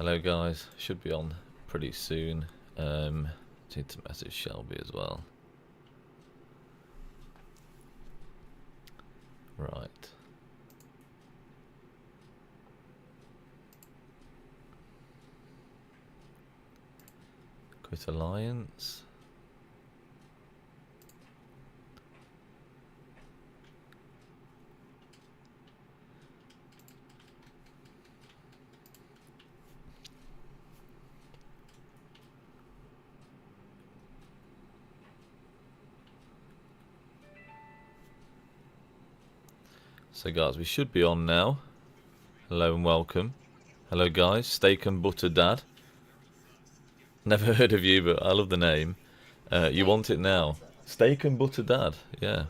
Hello guys, should be on pretty soon. Need to message Shelby as well. Right. Quit alliance. So guys, we should be on now. Hello and welcome. Hello guys, Steak and Butter Dad. Never heard of you, but I love the name. You want it now. Steak and Butter Dad, yeah.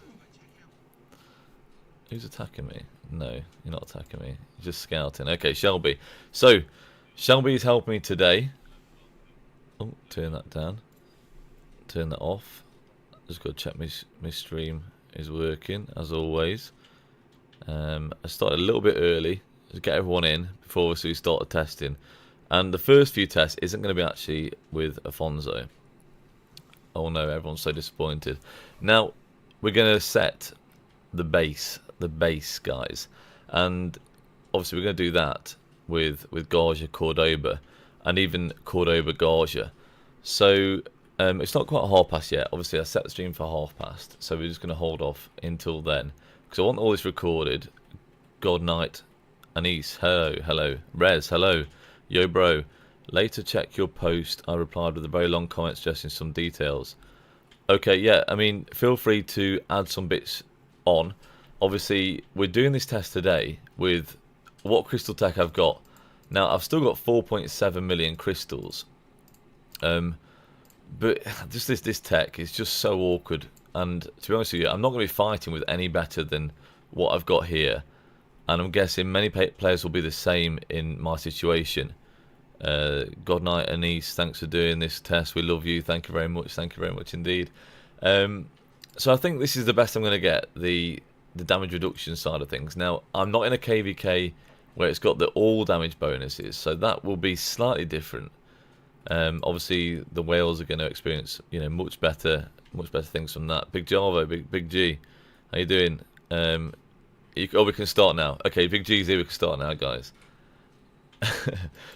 Who's attacking me? No, you're not attacking me. You're just scouting. Okay, Shelby. So, Shelby's helping me today. Oh, turn that down. Turn that off. Just got to check my stream is working, as always. I started a little bit early to get everyone in before we started testing. And the first few tests isn't going to be actually with Afonso. Oh no, everyone's so disappointed. Now, we're going to set the base, guys. And obviously we're going to do that with Gajah Cordoba and even Cordoba Gajah. So it's not quite half past yet. Obviously I set the stream for half past, so we're just going to hold off until then. Because I want all this recorded. God Knight, Anis, hello. Rez, hello. Yo bro, later check your post. I replied with a very long comment suggesting some details. Okay, yeah, I mean, feel free to add some bits on. Obviously, we're doing this test today with what crystal tech I've got. Now, I've still got 4.7 million crystals. But just this tech is just so awkward. And to be honest with you, I'm not going to be fighting with any better than what I've got here. And I'm guessing many players will be the same in my situation. God Knight Anis, thanks for doing this test. We love you. Thank you very much. Thank you very much indeed. So I think this is the best I'm going to get, the damage reduction side of things. Now, I'm not in a KVK where it's got the all damage bonuses, so that will be slightly different. Obviously, the whales are going to experience, much better things from that. Big Java, Big G, how you doing? We can start now. Okay, Big G's here. We can start now, guys.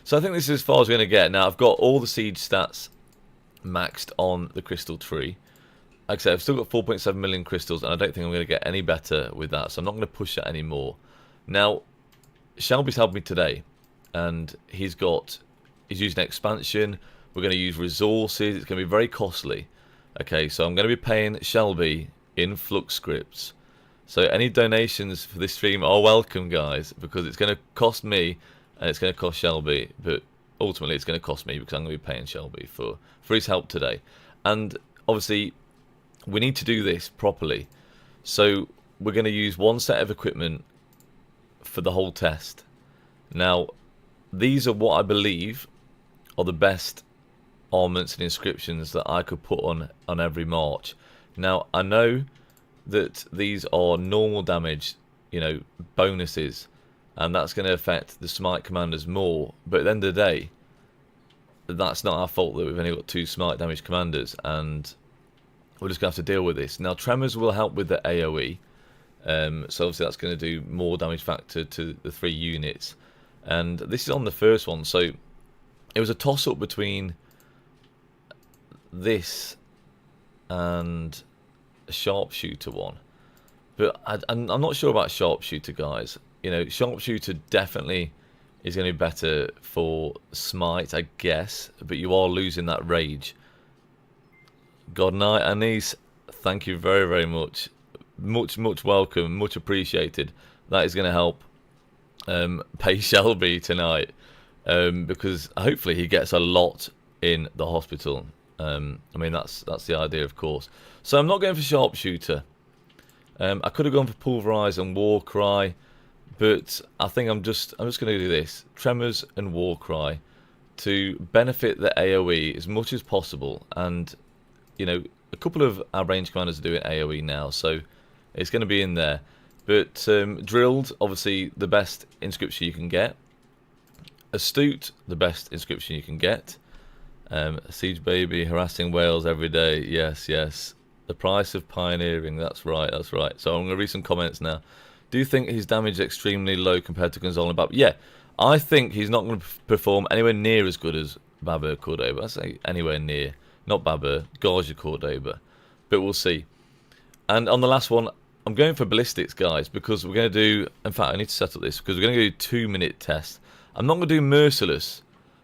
So I think this is as far as we're going to get. Now, I've got all the siege stats maxed on the crystal tree. Like I said, I've still got 4.7 million crystals, and I don't think I'm going to get any better with that, so I'm not going to push that anymore. Now, Shelby's helped me today, and he's using expansion. We're going to use resources. It's going to be very costly. Okay, so I'm going to be paying Shelby in Flux scripts. So any donations for this stream are welcome, guys, because it's going to cost me and it's going to cost Shelby, but ultimately it's going to cost me because I'm going to be paying Shelby for his help today. And obviously, we need to do this properly. So we're going to use one set of equipment for the whole test. Now, these are what I believe are the best armaments and inscriptions that I could put on every march. Now, I know that these are normal damage, bonuses, and that's going to affect the smite commanders more, but at the end of the day, that's not our fault that we've only got 2 smite damage commanders, and we're just going to have to deal with this. Now, tremors will help with the AoE, so obviously that's going to do more damage factor to the 3 units, and this is on the first one. So it was a toss-up between this and a sharpshooter one, but I'm not sure about sharpshooter, guys. Sharpshooter definitely is going to be better for smite, I guess, but you are losing that rage. God Night Anis, thank you very, very much. Much welcome, much appreciated. That is going to help pay Shelby tonight, because hopefully he gets a lot in the hospital. I mean, that's the idea, of course. So I'm not going for sharpshooter. I could have gone for pulverize and war cry, but I think I'm just going to do this: tremors and war cry to benefit the AoE as much as possible. And a couple of our range commanders are doing AoE now, so it's going to be in there. But drilled, obviously, the best inscription you can get. Astute, the best inscription you can get. Siege baby, harassing whales every day. Yes, yes. The price of pioneering. That's right, that's right. So I'm going to read some comments now. Do you think his damage is extremely low compared to Gonzalo and Babur? Yeah, I think he's not going to perform anywhere near as good as Babur Cordoba. I say anywhere near. Not Babur, Gajah Cordoba. But we'll see. And on the last one, I'm going for ballistics, guys, because we're going to do... In fact, I need to set up this, because we're going to do a 2-minute test. I'm not going to do merciless,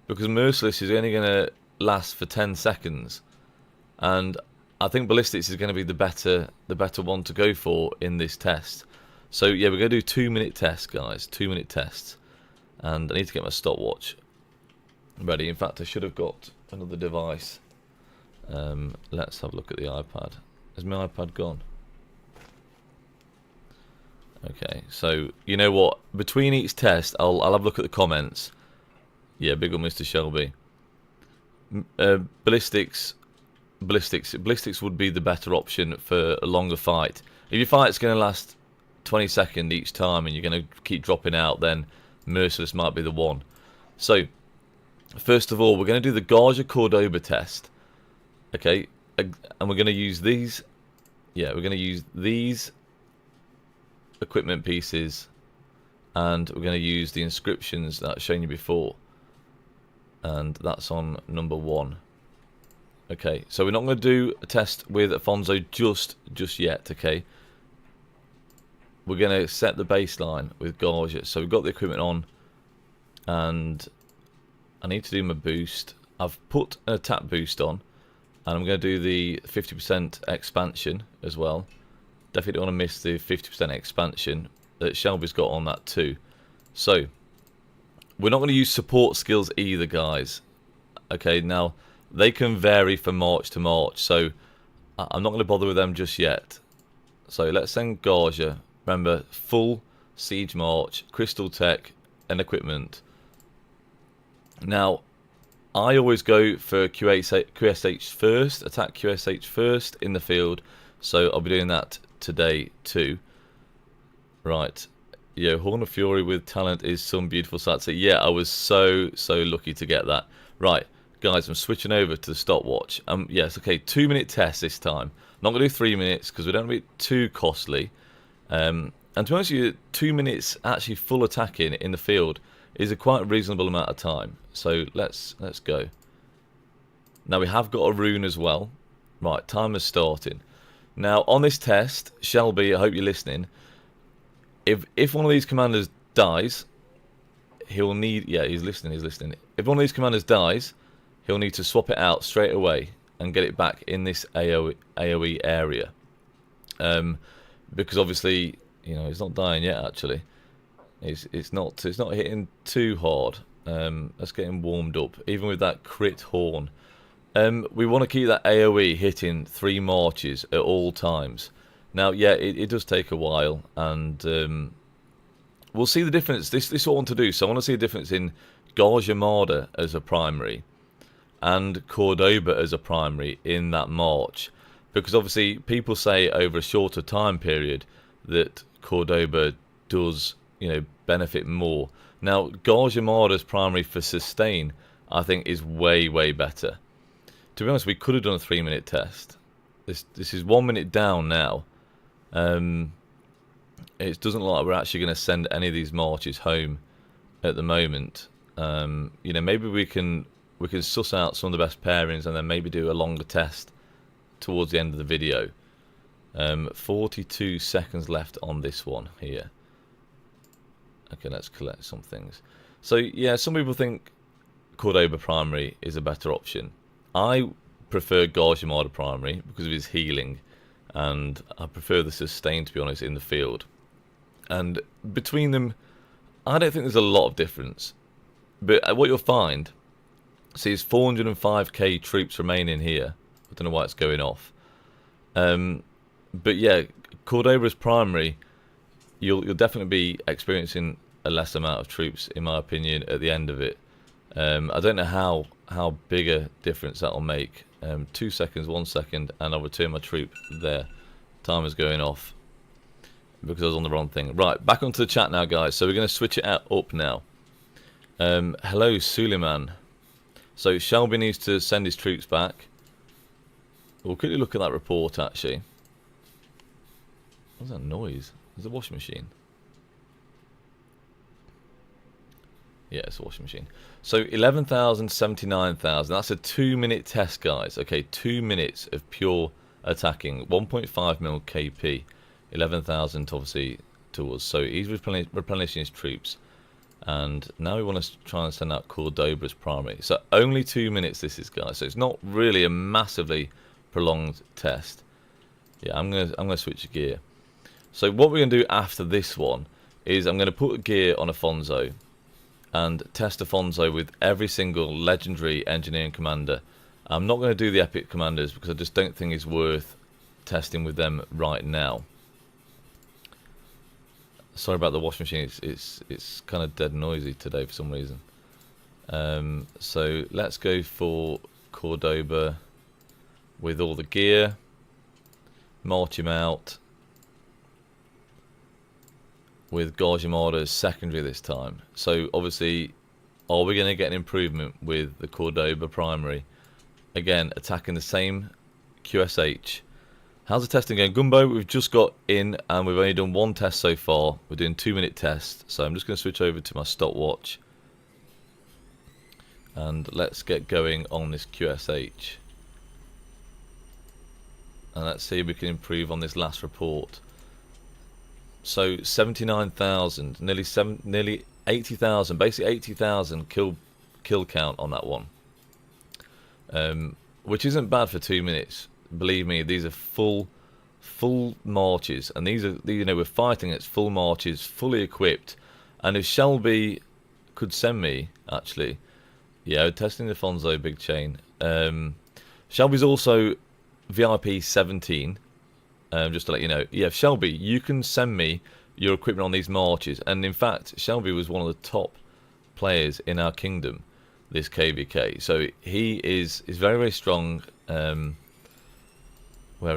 because merciless is only going to last for 10 seconds. And I think ballistics is going to be the better one to go for in this test. So yeah, we're going to do 2-minute tests, guys. 2-minute tests. And I need to get my stopwatch ready. In fact, I should have got another device. Let's have a look at the iPad. Has my iPad gone? Okay, so you know what? Between each test, I'll have a look at the comments. Yeah, big up Mr. Shelby. Ballistics would be the better option for a longer fight. If your fight's going to last 20 seconds each time and you're going to keep dropping out, then merciless might be the one. So, first of all, we're going to do the Gajah Cordoba test. Okay, and we're going to use these. Yeah, we're going to use these equipment pieces, and we're going to use the inscriptions that I've shown you before, and that's on number 1. Okay, so we're not going to do a test with Afonso just yet. Okay, we're going to set the baseline with Gajah. So we've got the equipment on, and I need to do my boost. I've put an attack boost on, and I'm going to do the 50% expansion as well. Definitely don't want to miss the 50% expansion that Shelby's got on that too. So, we're not going to use support skills either, guys. Okay, now, they can vary from March to March, so I'm not going to bother with them just yet. So, let's send Gajah. Remember, full Siege March, Crystal Tech, and equipment. Now, I always go for QSH first, attack QSH first in the field, so I'll be doing that today too. Right, yeah, Horn of Fury with talent is some beautiful sight. So yeah, I was so lucky to get that. Right, guys, I'm switching over to the stopwatch. Yes, okay, 2-minute test this time. Not gonna do 3 minutes because we don't want to be too costly. And to be honest with you, 2 minutes actually full attacking in the field is a quite reasonable amount of time. So let's go. Now we have got a rune as well. Right, timer's starting. Now, on this test, Shelby, I hope you're listening. If one of these commanders dies, he'll need... Yeah, he's listening, he's listening. If one of these commanders dies, he'll need to swap it out straight away and get it back in this AoE area. Because obviously, you know, he's not dying yet, actually. It's not hitting too hard. Let's get him warmed up, even with that crit horn. We want to keep that AoE hitting 3 marches at all times. Now, yeah, it does take a while, and we'll see the difference. This is what I want to do. So I want to see a difference in Gajah Mada as a primary and Cordoba as a primary in that march. Because obviously people say over a shorter time period that Cordoba does, you know, benefit more. Now, Gajah Mada's primary for sustain, I think, is way better. To be honest, we could have done a 3-minute test. This is 1 minute down now. It doesn't look like we're actually going to send any of these marches home at the moment. You know, maybe we can suss out some of the best pairings and then maybe do a longer test towards the end of the video. 42 seconds left on this one here. Okay, let's collect some things. So yeah, some people think Cordoba primary is a better option. I prefer Gajah Mada primary because of his healing, and I prefer the sustain, to be honest, in the field. And between them, I don't think there's a lot of difference. But what you'll find, see, is 405k troops remaining here. I don't know why it's going off. But yeah, Cordoba's primary, you'll definitely be experiencing a less amount of troops, in my opinion, at the end of it. I don't know how big a difference that'll make. 2 seconds, 1 second, and I'll return my troop there. Timer's going off because I was on the wrong thing. Right, back onto the chat now, guys. So we're going to switch it up now. Hello, Suleiman. So Shelby needs to send his troops back. We'll quickly look at that report, actually. What's that noise? Is it a washing machine? Yeah, it's a washing machine. So 11,000, 79,000. That's a 2-minute test, guys. Okay, 2 minutes of pure attacking. 1.5 mil KP. 11,000, obviously, to us. So he's replenishing his troops. And now we want to try and send out Cordoba as primary. So only 2 minutes this is, guys. So it's not really a massively prolonged test. Yeah, I'm gonna switch gear. So what we're gonna do after this one is I'm gonna put a gear on Afonso and test Afonso with every single legendary engineering commander. I'm not going to do the epic commanders because I just don't think it's worth testing with them right now. Sorry about the washing machine. It's kind of dead noisy today for some reason. So let's go for Cordoba with all the gear. March him out with Gajah Mada as secondary this time. So obviously, are we going to get an improvement with the Cordoba primary? Again, attacking the same QSH. How's the testing going? Gumbo, we've just got in and we've only done one test so far. We're doing 2-minute tests. So I'm just going to switch over to my stopwatch. And let's get going on this QSH. And let's see if we can improve on this last report. So 79,000, nearly 80,000, basically 80,000 kill count on that one, which isn't bad for 2 minutes. Believe me, these are full marches, and these are, you know, we're fighting against full marches, fully equipped. And if Shelby could send me, actually, yeah, testing Afonso big chain. Shelby's also VIP 17. Just to let you know, yeah, Shelby, you can send me your equipment on these marches. And in fact, Shelby was one of the top players in our kingdom, this KVK. So he is very, very strong. Where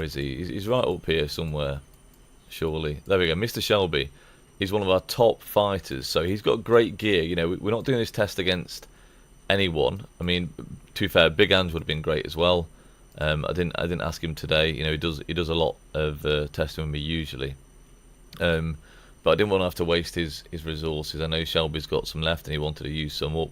is he? He's right up here somewhere, surely. There we go. Mr. Shelby is one of our top fighters. So he's got great gear. You know, we're not doing this test against anyone. I mean, to be fair, Big Ange would have been great as well. I didn't ask him today. You know, he does a lot of testing with me usually, but I didn't want to have to waste his resources. I know Shelby's got some left and he wanted to use some up,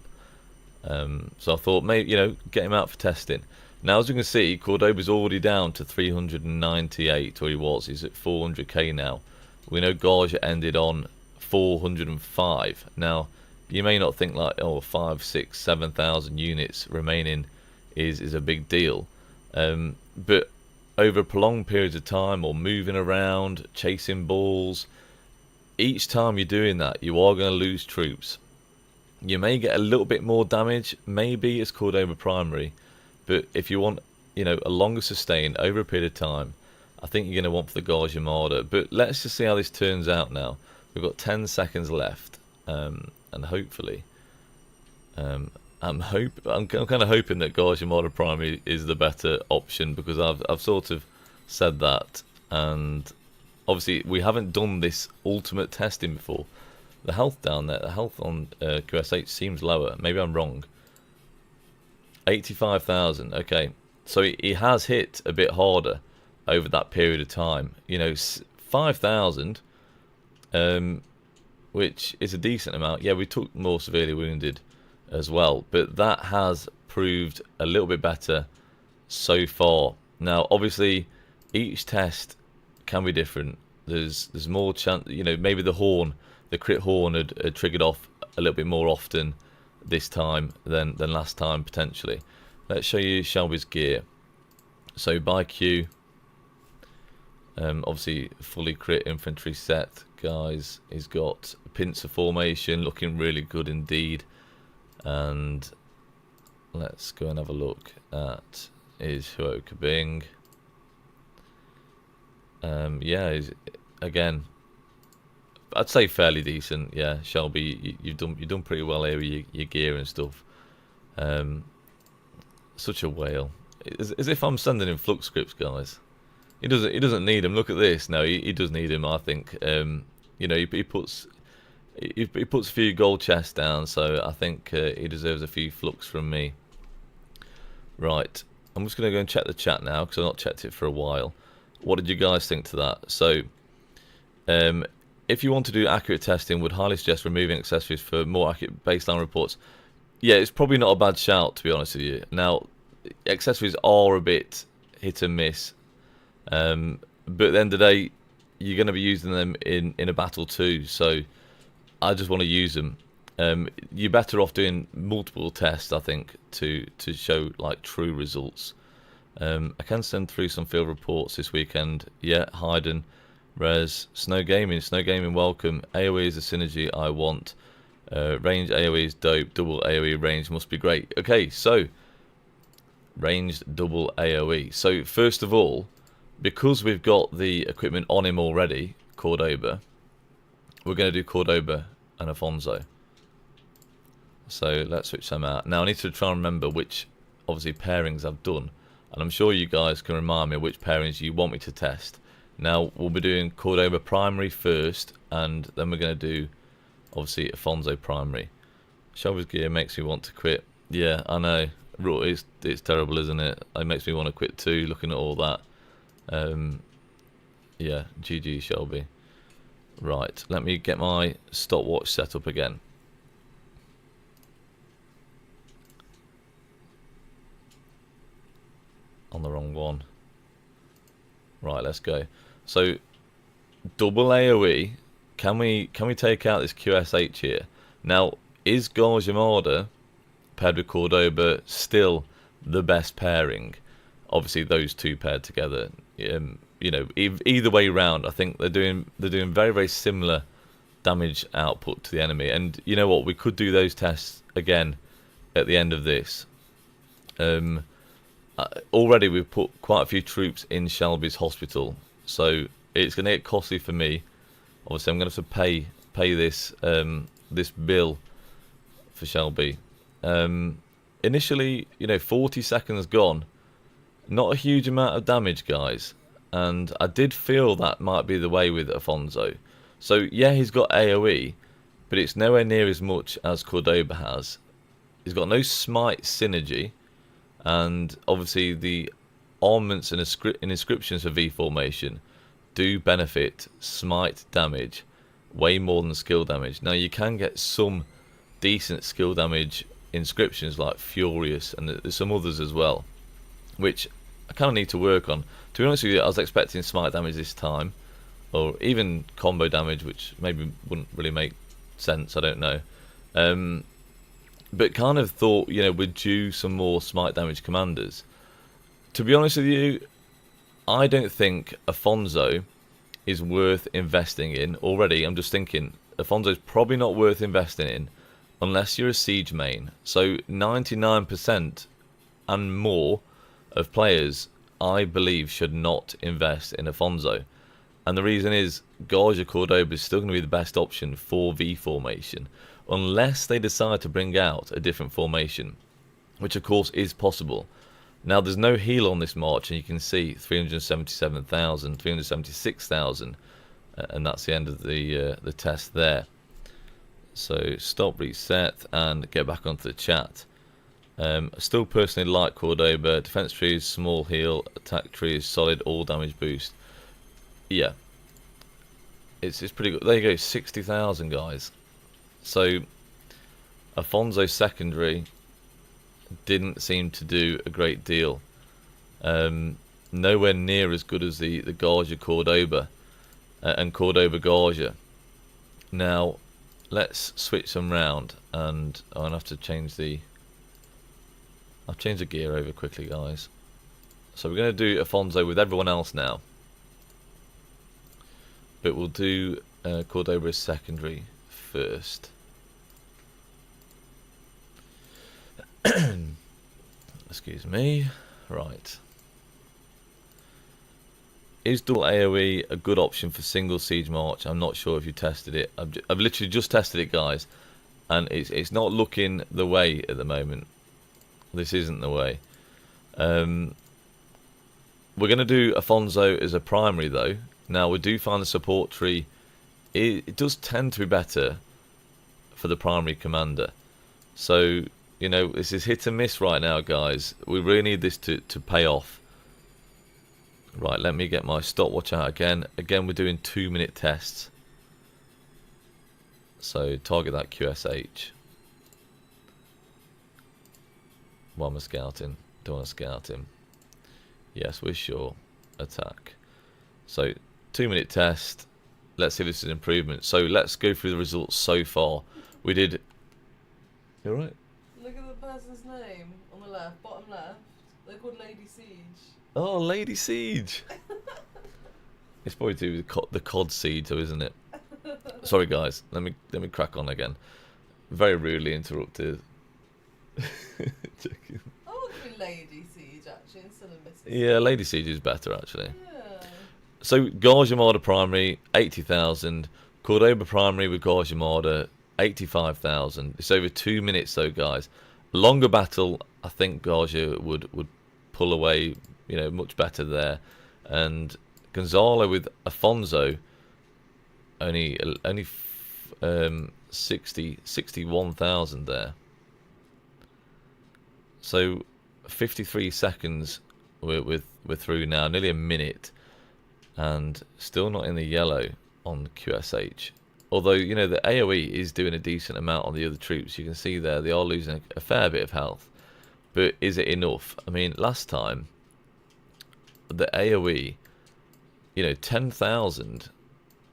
so I thought maybe, you know, get him out for testing. Now, as you can see, Cordoba's already down to 398, or he was. He's at 400k now. We know Gajah ended on 405. Now, you may not think like, oh, 5, 6, 7,000 units remaining is a big deal. But over prolonged periods of time, or moving around, chasing balls, each time you're doing that, you are going to lose troops. You may get a little bit more damage, maybe it's Cordoba primary, but if you want, you know, a longer sustain over a period of time, I think you're going to want for the Gajah Mada. But let's just see how this turns out now. We've got 10 seconds left, and hopefully, I'm kind of hoping that Gajah Mada primary is the better option, because I've sort of said that, and obviously we haven't done this ultimate testing before. The health down there, the health on QSH seems lower. Maybe I'm wrong. 85,000. Okay, so he has hit a bit harder over that period of time. You know, 5,000, which is a decent amount. Yeah, we took more severely wounded as well, but that has proved a little bit better so far. Now, obviously, each test can be different. There's more chance, you know, maybe the crit horn had triggered off a little bit more often this time than last time, potentially. Let's show you Shelby's gear. So by Q, obviously fully crit infantry set, guys. He's got a pincer formation, looking really good indeed. And let's go and have a look at his Huoka Bing. Yeah, again, I'd say fairly decent. Yeah, Shelby, you've done pretty well here with your gear and stuff. Such a whale. As if I'm sending him flux scripts, guys. He doesn't need him. Look at this. No, he does need him. I think. You know, he puts he puts a few gold chests down, so I think he deserves a few flux from me. Right, I'm just going to go and check the chat now, because I've not checked it for a while. What did you guys think to that? So, if you want to do accurate testing, would highly suggest removing accessories for more accurate baseline reports. Yeah, it's probably not a bad shout, to be honest with you. Now, accessories are a bit hit and miss. But at the end of the day, you're going to be using them in a battle too, so I just want to use them. You're better off doing multiple tests, I think, to show like true results. I can send through some field reports this weekend. Yeah, Hayden, Res, Snow Gaming, welcome. AoE is a synergy I want. Range AoE is dope. Double AoE range must be great. Okay, so ranged double AoE. So first of all, because we've got the equipment on him already, Cordoba, we're going to do Cordoba and Afonso. So let's switch them out. Now I need to try and remember which, obviously, pairings I've done. And I'm sure you guys can remind me of which pairings you want me to test. Now we'll be doing Cordoba primary first, and then we're going to do, obviously, Afonso primary. Shelby's gear makes me want to quit. Yeah, I know. It's terrible, isn't it? It makes me want to quit too, looking at all that. Yeah, GG Shelby. Right, let me get my stopwatch set up again. On the wrong one. Right, let's go. So, double AoE. Can we take out this QSH here? Now, is Gajah Mada paired with Cordoba still the best pairing? Obviously, those two paired together. You know, either way round, I think they're doing very, very similar damage output to the enemy. And you know what? We could do those tests again at the end of this. Already we've put quite a few troops in Shelby's hospital, so it's going to get costly for me. Obviously, I'm going to have to pay this this bill for Shelby. Initially, you know, 40 seconds gone. Not a huge amount of damage, guys. And I did feel that might be the way with Afonso. So, yeah, he's got AoE, but it's nowhere near as much as Cordoba has. He's got no smite synergy. And, obviously, the armaments and inscriptions for V formation do benefit smite damage way more than skill damage. Now, you can get some decent skill damage inscriptions like Furious, and there's some others as well, which I kind of need to work on. To be honest with you, I was expecting smite damage this time, or even combo damage, which maybe wouldn't really make sense, I don't know. But kind of thought, you know, we'd do some more smite damage commanders. To be honest with you, I don't think Afonso is worth investing in already. I'm just thinking, Afonso's probably not worth investing in unless you're a siege main. So 99% and more of players, I believe, should not invest in Afonso. And the reason is, Gajah Cordoba is still going to be the best option for V formation, unless they decide to bring out a different formation, which of course is possible. Now there's no heal on this march, and you can see 377,000, 376,000, and that's the end of the test there. So stop, reset, and get back onto the chat. I still personally like Cordoba. Defense tree is small heal, attack tree is solid, all damage boost. Yeah, it's pretty good. There you go, 60,000 guys. So Afonso secondary didn't seem to do a great deal. Nowhere near as good as the Gajah Cordoba and Cordoba Gajah. Now let's switch them round, and I'll have to change the. I've changed the gear over quickly, guys. So we're going to do Afonso with everyone else now, but we'll do Cordoba as secondary first. Excuse me. Right. Is dual AoE a good option for single siege march? I'm not sure if you tested it. I've literally just tested it, guys, and it's not looking the way at the moment. This isn't the way. We're going to do Afonso as a primary, though. Now, we do find the support tree. It does tend to be better for the primary commander. So, you know, this is hit and miss right now, guys. We really need this to pay off. Right, let me get my stopwatch out again. Again, we're doing 2-minute tests. So, target that QSH. Why am I scouting? Don't want to scout him. Yes, we're sure. Attack. So, 2-minute test. Let's see if this is an improvement. So, let's go through the results so far. We did... You alright? Look at the person's name on the left, bottom left. They're called Lady Siege. Oh, Lady Siege. It's probably to do with the COD Siege, though, isn't it? Sorry, guys. Let me crack on again. Very rudely interrupted. I want to be Lady Siege actually instead of Mrs. Yeah, Lady Siege is better actually. Yeah. So Gajah Mada primary 80,000, Cordoba primary with Gajah Mada 85,000. It's over 2 minutes though, guys. Longer battle, I think Gajah would pull away, you know, much better there. And Gonzalo with Afonso only 61,000 there. So 53 seconds we're through now, nearly a minute, and still not in the yellow on QSH. Although, you know, the AoE is doing a decent amount on the other troops. You can see there they are losing a fair bit of health. But is it enough? I mean, last time the AoE, you know, 10,000,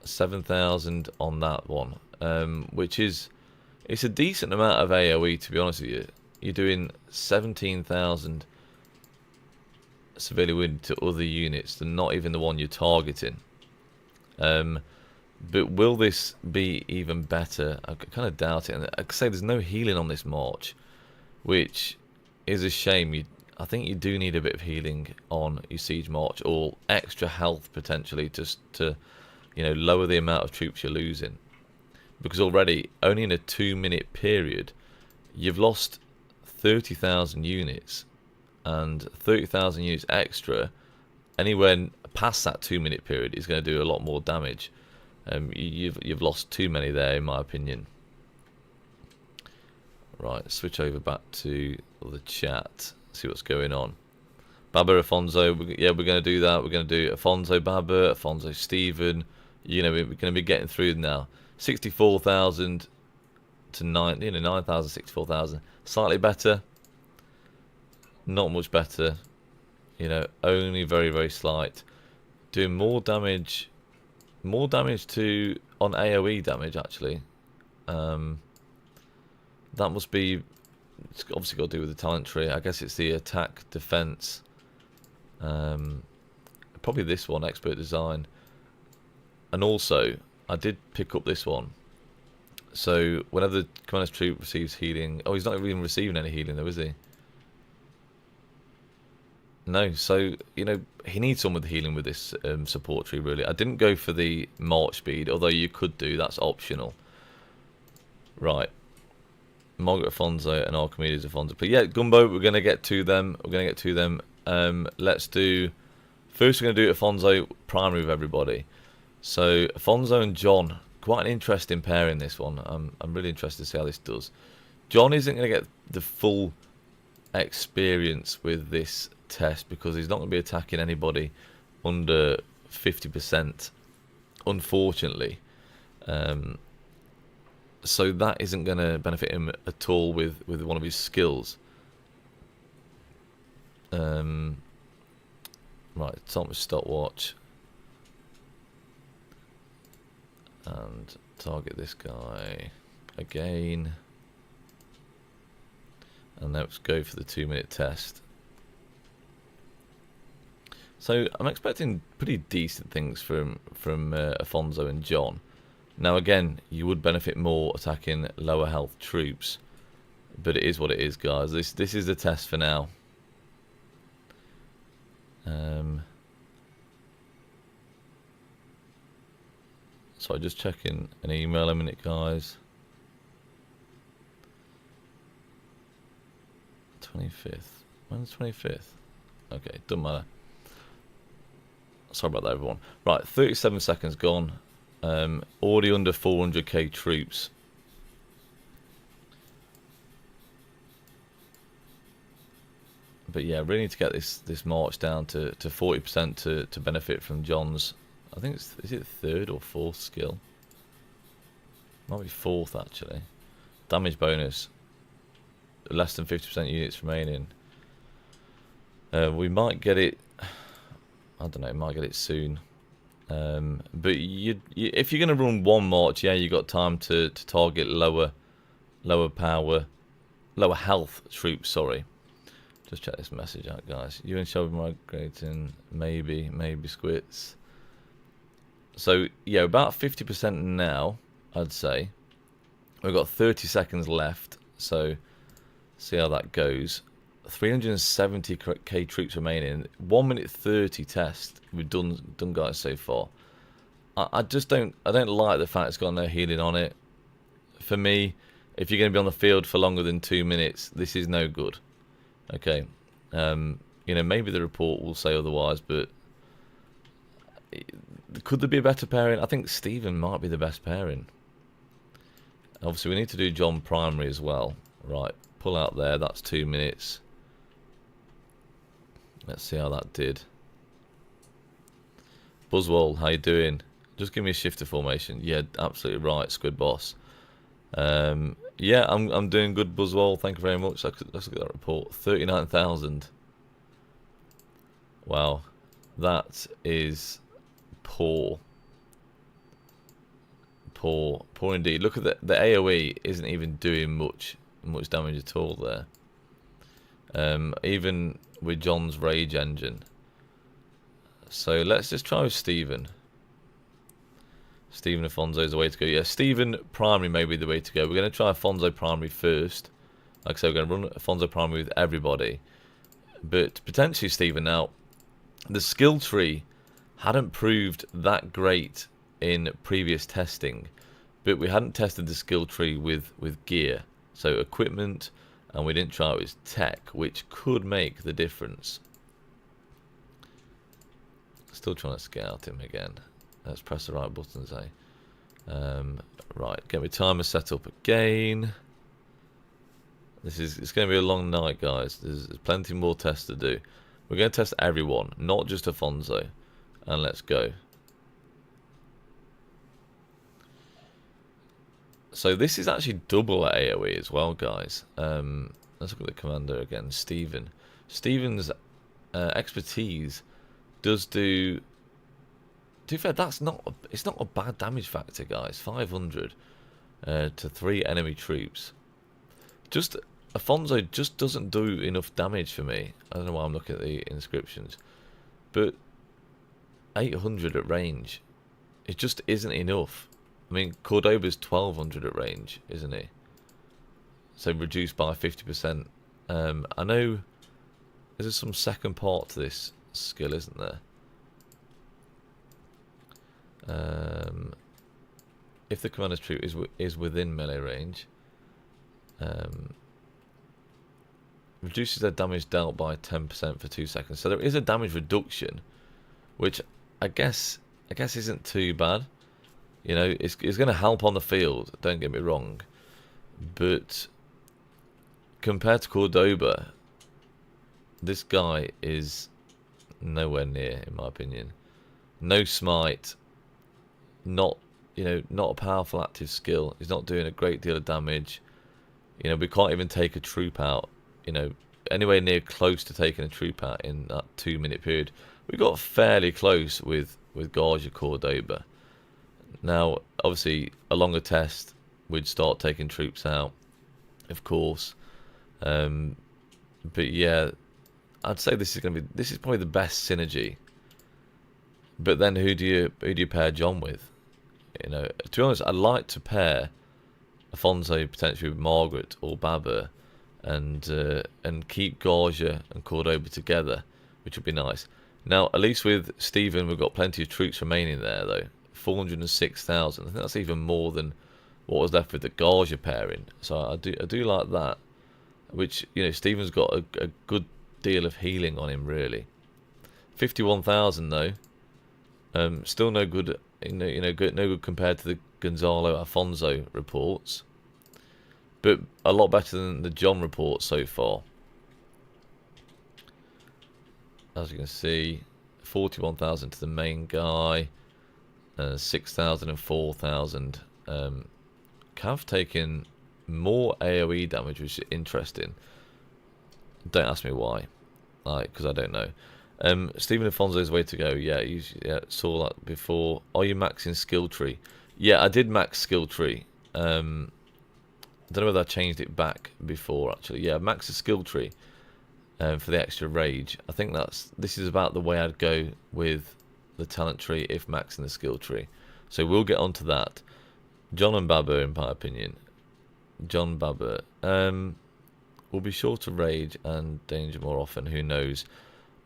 7,000 on that one, which is, it's a decent amount of AoE, to be honest with you. You're doing 17,000 severely wounded to other units than not even the one you're targeting. But will this be even better? I kind of doubt it. And I could say there's no healing on this march, which is a shame. I think you do need a bit of healing on your siege march, or extra health potentially, just to, you know, lower the amount of troops you're losing. Because already, only in a 2-minute period, you've lost 30,000 units, and 30,000 units extra anywhere past that 2-minute period is going to do a lot more damage. You've lost too many there, in my opinion. Right, switch over back to the chat, see what's going on. Babur, Afonso, yeah, we're going to do that. We're going to do Afonso, Babur, Afonso, Stephen. You know, we're going to be getting through now. 64,000 to 9,000, 64,000. Slightly better, not much better, you know, only very, very slight. Doing more damage to on AoE damage actually. That must be, it's obviously got to do with the talent tree. I guess it's the attack, defense, probably this one, expert design. And also I did pick up this one. So whenever the commander's troop receives healing... Oh, he's not even receiving any healing though, is he? No, so, you know, he needs some with healing with this support tree, really. I didn't go for the march speed, although you could do, that's optional. Right. Margaret Afonso and Archimedes Afonso. But yeah, Gumbo, we're going to get to them. Let's do... First we're going to do Afonso primary with everybody. So, Afonso and John... Quite an interesting pairing, this one. I'm really interested to see how this does. John isn't going to get the full experience with this test because he's not going to be attacking anybody under 50%, unfortunately. So that isn't going to benefit him at all with one of his skills. Right, start with stopwatch. And target this guy again. And let's go for the 2-minute test. So I'm expecting pretty decent things from Afonso and John. Now again, you would benefit more attacking lower health troops, but it is what it is, guys. This is the test for now. So just checking an email a minute, guys. 25th. When's 25th? Okay, doesn't matter. Sorry about that, everyone. Right, 37 seconds gone. Already under 400k troops. But yeah, really need to get this march down to 40% to benefit from John's. I think is it third or fourth skill? Might be fourth actually. Damage bonus. Less than 50% units remaining. We might get it. I don't know. Might get it soon. But if you're going to run one march, yeah, you got time to target lower power, lower health troops. Sorry. Just check this message out, guys. You and Shelby migrating, maybe squits. So yeah, about 50% now, I'd say. We've got 30 seconds left, so see how that goes. 370k troops remaining. 1 minute 30 test we've done guys so far. I just don't like the fact it's got no healing on it. For me, if you're going to be on the field for longer than 2 minutes, this is no good. Okay, you know, maybe the report will say otherwise, but could there be a better pairing? I think Stephen might be the best pairing. Obviously, we need to do John primary as well. Right, pull out there. That's 2 minutes. Let's see how that did. Buzzwall, how you doing? Just give me a shifter formation. Yeah, absolutely right, Squid Boss. Yeah, I'm doing good, Buzzwall. Thank you very much. Let's look at that report. 39,000. Wow, that is poor. Poor indeed. Look at the AOE isn't even doing much damage at all there. Even with John's rage engine. So let's just try with Stephen. Stephen Afonso is the way to go. Yeah, Stephen primary may be the way to go. We're going to try Afonso primary first. Like I said, we're going to run Afonso primary with everybody. But potentially Stephen. Now, the skill tree hadn't proved that great in previous testing. But we hadn't tested the skill tree with gear. So equipment, and we didn't try it with tech, which could make the difference. Still trying to scout him again. Let's press the right buttons, eh? Right, get my timer set up again. It's going to be a long night, guys. There's plenty more tests to do. We're going to test everyone, not just Afonso. And let's go. So this is actually double at AoE as well, guys. Let's look at the commander again, Stephen. Stephen's expertise does do. To be fair, it's not a bad damage factor, guys. 500 to 3 enemy troops. Just Afonso just doesn't do enough damage for me. I don't know why I'm looking at the inscriptions, but 800 at range, it just isn't enough. I mean, Cordoba's 1200 at range, isn't he? So reduced by 50%. I know there's some second part to this skill, isn't there? If the commander's troop is within melee range, reduces their damage dealt by 10% for 2 seconds. So there is a damage reduction, which I guess isn't too bad. You know, it's going to help on the field. Don't get me wrong, but compared to Cordoba, this guy is nowhere near, in my opinion. No smite. Not a powerful active skill. He's not doing a great deal of damage. You know, we can't even take a troop out. You know, anywhere near close to taking a troop out in that 2 minute period. We got fairly close with Gajah Cordoba. Now, obviously, a longer test, we'd start taking troops out, of course. But yeah, I'd say this is probably the best synergy. But then who do you pair John with? You know, to be honest, I'd like to pair Afonso potentially with Margaret or Babur, and keep Gajah and Cordoba together, which would be nice. Now, at least with Stephen, we've got plenty of troops remaining there, though. 406,000. I think that's even more than what was left with the Gajah pairing. So I do like that. Which, you know, Stephen's got a good deal of healing on him, really. 51,000 though. Still no good. No good compared to the Gonzalo Afonso reports, but a lot better than the John report so far. as you can see, 41,000 to the main guy, 6,000 and 4,000. Cav taking more AoE damage, which is interesting. Don't ask me why, like, because I don't know. Stephen Afonso's way to go. Yeah, you saw that before. Are you maxing skill tree? Yeah, I did max skill tree. I don't know whether I changed it back before actually. Yeah, max the skill tree for the extra rage. I think this is about the way I'd go with the talent tree if maxing the skill tree. So we'll get onto that. John and Babur, in my opinion. John Babur. Will be sure to rage and danger more often. Who knows?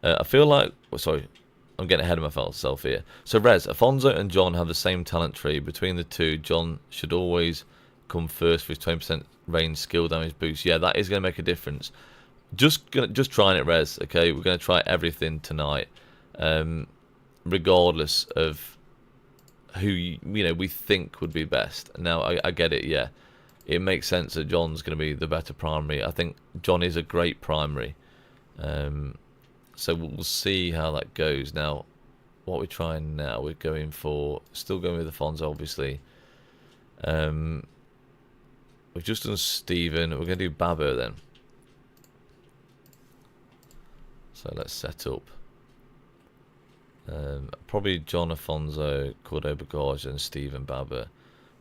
I feel like... sorry, I'm getting ahead of myself here. So, Rez, Afonso and John have the same talent tree. Between the two, John should always come first with 20% range skill damage boost. Yeah, that is going to make a difference. Just trying it, Rez. Okay, we're going to try everything tonight, regardless of who we think would be best. Now, I get it. Yeah, it makes sense that John's going to be the better primary. I think John is a great primary. So we'll see how that goes. Now, what we're trying now, we're going for... Still going with Afonso, obviously. We've just done Stephen. We're going to do Babur then. So let's set up. Probably John, Afonso, Cordoba, Gajah, and Stephen Babur.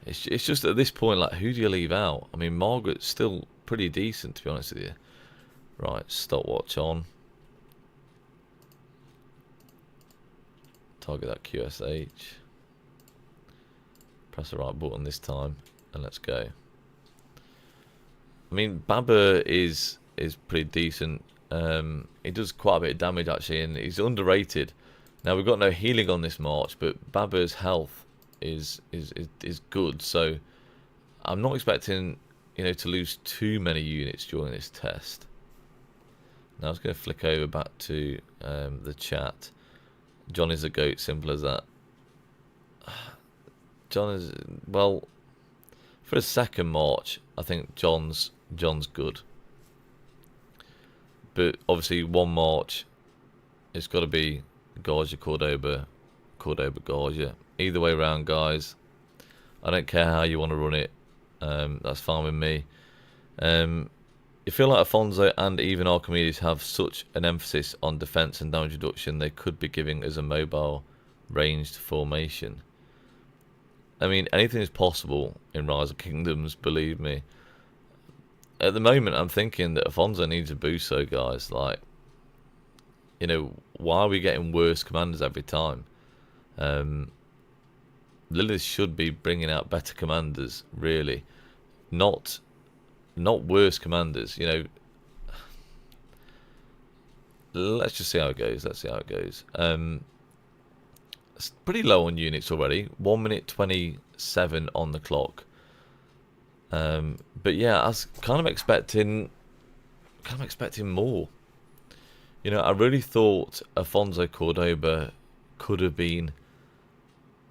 It's just at this point, like, who do you leave out? I mean, Margaret's still pretty decent, to be honest with you. Right, stopwatch on. Target that QSH. Press the right button this time, and let's go. I mean, Babur is pretty decent. He does quite a bit of damage actually, and he's underrated. Now we've got no healing on this march, but Babur's health is good. So I'm not expecting to lose too many units during this test. Now I was going to flick over back to the chat. John is a goat, simple as that. John is, well, for a second march, I think John's good. But obviously one march, it's got to be Gajah, Cordoba, Gajah. Either way around, guys. I don't care how you want to run it. That's fine with me. You feel like Afonso and even Archimedes have such an emphasis on defense and damage reduction, they could be giving us a mobile ranged formation. I mean, anything is possible in Rise of Kingdoms, believe me. At the moment, I'm thinking that Afonso needs a boost, so guys, like, why are we getting worse commanders every time? Lilith should be bringing out better commanders, really. Not worse commanders, Let's just see how it goes. It's pretty low on units already. 1 minute 27 on the clock. But yeah, I was kind of expecting more. I really thought Afonso Cordoba could have been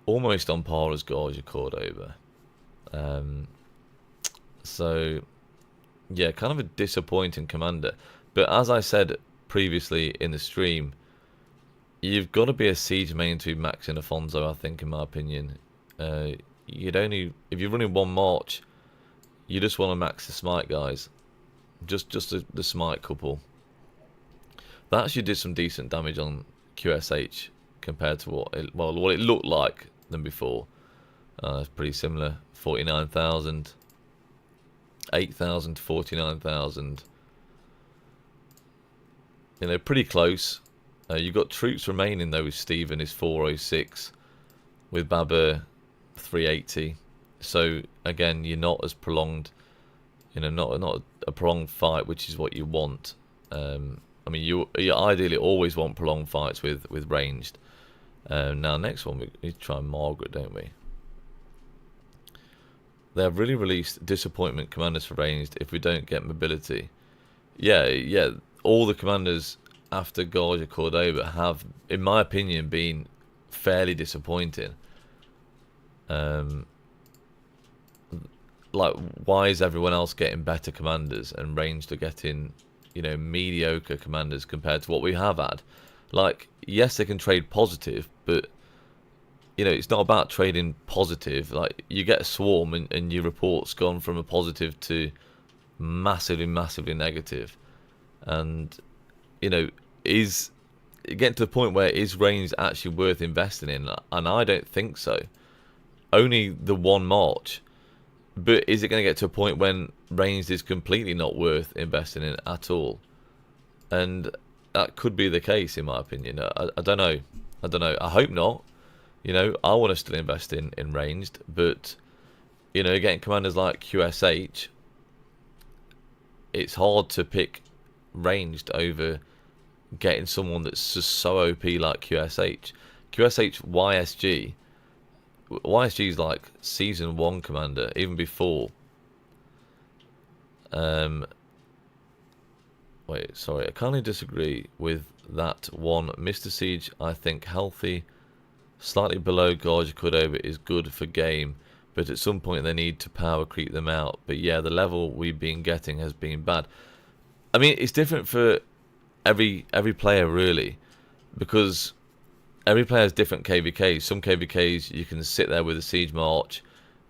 almost on par as Gajah Cordoba. So yeah, kind of a disappointing commander. But as I said previously in the stream, you've got to be a siege main to be maxing Afonso, I think, in my opinion. If you're running one march, you just want to max the smite, guys. Just the smite couple. That actually did some decent damage on QSH compared to what it looked like than before. It's pretty similar. 49,000. 8,000 to 49,000. Pretty close. You've got troops remaining though with Stephen is 406, with Babur 380. So again, you're not as prolonged. Not a prolonged fight, which is what you want. I mean, you ideally always want prolonged fights with ranged. Now, next one we need to try Margaret, don't we? They have really released disappointment commanders for ranged if we don't get mobility. Yeah. All the commanders after Gajah Cordoba have, in my opinion, been fairly disappointing. Like, why is everyone else getting better commanders and ranged are getting, mediocre commanders compared to what we have had? Like, yes, they can trade positive, but you know, it's not about trading positive. Like, you get a swarm and your report's gone from a positive to massively, massively negative. And, you know, is getting to the point where is range actually worth investing in? And I don't think so. Only the one march. But is it going to get to a point when ranged is completely not worth investing in at all? And that could be the case, in my opinion. I don't know. I don't know. I hope not. You know, I want to still invest in ranged, but you know, getting commanders like QSH, it's hard to pick ranged over getting someone that's just so OP like QSH. QSH YSG is like season 1 commander, even before. Wait, sorry, I kindly disagree with that one. Mr. Siege, I think healthy. Slightly below Gajah Cordoba is good for game, but at some point they need to power creep them out. But yeah, the level we've been getting has been bad. I mean, it's different for every player really, because every player has different KVKs. Some KVKs you can sit there with a siege march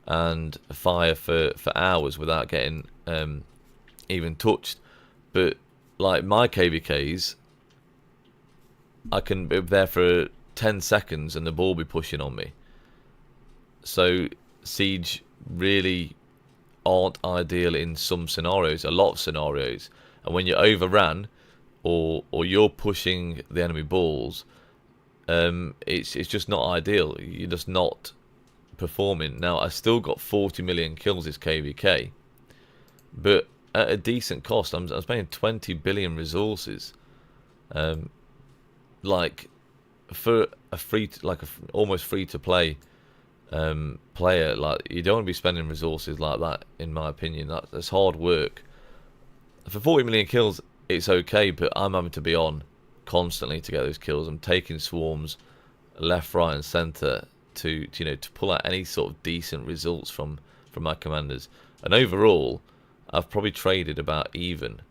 and fire for hours without getting even touched. But like my KVKs, I can be there for 10 seconds and the ball be pushing on me. So siege really aren't ideal in some scenarios, a lot of scenarios. And when you're overrun or you're pushing the enemy balls, it's just not ideal. You're just not performing. Now I still got 40 million kills this KVK, but at a decent cost. I'm spending 20 billion resources. Like for a almost free to play player, like you don't want to be spending resources like that, in my opinion. That's hard work. For 40 million kills, it's okay, but I'm having to be on constantly to get those kills. I'm taking swarms left, right, and centre to you know, to pull out any sort of decent results from my commanders. And overall, I've probably traded about even.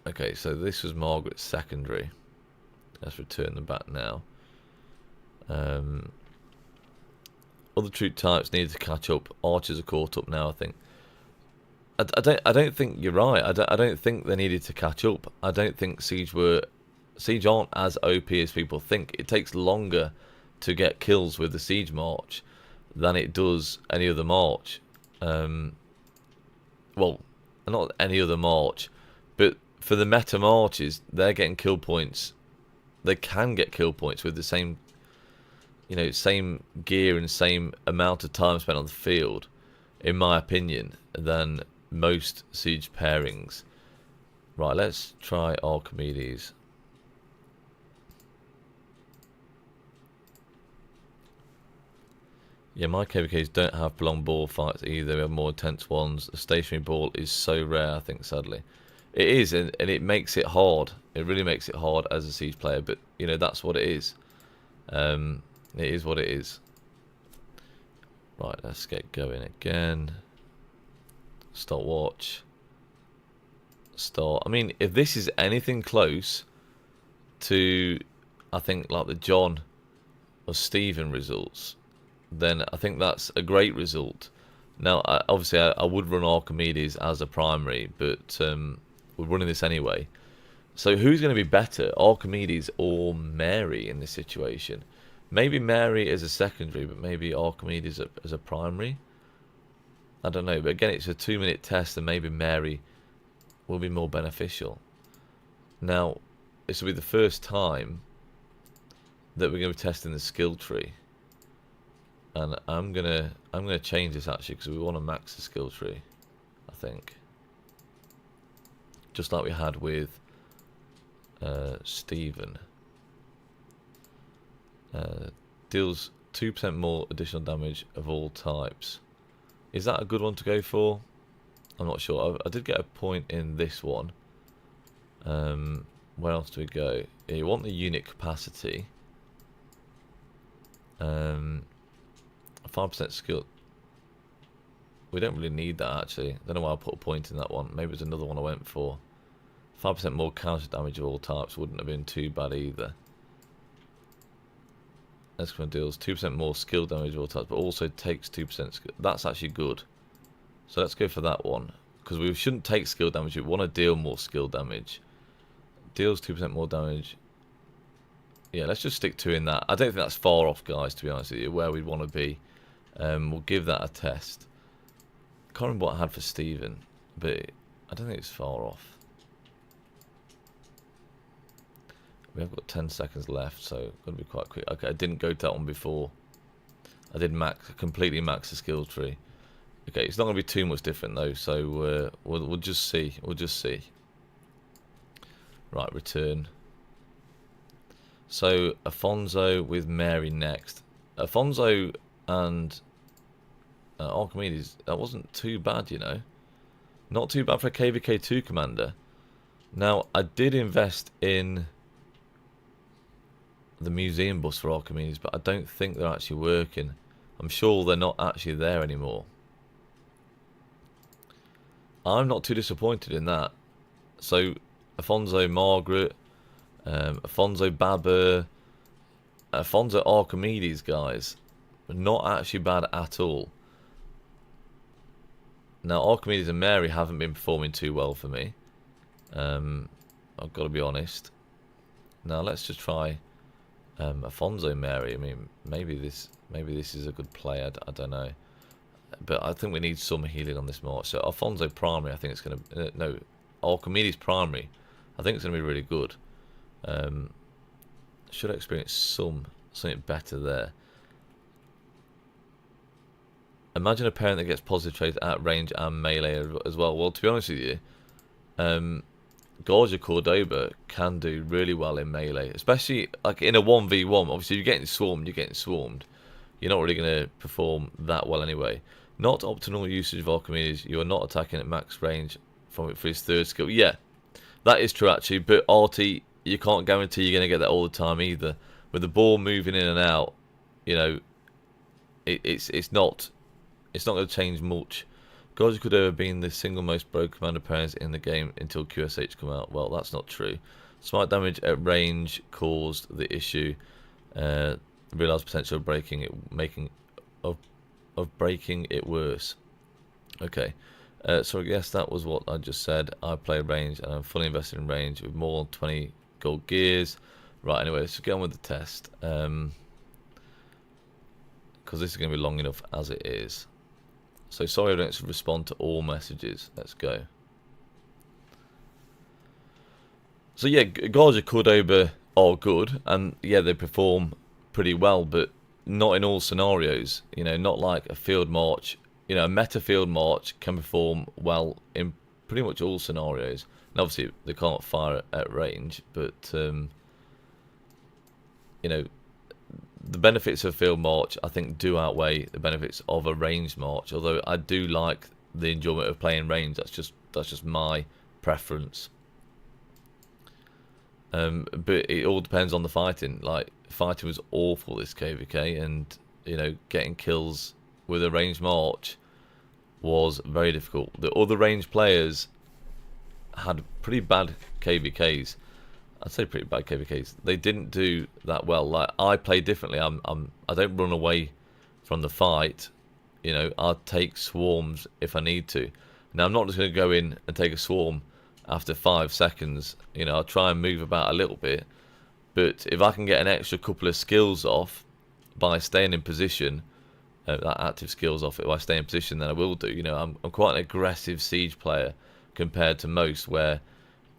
Okay, so this was Margaret's secondary. Let's return them back now. Other troop types needed to catch up. Archers are caught up now, I think. I don't think you're right. I don't think they needed to catch up. I don't think Siege aren't as OP as people think. It takes longer to get kills with the Siege March than it does any other March. Well, not any other March, but for the meta Marches, they're getting kill points. They can get kill points with the same, you know, same gear and same amount of time spent on the field, in my opinion, than most siege pairings. Right, let's try Archimedes. Yeah, my KVKs don't have prolonged ball fights either. We have more intense ones. The stationary ball is so rare, I think, sadly. It is, and it makes it hard. It really makes it hard as a siege player, but, you know, that's what it is. It is what it is. Right, let's get going again. Start watch. Start. I mean, if this is anything close to, I think, like the John or Stephen results, then I think that's a great result. Now, obviously, I would run Archimedes as a primary, but we're running this anyway. So who's going to be better, Archimedes or Mary in this situation? Maybe Mary as a secondary, but maybe Archimedes as a primary. I don't know, but again, it's a 2-minute test, and maybe Mary will be more beneficial. Now, this will be the first time that we're going to be testing the skill tree, and I'm gonna change this actually, because we want to max the skill tree, I think, just like we had with Stephen. Deals 2% more additional damage of all types. Is that a good one to go for? I'm not sure. I did get a point in this one. Where else do we go? Yeah, you want the unit capacity. 5% skill. We don't really need that, actually. I don't know why I put a point in that one. Maybe it's another one I went for. 5% more counter damage of all types wouldn't have been too bad either. Eskimo deals 2% more skill damage of all types, but also takes 2% skill. That's actually good. So let's go for that one. Because we shouldn't take skill damage, we want to deal more skill damage. Deals 2% more damage. Yeah, let's just stick 2 in that. I don't think that's far off, guys, to be honest with you, where we'd want to be. We'll give that a test. Can't remember what I had for Stephen, but I don't think it's far off. We have got 10 seconds left, so got to be quite quick. Okay, I didn't go to that one before. I did completely max the skill tree. Okay, it's not going to be too much different though, so we'll just see. We'll just see. Right, return. So Afonso with Mary next. Afonso and Archimedes. That wasn't too bad, you know. Not too bad for a KVK2 commander. Now I did invest in the museum bus for Archimedes, but I don't think they're actually working. I'm sure they're not actually there anymore. I'm not too disappointed in that. So Afonso Margaret, Afonso Babur, Afonso Archimedes, guys, not actually bad at all. Now Archimedes and Mary haven't been performing too well for me. I've got to be honest. Now let's just try Afonso and Mary. I mean, maybe this is a good play. I don't know, but I think we need some healing on this march. So Afonso primary, I think it's going to no, Archimedes primary. I think it's going to be really good. Should I experience something better there? Imagine a parent that gets positive traits at range and melee as well. Well, to be honest with you, Gajah Cordoba can do really well in melee, especially like in a 1v1. Obviously, you're getting swarmed. You're not really going to perform that well anyway. Not optimal usage of Archimedes. You are not attacking at max range for his third skill. Yeah, that is true actually. But Artie, you can't guarantee you're going to get that all the time either. With the ball moving in and out, you know, it's not going to change much. Gajah could have been the single most broken commander pairings in the game until QSH come out. Well, that's not true. Smite damage at range caused the issue. Realised potential of breaking it worse. Okay. So I guess that was what I just said. I play range and I'm fully invested in range with more than 20 gold gears. Right, anyway, let's get on with the test. Because this is going to be long enough as it is. So sorry I don't respond to all messages. Let's go. So yeah, Gajah Cordoba are good, and yeah, they perform pretty well, but not in all scenarios. You know, not like a field march. You know, a meta field march can perform well in pretty much all scenarios. And obviously they can't fire at range, but you know, the benefits of field march I think do outweigh the benefits of a ranged march. Although I do like the enjoyment of playing range. That's just my preference. But it all depends on the fighting. Like, fighting was awful this KVK, and you know, getting kills with a ranged march was very difficult. The other ranged players had pretty bad KVKs. I'd say pretty bad KVKs. They didn't do that well. Like, I play differently. I don't run away from the fight. You know, I'll take swarms if I need to. Now, I'm not just going to go in and take a swarm after 5 seconds. You know, I'll try and move about a little bit. But if I can get an extra couple of skills off by staying in position, that active skills off it by staying in position, then I will do. You know, I'm quite an aggressive siege player compared to most, where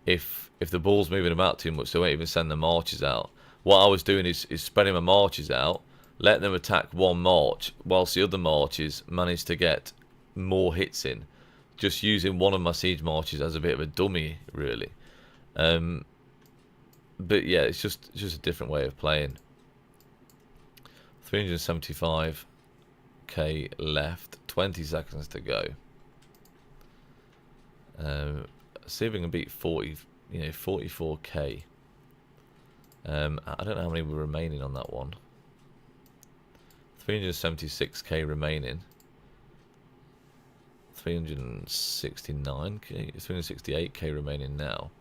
if the ball's moving about too much, they won't even send the marches out. What I was doing is spreading my marches out, letting them attack one march, whilst the other marches managed to get more hits in. Just using one of my siege marches as a bit of a dummy, really. But yeah, it's just a different way of playing. 375k left, 20 seconds to go. See if we can beat 44k. I don't know how many were remaining on that one. 376k remaining. 369k, 368k remaining now.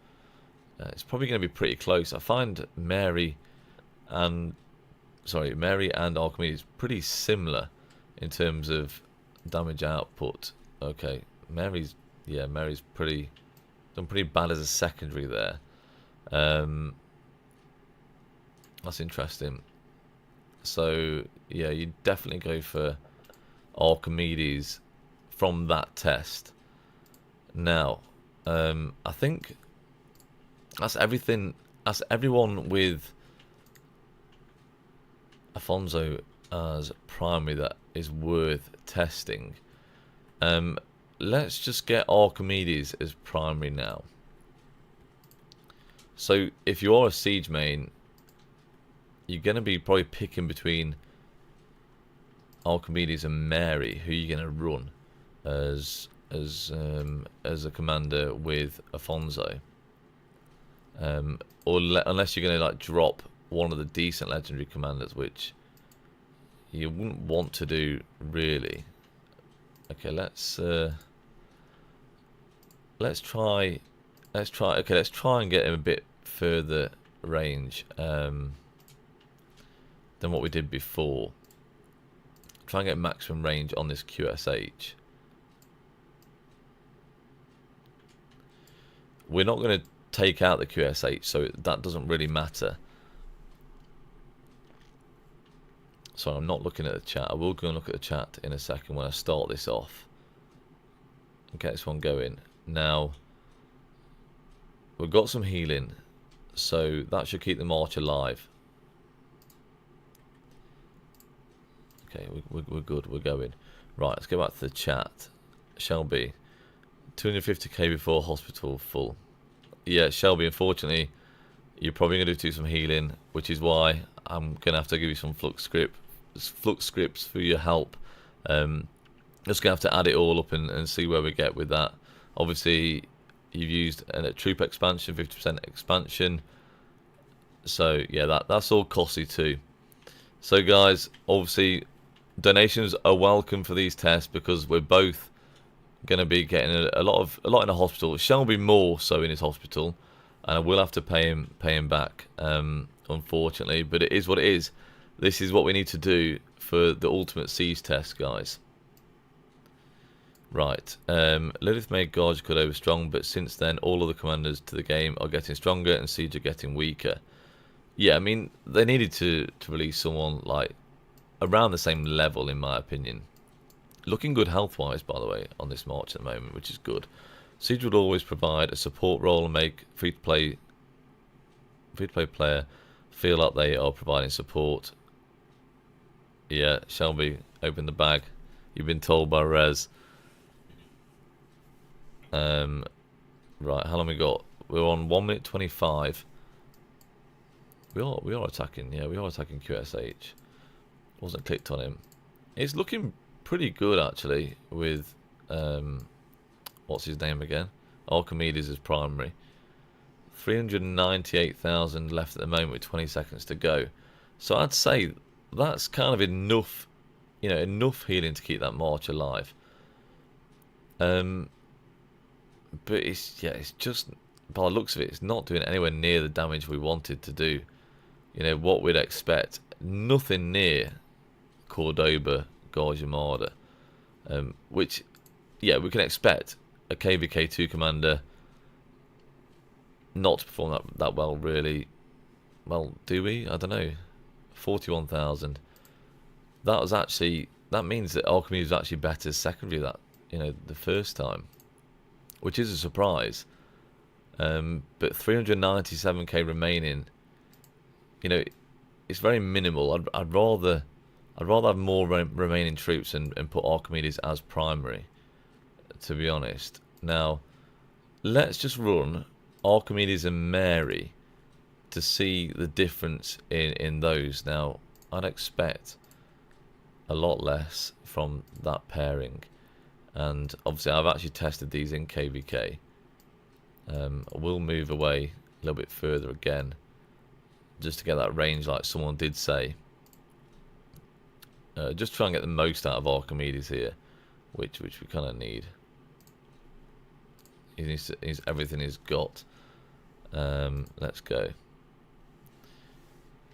It's probably going to be pretty close. I find Mary and Archimedes pretty similar in terms of damage output. Okay, Mary's pretty done pretty bad as a secondary there. That's interesting. So yeah, you definitely go for Archimedes from that test. Now, I think that's everything. That's everyone with Afonso as primary that is worth testing. Let's just get Archimedes as primary now. So if you are a siege main, you're going to be probably picking between Archimedes and Mary, who you're going to run as a commander with Afonso. Unless you're going to like drop one of the decent legendary commanders, which you wouldn't want to do really. Okay, let's try and get him a bit further range than what we did before. Try and get maximum range on this QSH. We're not going to take out the QSH, so that doesn't really matter. So I'm not looking at the chat. I will go and look at the chat in a second when I start this off. And get this one going. Now, we've got some healing, so that should keep the march alive. Okay, we're good, we're going. Right, let's go back to the chat. Shelby, 250k before hospital full. Yeah, Shelby, unfortunately, you're probably going to do some healing, which is why I'm going to have to give you some flux scripts for your help. Just going to have to add it all up and see where we get with that. Obviously, you've used a troop expansion, 50% expansion. So, yeah, that's all costly too. So, guys, obviously, donations are welcome for these tests because we're both going to be getting a lot in the hospital. Shelby more so in his hospital, and I will have to pay him back, unfortunately. But it is what it is. This is what we need to do for the ultimate siege test, guys. Right. Lilith made Gajah Mada strong, but since then all of the commanders to the game are getting stronger and siege are getting weaker. Yeah, I mean, they needed to release someone like around the same level, in my opinion. Looking good health-wise, by the way, on this march at the moment, which is good. Siege would always provide a support role and make free-to-play player feel like they are providing support. Yeah, Shelby, open the bag. You've been told by Rez. Right, how long we got? We're on 1 minute 25. We are attacking. Yeah, we are attacking QSH. Wasn't clicked on him. It's looking pretty good actually with what's his name again? Archimedes is primary. 398,000 left at the moment with 20 seconds to go. So I'd say that's kind of enough, enough healing to keep that march alive. But it's just by the looks of it, it's not doing anywhere near the damage we wanted to do. What we'd expect. Nothing near Cordoba, Gajah Mada, which, yeah, we can expect a KVK2 commander not to perform that well, really. Well, do we? I don't know. 41,000. That means that Archimedes was actually better secondary that, the first time, which is a surprise. But 397k remaining, it's very minimal. I'd rather have more remaining troops and put Archimedes as primary, to be honest. Now, let's just run Archimedes and Mary to see the difference in those. Now, I'd expect a lot less from that pairing. And obviously, I've actually tested these in KVK. We'll move away a little bit further again, just to get that range like someone did say. Just try and get the most out of Archimedes here, which we kind of need. He's everything he's got. Let's go.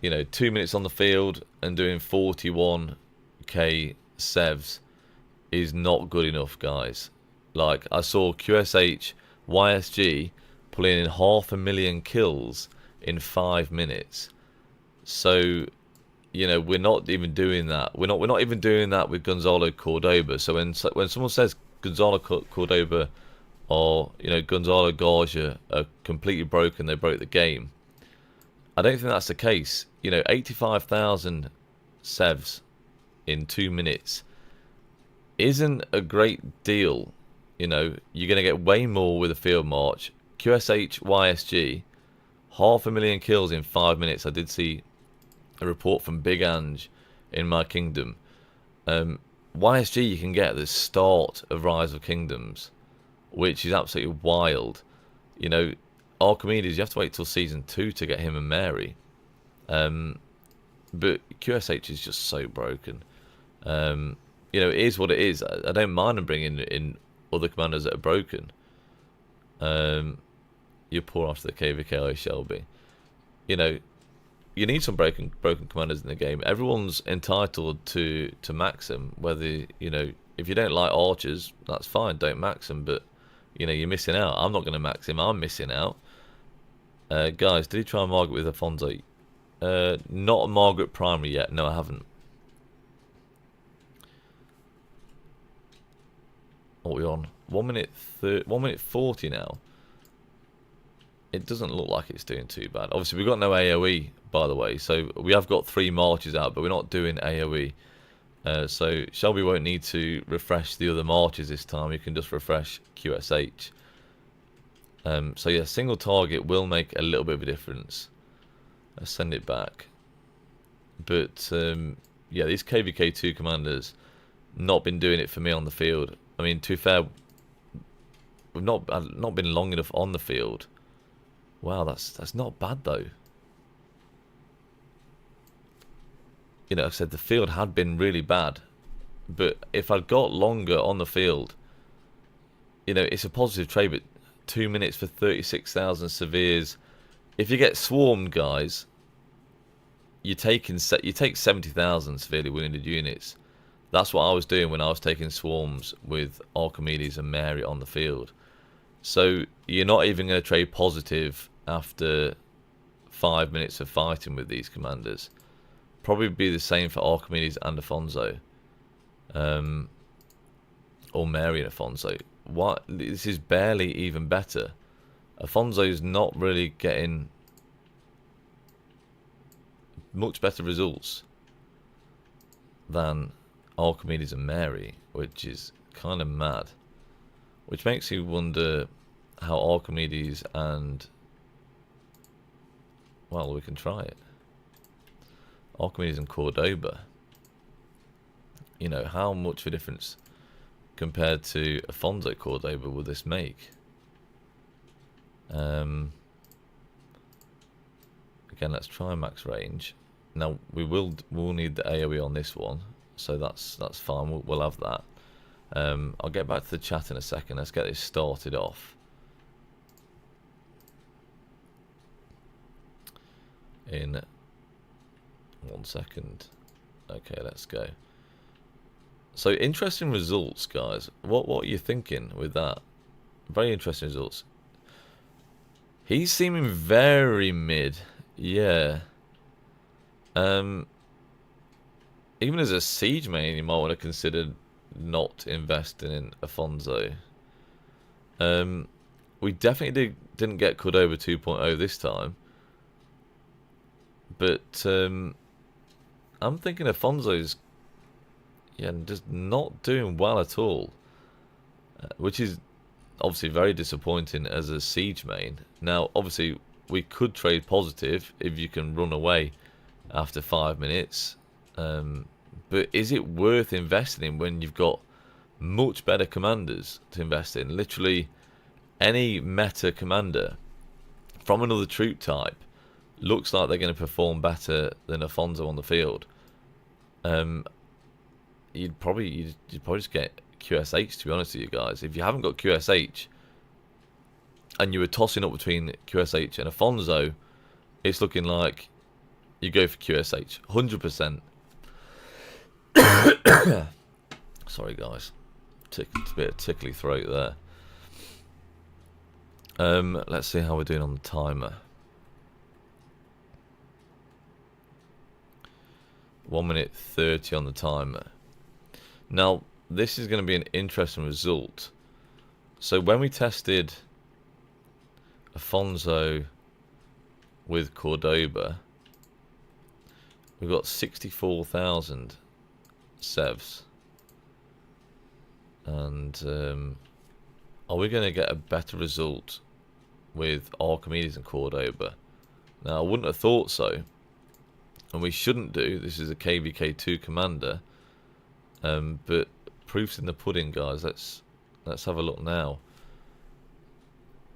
You know, 2 minutes on the field and doing 41k sevs is not good enough, guys. Like, I saw QSH YSG pulling in 500,000 kills in 5 minutes. So, you know, we're not even doing that. We're not even doing that with Gonzalo Cordoba. So when someone says Gonzalo Cordoba or, you know, Gonzalo Gajah are completely broken, they broke the game, I don't think that's the case. You know, 85,000 sevs in 2 minutes isn't a great deal. You know, you're going to get way more with a field march. QSH YSG, 500,000 kills in 5 minutes. I did see a report from Big Ange in my kingdom. YSG you can get at the start of Rise of Kingdoms, which is absolutely wild. You know, Archimedes, you have to wait till season 2 to get him and Mary. But QSH is just so broken. You know, it is what it is. I don't mind them bringing in other commanders that are broken. You're poor after the KVKO, Shelby. You know, you need some broken commanders in the game. Everyone's entitled to max them. Whether, you know, if you don't like archers, that's fine. Don't max them. But, you know, you're missing out. I'm not going to max him. I'm missing out. Guys, did he try Margaret with Afonso? Not a Margaret primary yet. No, I haven't. What are we on? 1 minute 40 now. It doesn't look like it's doing too bad. Obviously, we've got no AoE, by the way. So we have got 3 marches out, but we're not doing AoE. So Shelby won't need to refresh the other marches this time. You can just refresh QSH. So yeah, single target will make a little bit of a difference. Let's send it back. But yeah, these KVK2 commanders not been doing it for me on the field. I mean, to be fair, we've not been long enough on the field. Wow, that's not bad though. You know, like I said, the field had been really bad, but if I'd got longer on the field, you know, it's a positive trade. But 2 minutes for 36,000 severes. If you get swarmed, guys, you take 70,000 severely wounded units. That's what I was doing when I was taking swarms with Archimedes and Mary on the field. So you're not even going to trade positive after 5 minutes of fighting with these commanders. Probably be the same for Archimedes and Afonso. Or Mary and Afonso. What? This is barely even better. Afonso's not really getting much better results than Archimedes and Mary, which is kind of mad. Which makes you wonder how Archimedes and... well, we can try it. Archimedes and Cordoba. You know, how much of a difference compared to Afonso Cordoba will this make? Again, let's try max range. Now we'll need the AoE on this one, so that's fine. We'll have that. I'll get back to the chat in a second. Let's get this started off. In 1 second. Okay, let's go. So interesting results, guys. What are you thinking with that? Very interesting results. He's seeming very mid. Yeah. Even as a siege main, you might want to consider not investing in Afonso. We definitely didn't get Cordoba 2.0 this time. But I'm thinking Afonso's just not doing well at all. Which is obviously very disappointing as a siege main. Now, obviously, we could trade positive if you can run away after 5 minutes. But is it worth investing in when you've got much better commanders to invest in? Literally any meta commander from another troop type looks like they're going to perform better than Afonso on the field. You'd probably just get QSH, to be honest with you guys. If you haven't got QSH, and you were tossing up between QSH and Afonso, it's looking like you go for QSH 100%. Sorry guys, it's a bit of tickly throat there. Let's see how we're doing on the timer. 1 minute 30 on the timer. Now this is going to be an interesting result. So when we tested Afonso with Cordoba, we got 64,000 sevs. And are we going to get a better result with Archimedes and Cordoba? Now, I wouldn't have thought so. And we shouldn't do. This is a KVK2 commander. But proof's in the pudding, guys. Let's have a look now.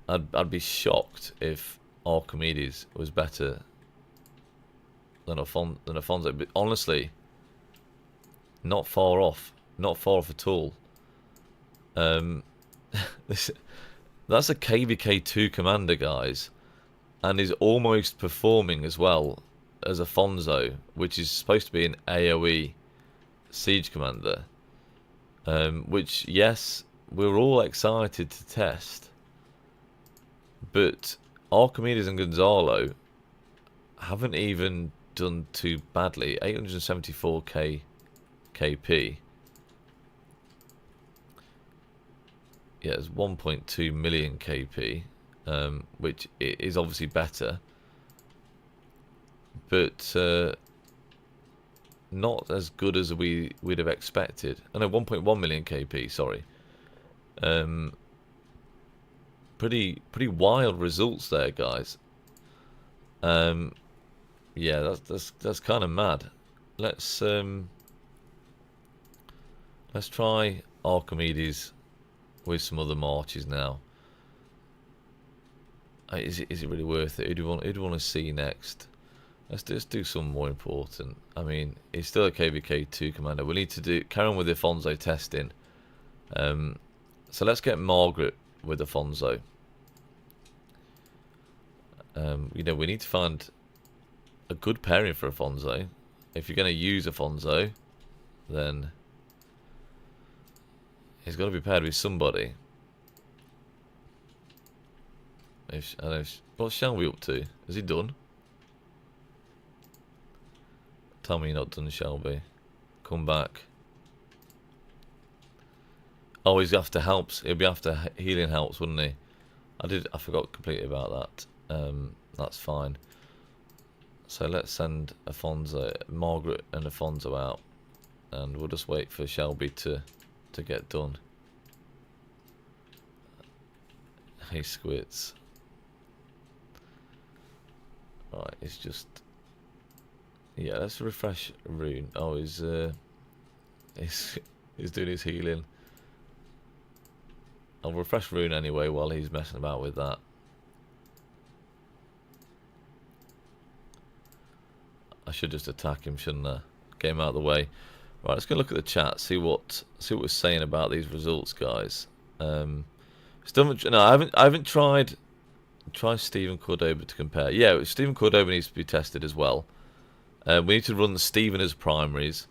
I'd be shocked if Archimedes was better than Afonso. But honestly, not far off. Not far off at all. That's a KVK2 commander, guys, and is almost performing as well as Afonso, which is supposed to be an AoE siege commander. Which, yes, we're all excited to test, but Archimedes and Gonzalo haven't even done too badly. 874k KP. Yeah, it's 1.2 million KP, which is obviously better, but not as good as we'd have expected. Oh no, 1.1 million KP. Sorry. Pretty wild results there, guys. Yeah, that's kind of mad. Let's try Archimedes with some other marches now. Is it really worth it? Who do you want to see next? Let's just do something more important. I mean, he's still a KVK2 commander. We need to carry on with the Afonso testing. So let's get Margaret with Afonso. You know, we need to find a good pairing for Afonso. If you're going to use Afonso, then he's got to be paired with somebody. What's Shelby up to? Is he done? Tell me you're not done, Shelby. Come back. Oh, he's after helps. He'll be after healing helps, wouldn't he? I forgot completely about that. That's fine. So let's send Margaret and Afonso out, and we'll just wait for Shelby to get done. Hey, Squits. Right, it's just... Yeah, let's refresh Rune. Oh, he's doing his healing. I'll refresh Rune anyway while he's messing about with that. I should just attack him, shouldn't I? Get him out of the way. Right, let's go look at the chat, see what we're saying about these results, guys. Still, no, I haven't tried Stephen Cordoba to compare. Yeah, Stephen Cordoba needs to be tested as well. We need to run Stephen as primaries.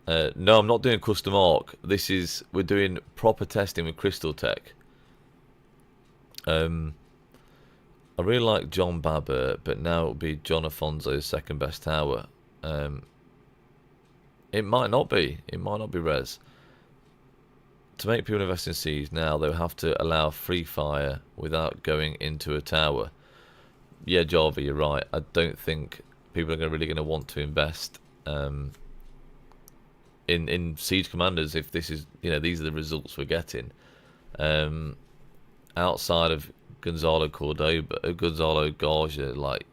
No, I'm not doing custom arc. We're doing proper testing with Crystal Tech. I really like John Babur, but now it'll be John Afonso's second best tower. It might not be. It might not be res. To make people invest in siege now, they'll have to allow free fire without going into a tower. Yeah, Java, you're right. I don't think people are really going to want to invest in siege commanders if this is, these are the results we're getting. Outside of Gonzalo Cordoba, Gonzalo Gajah, like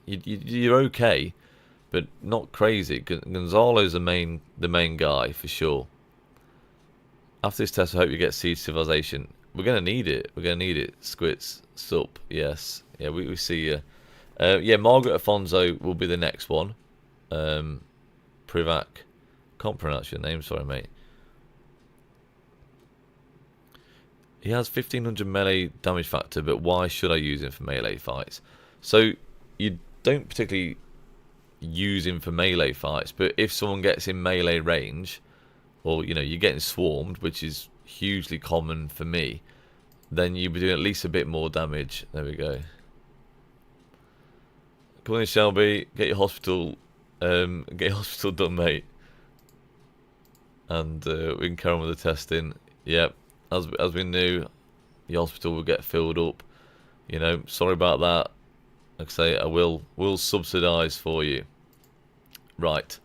you're okay, but not crazy. Gonzalo's the main guy for sure. After this test, I hope you get Siege Civilization. We're gonna need it. We're gonna need it. Squits, sup, yes, yeah. We see you. Yeah, Margaret Afonso will be the next one. Privac, can't pronounce your name. Sorry, mate. He has 1500 melee damage factor, but why should I use him for melee fights? So you don't particularly use him for melee fights, but if someone gets in melee range, or you know you're getting swarmed, which is hugely common for me, then you'll be doing at least a bit more damage. There we go. Come on in, Shelby. Get your hospital done, mate. And we can carry on with the testing. Yep, as we knew, the hospital will get filled up. You know, sorry about that. Like I say, I will subsidise for you. Right,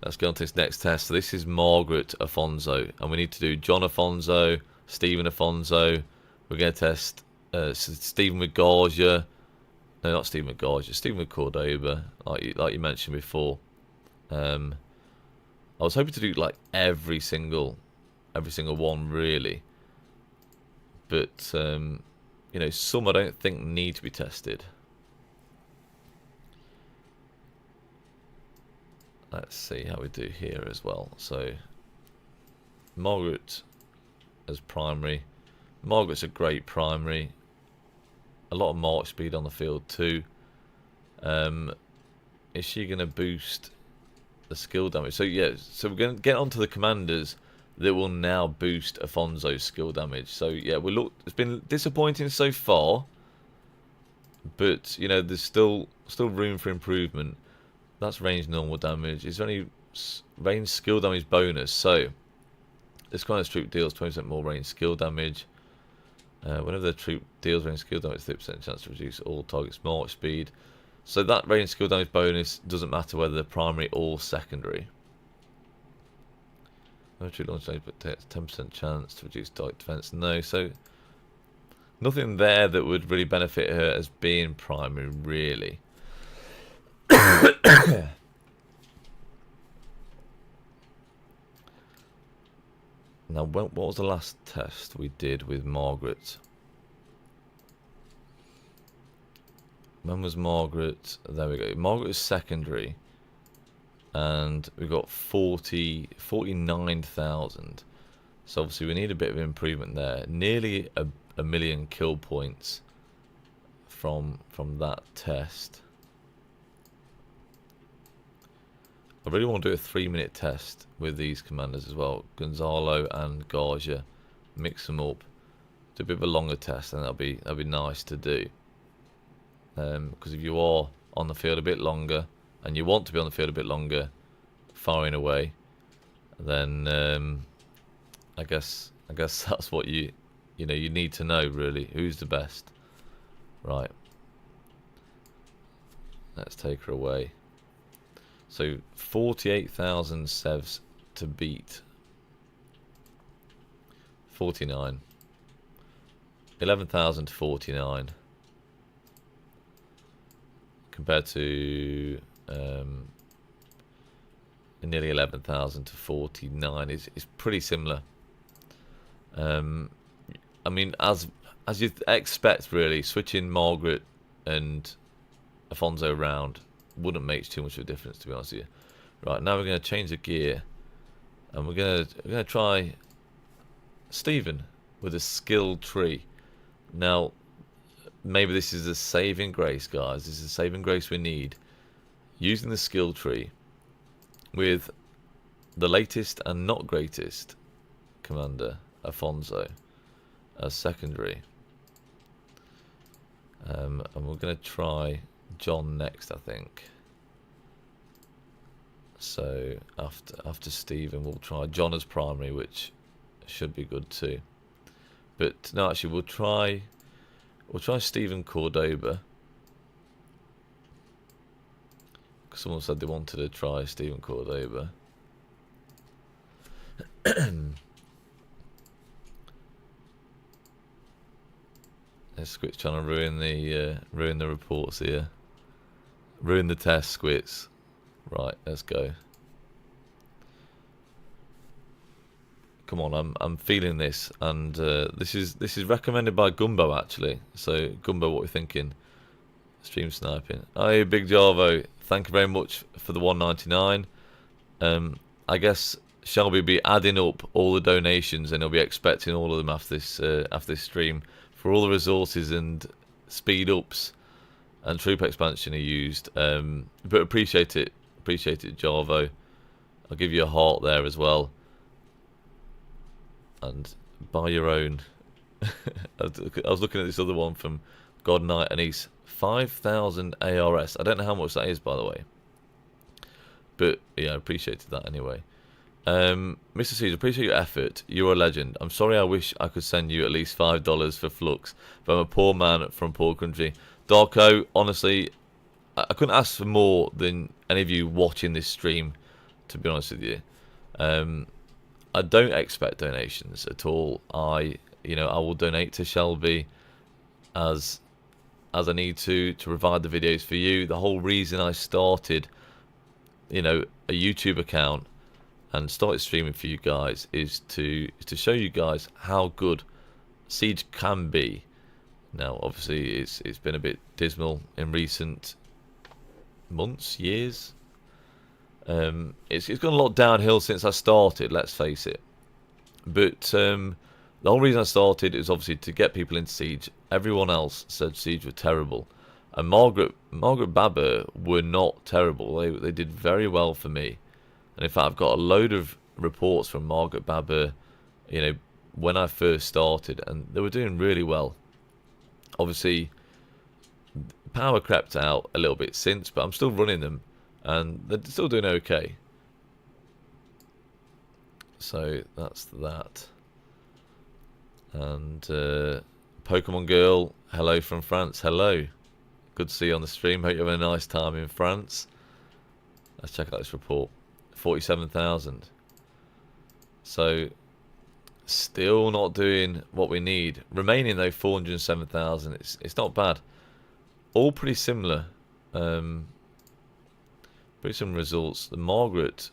let's go on to this next test. So this is Margaret Afonso, and we need to do John Afonso, Stephen Afonso. We're going to test Stephen with Gajah. No, not Stephen with Gajah. Stephen with Cordoba, like you mentioned before. I was hoping to do like every single one really, but you know, some I don't think need to be tested. Let's see how we do here as well. So Margaret as primary. Margaret's a great primary. A lot of march speed on the field too. Is she going to boost the skill damage? So yeah, so we're going to get onto the commanders that will now boost Afonso's skill damage. So yeah, it's been disappointing so far, but you know there's still room for improvement. That's range normal damage. Is there any range skill damage bonus? So this kind of troop deals 20% more range skill damage. Whenever the troop deals range skill damage, 30% chance to reduce all targets' march speed. So that range skill damage bonus doesn't matter whether they're primary or secondary. Military launch damage, but 10% chance to reduce target defense. No, so nothing there that would really benefit her as being primary, really. Now, what was the last test we did with Margaret? When was Margaret? There we go. Margaret is secondary, and we got 49,000. So obviously we need a bit of improvement there. Nearly a million kill points from that test. I really want to do a 3-minute test with these commanders as well. Gonzalo and Gajah, mix them up. Do a bit of a longer test, and that'll be nice to do. Because if you are on the field a bit longer, and you want to be on the field a bit longer, firing away, then I guess that's what you need to know really. Who's the best? Right. Let's take her away. So 48,000 sevs to beat. 49. 11,000 to 49. Compared to nearly 11,000 to 49 is pretty similar. I mean, as you'd expect, really, switching Margaret and Afonso around wouldn't make too much of a difference, to be honest with you. Right, now we're going to change the gear, and we're going to try Stephen with a skill tree. Now, maybe this is a saving grace, guys. This is a saving grace we need. Using the skill tree with the latest and not greatest commander, Afonso, as secondary. And we're going to try John next, I think. So after Stephen, we'll try John as primary, which should be good too. But no, actually, we'll try Stephen Cordoba. Someone said they wanted to try Stephen Cordoba. Squit's trying to ruin the reports here. Ruin the test, Squits. Right, let's go. Come on, I'm feeling this, and this is recommended by Gumbo actually. So Gumbo, what are we thinking? Stream sniping. Hey, Big Jarvo, thank you very much for the 199. I guess Shelby be adding up all the donations, and he'll be expecting all of them after this stream for all the resources and speed ups and troop expansion he used. But appreciate it, Jarvo. I'll give you a heart there as well, and buy your own. I was looking at this other one from God Knight, and he's 5,000 ARS. I don't know how much that is, by the way, but yeah, I appreciated that anyway. Mr. Caesar, appreciate your effort. You're a legend. I'm sorry, I wish I could send you at least $5 for Flux, but I'm a poor man from poor country. Darko, honestly, I couldn't ask for more than any of you watching this stream, to be honest with you. I don't expect donations at all. I will donate to Shelby as I need to provide the videos for you. The whole reason I started, a YouTube account and started streaming for you guys is to show you guys how good Siege can be. Now, obviously, it's been a bit dismal in recent months, years. It's gone a lot downhill since I started, let's face it. But the whole reason I started is obviously to get people into Siege. Everyone else said Siege were terrible, and Margaret Babur were not terrible. They did very well for me, and in fact, I've got a load of reports from Margaret Babur, when I first started, and they were doing really well. Obviously, power crept out a little bit since, but I'm still running them, and they're still doing okay. So that's that. And Pokemon Girl, hello from France. Hello. Good to see you on the stream. Hope you're having a nice time in France. Let's check out this report. 47,000. So still not doing what we need. Remaining though 407,000. It's not bad. All pretty similar. Pretty similar results. The Margaret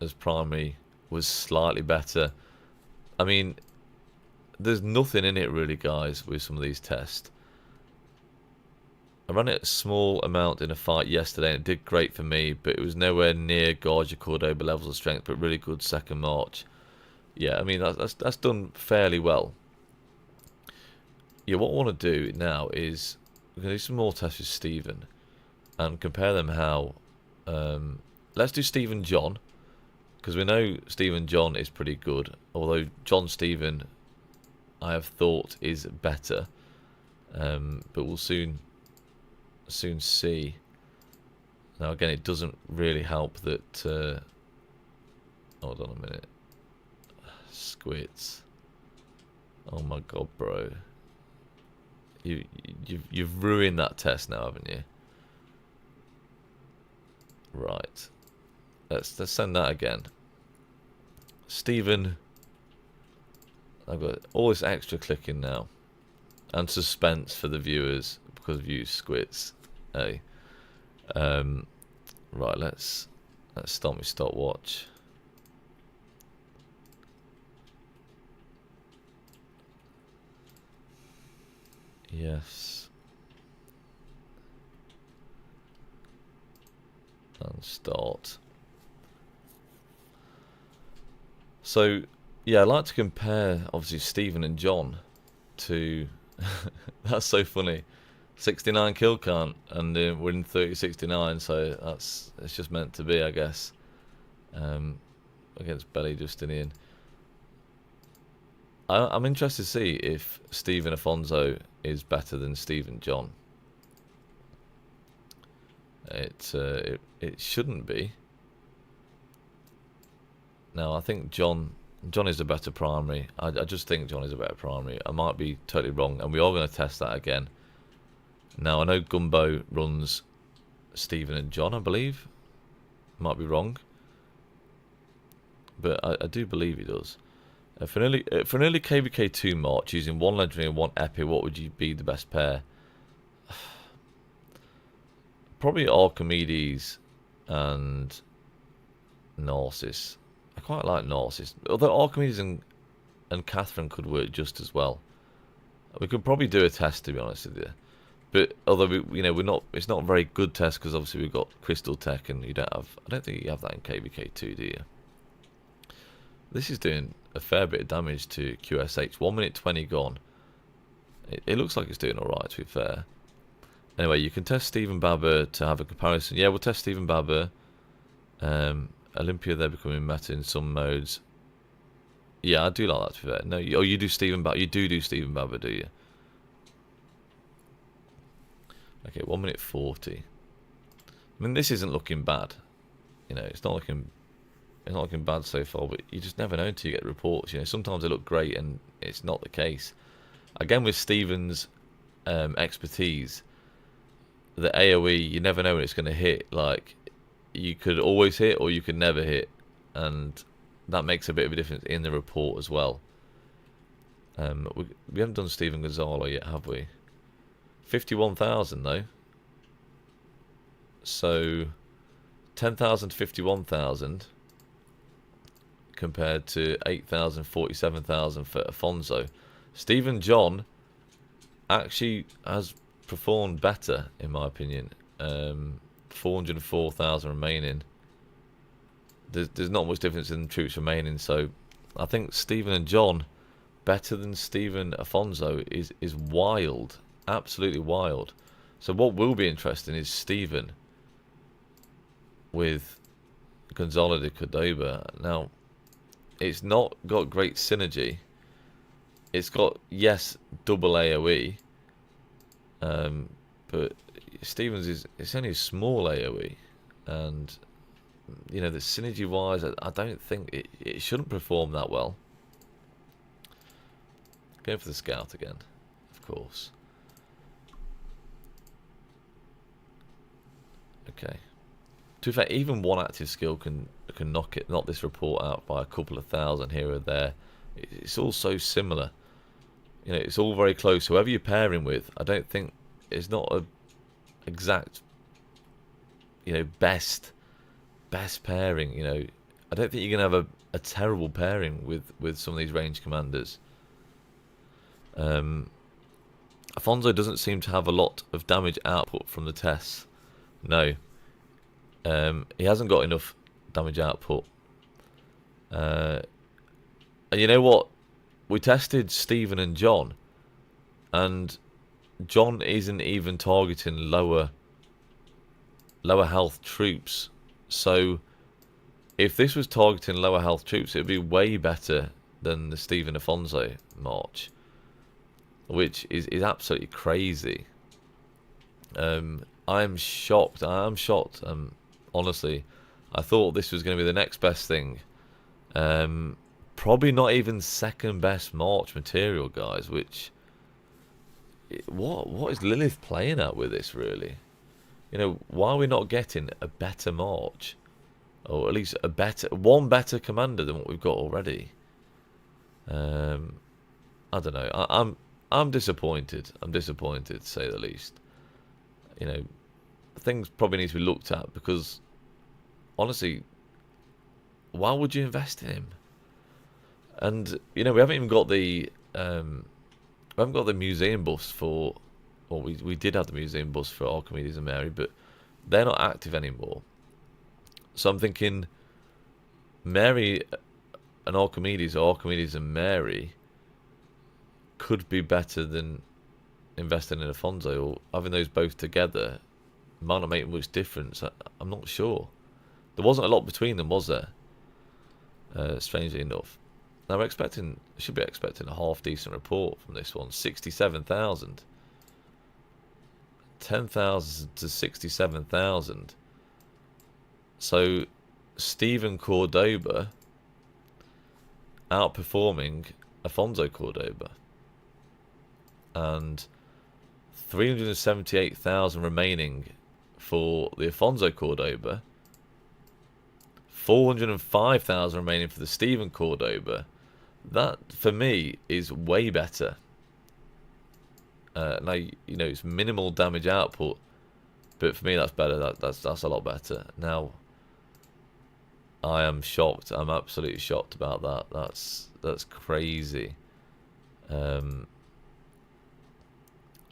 as primary was slightly better. I mean, there's nothing in it really, guys, with some of these tests. I ran it a small amount in a fight yesterday and it did great for me, but it was nowhere near Gajah Cordoba levels of strength, but really good second march. Yeah, I mean, that's done fairly well. Yeah, what I want to do now is we're going to do some more tests with Stephen and compare them how... let's do Stephen John, because we know Stephen John is pretty good, although John Stephen I have thought is better, but we'll soon see. Now again, it doesn't really help that hold on a minute. Squits. Oh my god, bro. You've ruined that test now, haven't you? Right. Let's send that again. Stephen, I've got all this extra clicking now, and suspense for the viewers because of you squits. Hey, right. Let's start my stopwatch. Yes. And start. So, yeah, I like to compare, obviously, Stephen and John to... That's so funny. 69 kill count, and we're in 30-69, so it's just meant to be, I guess. Against Belly Justinian. I'm interested to see if Stephen Afonso is better than Stephen John. It shouldn't be. Now, I think John is a better primary. I just think John is a better primary. I might be totally wrong, and we are going to test that again. Now, I know Gumbo runs Stephen and John, I believe. Might be wrong. But I do believe he does. For an early KVK2 march, using one legendary and one epic, what would you be the best pair? Probably Archimedes and Narcissus. I quite like Narcissus. Although Archimedes and Catherine could work just as well. We could probably do a test, to be honest with you. But although we're not, it's not a very good test because obviously we've got Crystal Tech, and you don't have. I don't think you have that in KVK2, do you? This is doing a fair bit of damage to QSH. 1 minute 20 gone. It looks like it's doing alright, to be fair. Anyway, you can test Stephen Babur to have a comparison. Yeah, we'll test Stephen Babur. Olympia, they're becoming meta in some modes. Yeah, I do like that, to be fair. No, you do Stephen Babur. You do Stephen Babur, do you? Okay, 1 minute 40. I mean, this isn't looking bad. You know, it's not looking bad so far, but you just never know until you get reports. You know, sometimes they look great and it's not the case. Again, with Stephen's expertise, the AoE, you never know when it's going to hit. Like, you could always hit or you could never hit, and that makes a bit of a difference in the report as well. We haven't done Stephen Gonzalo yet, have we? 51,000 though. So 10,000 to 51,000 compared to 8,000, 47,000 for Afonso. Stephen John actually has performed better, in my opinion. 404,000 remaining. There's not much difference in troops remaining, so I think Stephen and John better than Stephen Afonso is wild, absolutely wild. So what will be interesting is Stephen with Gonzalo de Cordoba. Now, it's not got great synergy. It's got, yes, double AoE, but Stevens it's only a small AoE, and you know, the synergy wise, I don't think it shouldn't perform that well. Going for the scout again, of course. Okay. To be fair, even one active skill can knock this report out by a couple of thousand here or there. It's all so similar. You know, it's all very close. Whoever you're pairing with, I don't think it's not a exact, you know, best pairing. You know, I don't think you're gonna have a terrible pairing with some of these range commanders. Afonso doesn't seem to have a lot of damage output from the tests. No. He hasn't got enough damage output. And you know what? We tested Stephen and John, and John isn't even targeting lower health troops. So if this was targeting lower health troops, it would be way better than the Stephen Afonso march, which is absolutely crazy. I'm shocked. Honestly, I thought this was going to be the next best thing. Probably not even second best march material, guys. Which, what is Lilith playing at with this, really? You know, why are we not getting a better march, or at least one better commander than what we've got already? I don't know. I'm disappointed. I'm disappointed, to say the least. You know, things probably need to be looked at, because honestly, why would you invest in him? And you know, we haven't even got the museum buffs for, or we did have the museum buffs for Archimedes and Mary, but they're not active anymore. So I'm thinking Mary and Archimedes, or Archimedes and Mary, could be better than investing in Afonso, or having those both together might not make much difference. I'm not sure. There wasn't a lot between them, was there? Strangely enough. Now should be expecting a half decent report from this one. 67,000. 10,000 to 67,000. So Stephen Cordoba outperforming Afonso Cordoba. And 378,000 remaining for the Afonso Cordoba. 405,000 remaining for the Stephen Cordoba. That, for me, is way better. Now, you know, it's minimal damage output, but for me, that's better. That's a lot better. Now, I am shocked. I'm absolutely shocked about that. That's crazy.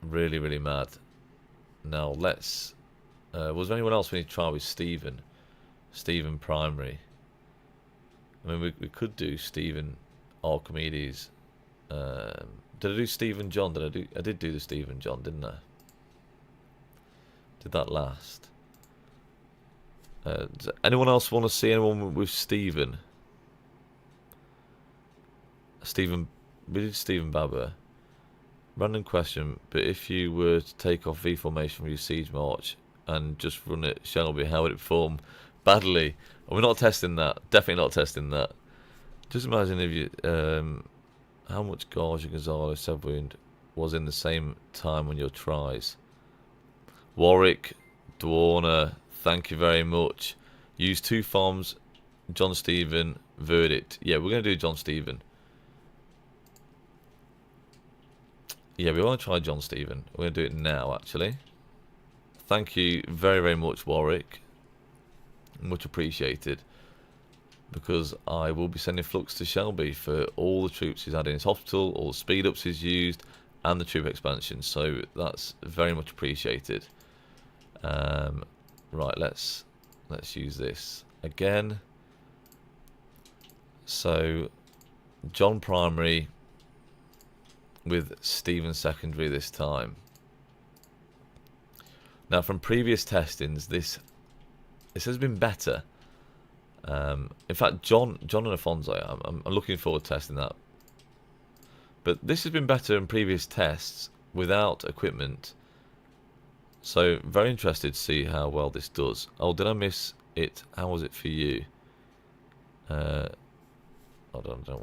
Really, really mad. Now, let's... was there anyone else we need to try with Stephen? Stephen primary. I mean, we could do Stephen, Archimedes. Did I do Stephen John? I did do the Stephen John, didn't I? Did that last? Does anyone else want to see anyone with Stephen? We did Stephen Babur. Random question, but if you were to take off V formation from your siege march and just run it Shelby, how would it perform? Badly. We're not testing that. Definitely not testing that. Just imagine if you how much Gajah Gonzalo Sebwound was in the same time on your tries. Warwick, Dwarner, thank you very much. Use 2 farms, John Stephen, verdict. Yeah, we're going to do John Stephen. Yeah, we want to try John Stephen. We're going to do it now, actually. Thank you very, very much, Warwick. Much appreciated. Because I will be sending Flux to Shelby for all the troops he's had in his hospital, all the speed ups he's used, and the troop expansion. So that's very much appreciated. Right, let's use this again. So John primary with Stephen secondary this time. Now, from previous testings, this has been better. In fact, John and Afonso, I'm looking forward to testing that. But this has been better in previous tests without equipment. So, very interested to see how well this does. Oh, did I miss it? How was it for you? I don't know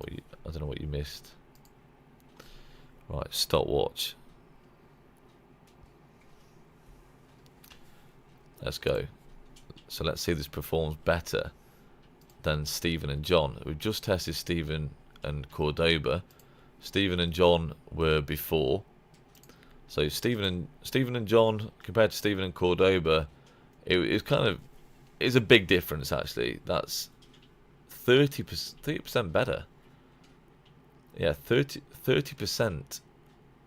what you missed. Right, stopwatch. Let's go. So let's see if this performs better than Stephen and John. We've just tested Stephen and Cordoba. Stephen and John were before. So Stephen and John compared to Stephen and Cordoba, it's a big difference actually. That's 30% better. Yeah, 30%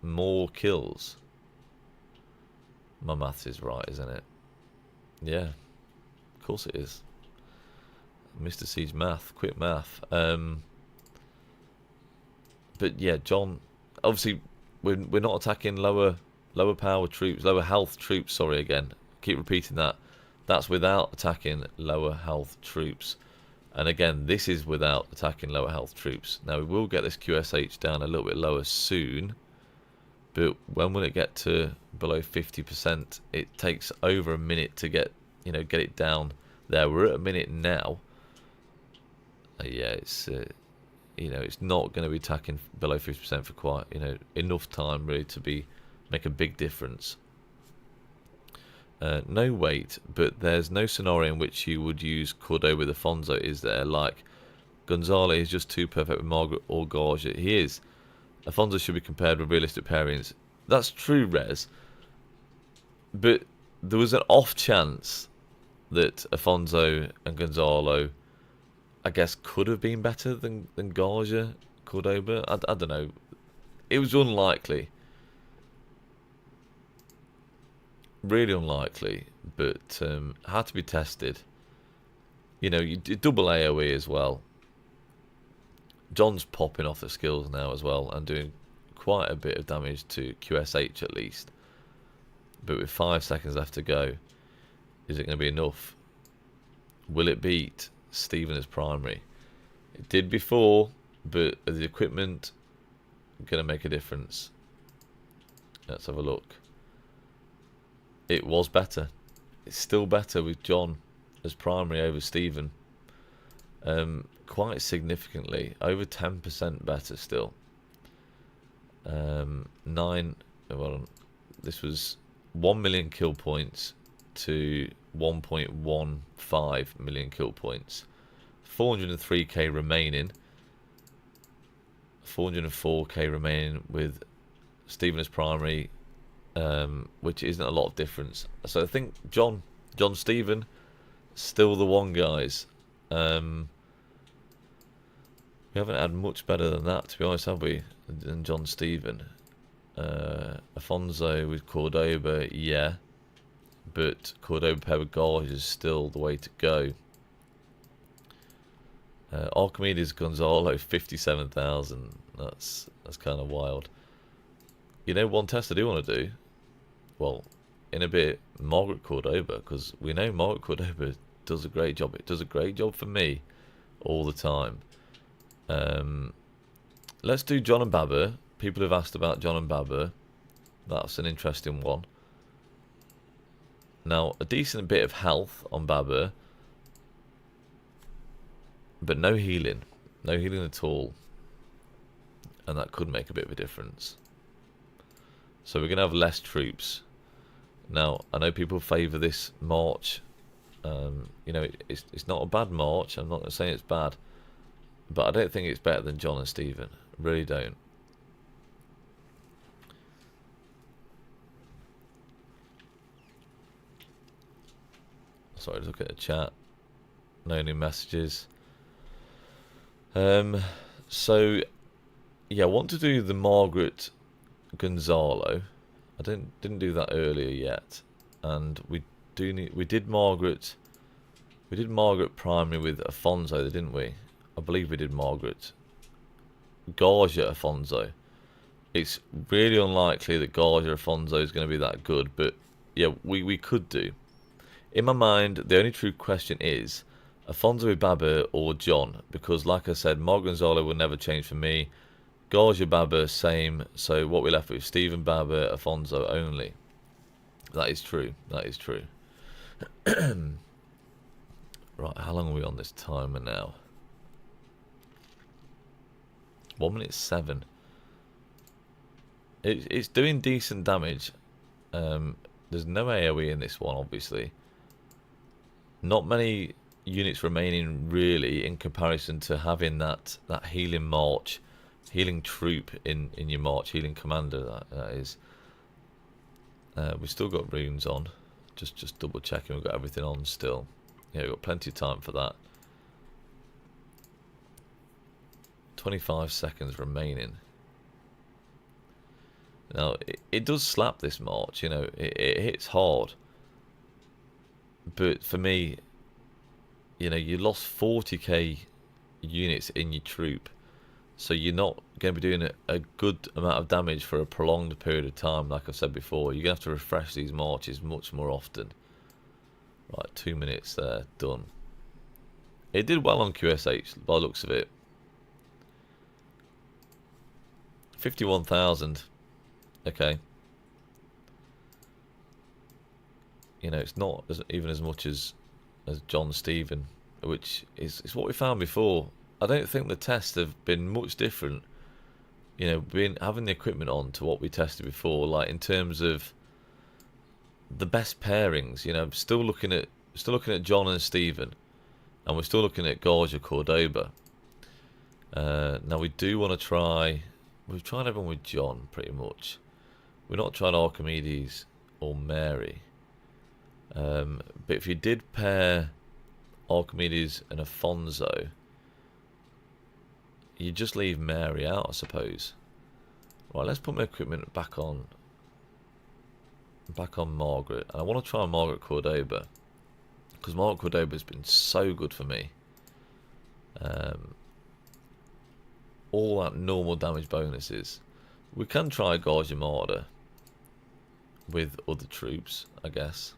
more kills. My maths is right, isn't it? Yeah, of course it is. Mr. Siege math, quick math. But yeah, John. Obviously, we're not attacking lower power troops, lower health troops. Sorry again, keep repeating that. That's without attacking lower health troops. And again, this is without attacking lower health troops. Now we will get this QSH down a little bit lower soon. But when will it get to below 50%? It takes over a minute to get it down there. We're at a minute now. Yeah, it's it's not going to be attacking below 50% for quite enough time really to make a big difference. No weight, but there's no scenario in which you would use Cordoba with Afonso, is there? Like, Gonzalo is just too perfect with Margaret or Gajah. He is. Afonso should be compared with realistic pairings. That's true, Rez. But there was an off chance that Afonso and Gonzalo, I guess, could have been better than Gajah, Cordoba. I don't know. It was unlikely. Really unlikely, but had to be tested. You did double AoE as well. John's popping off the skills now as well and doing quite a bit of damage to QSH at least. But with 5 seconds left to go, is it going to be enough? Will it beat Stephen as primary? It did before, but the equipment going to make a difference. Let's have a look. It was better. It's still better with John as primary over Stephen. Quite significantly, over 10% better still. 9. Well, this was 1 million kill points to 1.15 million kill points. 403k remaining. 404k remaining with Stephen as primary. Which isn't a lot of difference. So I think John Stephen, still the one, guys. We haven't had much better than that, to be honest, have we? Than John Stephen. Afonso with Cordoba, yeah. But Cordoba paired with Gajah is still the way to go. Archimedes Gonzalo 57,000. That's kind of wild. You know, one test I do want to do. Well, in a bit, Margaret Cordoba, because we know Margaret Cordoba does a great job. It does a great job for me all the time. Let's do John and Babur. People have asked about John and Babur. That's an interesting one. Now, a decent bit of health on Babur, but no healing. No healing at all. And that could make a bit of a difference. So we're going to have less troops. Now, I know people favour this march. You know, it's not a bad march. I'm not saying it's bad. But I don't think it's better than John and Stephen. Really don't. Sorry, look at the chat. No new messages. So, yeah, I want to do the Margaret Gonzalo. I didn't do that earlier yet, and we did Margaret primary with Afonso, didn't we? I believe we did Margaret Gajah Afonso. It's really unlikely that Gajah Afonso is going to be that good, but yeah, we could do. In my mind, the only true question is Afonso with Babur or John, because like I said, Margaret Gonzalo will never change for me. Gajah Babur, same. So what we're left with, Stephen, Babur, Afonso only. That is true. That is true. Right, how long are we on this timer now? 1:07. It's doing decent damage. There's no AoE in this one, obviously. Not many units remaining, really, in comparison to having that healing march. Healing troop in your march, healing commander, that is. We've still got runes on. Just double checking we've got everything on still. Yeah, we've got plenty of time for that. 25 seconds remaining. Now, it does slap this march, you know, it hits hard. But for me, you know, you lost 40k units in your troop. So you're not going to be doing a good amount of damage for a prolonged period of time, like I've said before. You're going to have to refresh these marches much more often. Right, 2 minutes there, done. It did well on QSH, by the looks of it. 51,000. Okay. You know, it's not even as much as John Stephen, which is what we found before. I don't think the tests have been much different, you know, having the equipment on to what we tested before, like in terms of the best pairings. You know, still looking at John and Stephen, and we're still looking at Gajah Cordoba. Now we do want to try. We've tried everyone with John pretty much. We're not trying Archimedes or Mary. But if you did pair Archimedes and Afonso, you just leave Mary out, I suppose. Right, let's put my equipment back on Margaret. And I want to try Margaret Cordoba, because Margaret Cordoba has been so good for me. All that normal damage bonuses. We can try Gajah Mada with other troops, I guess.